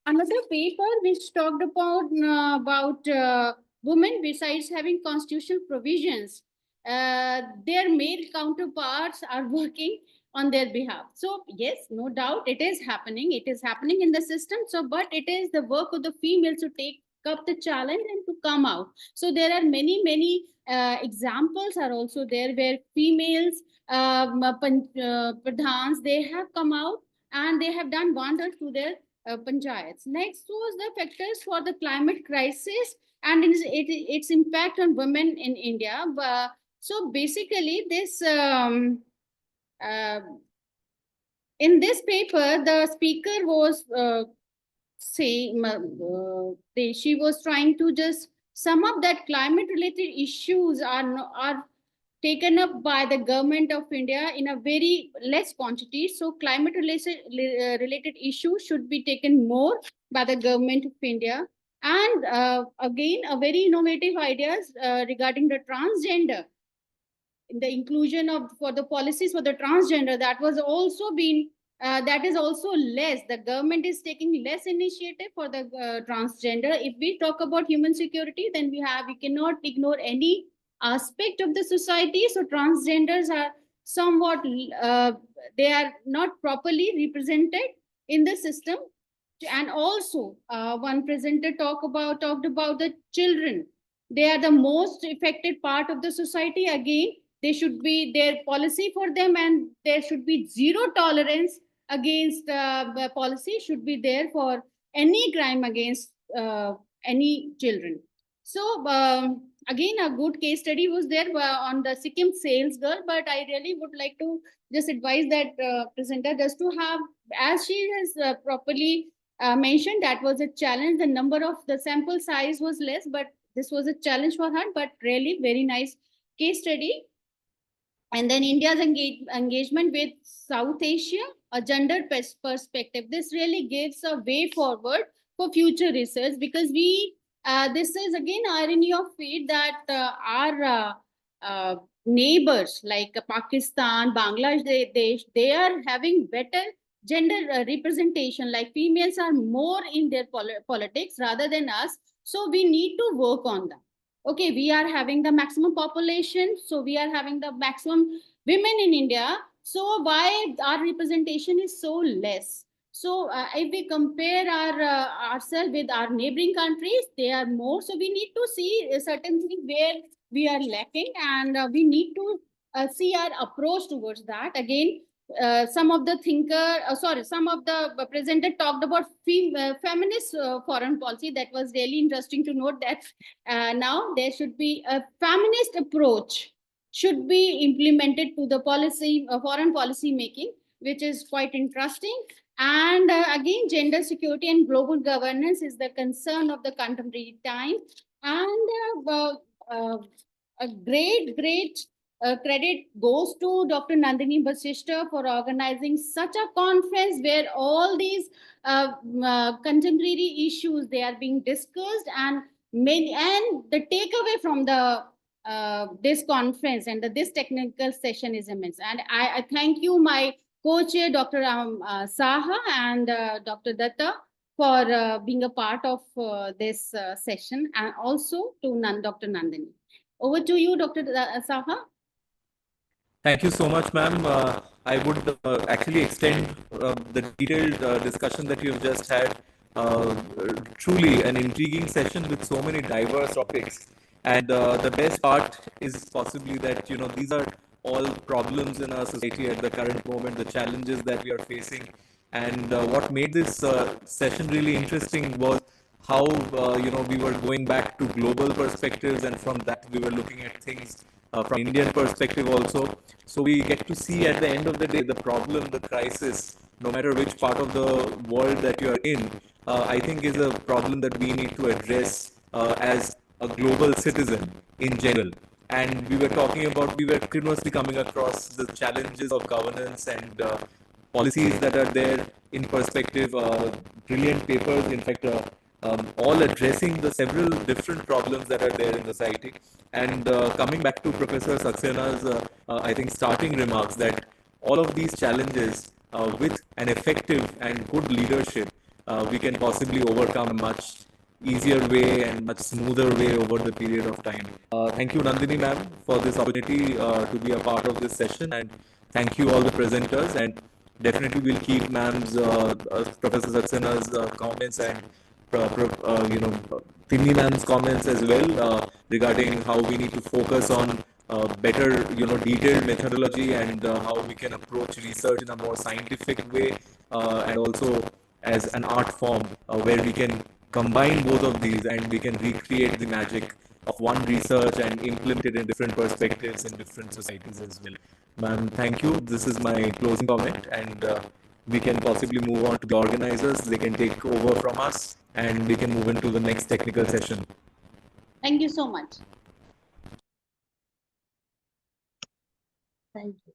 Another paper which talked about women, besides having constitutional provisions, their male counterparts are working on their behalf. So yes, no doubt it is happening. It is happening in the system. So, but it is the work of the females to take up the challenge and to come out. So there are many examples are also there where females pradhans, they have come out and they have done wonders to their panchayats. Next was the factors for the climate crisis and its impact on women in India. So basically, this in this paper, the speaker was she was trying to just sum up that climate-related issues are taken up by the government of India in a very less quantity. So climate-related issues should be taken more by the government of India. And again, a very innovative ideas regarding the transgender, the inclusion of for the policies for the transgender, that was also been that is also less. The government is taking less initiative for the transgender. If we talk about human security, then we cannot ignore any aspect of the society. So transgenders are somewhat they are not properly represented in the system. And also one presenter talked about the children. They are the most affected part of the society. Again, they should be their policy for them, and there should be zero tolerance against policy should be there for any crime against any children. So again, a good case study was there on the Sikkim sales girl, but I really would like to just advise that presenter just to have, as she has properly mentioned, that was a challenge. The number of the sample size was less, but this was a challenge for her, but really very nice case study. And then India's engagement with South Asia, a gender perspective. This really gives a way forward for future research, because this is again irony of fate that our neighbors like Pakistan, Bangladesh, they are having better gender representation. Like females are more in their politics rather than us. So we need to work on that. Okay, we are having the maximum population, so we are having the maximum women in India. So why our representation is so less? So if we compare ourselves with our neighboring countries, they are more. So we need to see certain things where we are lacking, and we need to see our approach towards that. Again, some of the presenter talked about feminist foreign policy. That was really interesting to note that now there should be a feminist approach should be implemented to the policy foreign policy making, which is quite interesting. And again, gender security and global governance is the concern of the contemporary time. And a great credit goes to Dr. Nandini Basishta for organizing such a conference where all these contemporary issues, they are being discussed, and the takeaway from the this conference and this technical session is immense. And I thank you, my co-chair, Dr. Saha and Dr. Dutta, for being a part of this session, and also to Dr. Nandini. Over to you, Dr. Saha. Thank you so much, ma'am. I would actually extend the detailed discussion that you've just had. Truly an intriguing session with so many diverse topics. And the best part is possibly that, these are all problems in our society at the current moment, the challenges that we are facing. And what made this session really interesting was how, we were going back to global perspectives, and from that we were looking at things from Indian perspective also. So we get to see at the end of the day the problem, the crisis, no matter which part of the world that you are in, I think is a problem that we need to address as a global citizen in general. And we were continuously coming across the challenges of governance and policies that are there in perspective. Brilliant papers. In fact, all addressing the several different problems that are there in the society. And coming back to Professor Saxena's, I think, starting remarks, that all of these challenges with an effective and good leadership, we can possibly overcome much easier way and much smoother way over the period of time. Thank you, Nandini ma'am, for this opportunity to be a part of this session, and thank you all the presenters. And definitely we'll keep ma'am's, Professor Saxena's comments and Tinni ma'am's comments as well regarding how we need to focus on better, detailed methodology, and how we can approach research in a more scientific way, and also as an art form where we can combine both of these and we can recreate the magic of one research and implement it in different perspectives in different societies as well. Ma'am, thank you. This is my closing comment, and we can possibly move on to the organizers. They can take over from us and we can move into the next technical session. Thank you so much. Thank you.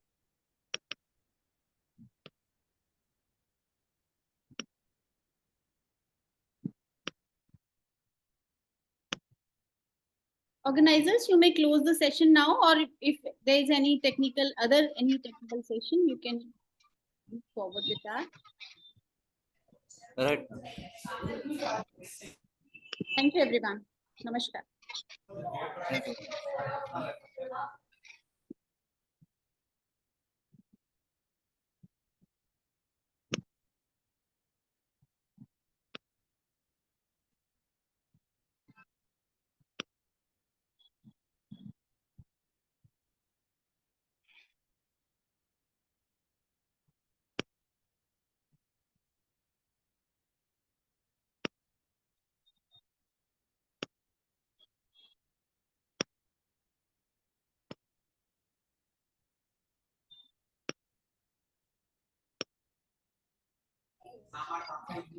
Organizers, you may close the session now, or if there is any technical session, you can move forward with that. Right. Thank you, everyone. Namaskar. Thank you.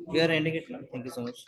We are ending it now. Thank you so much.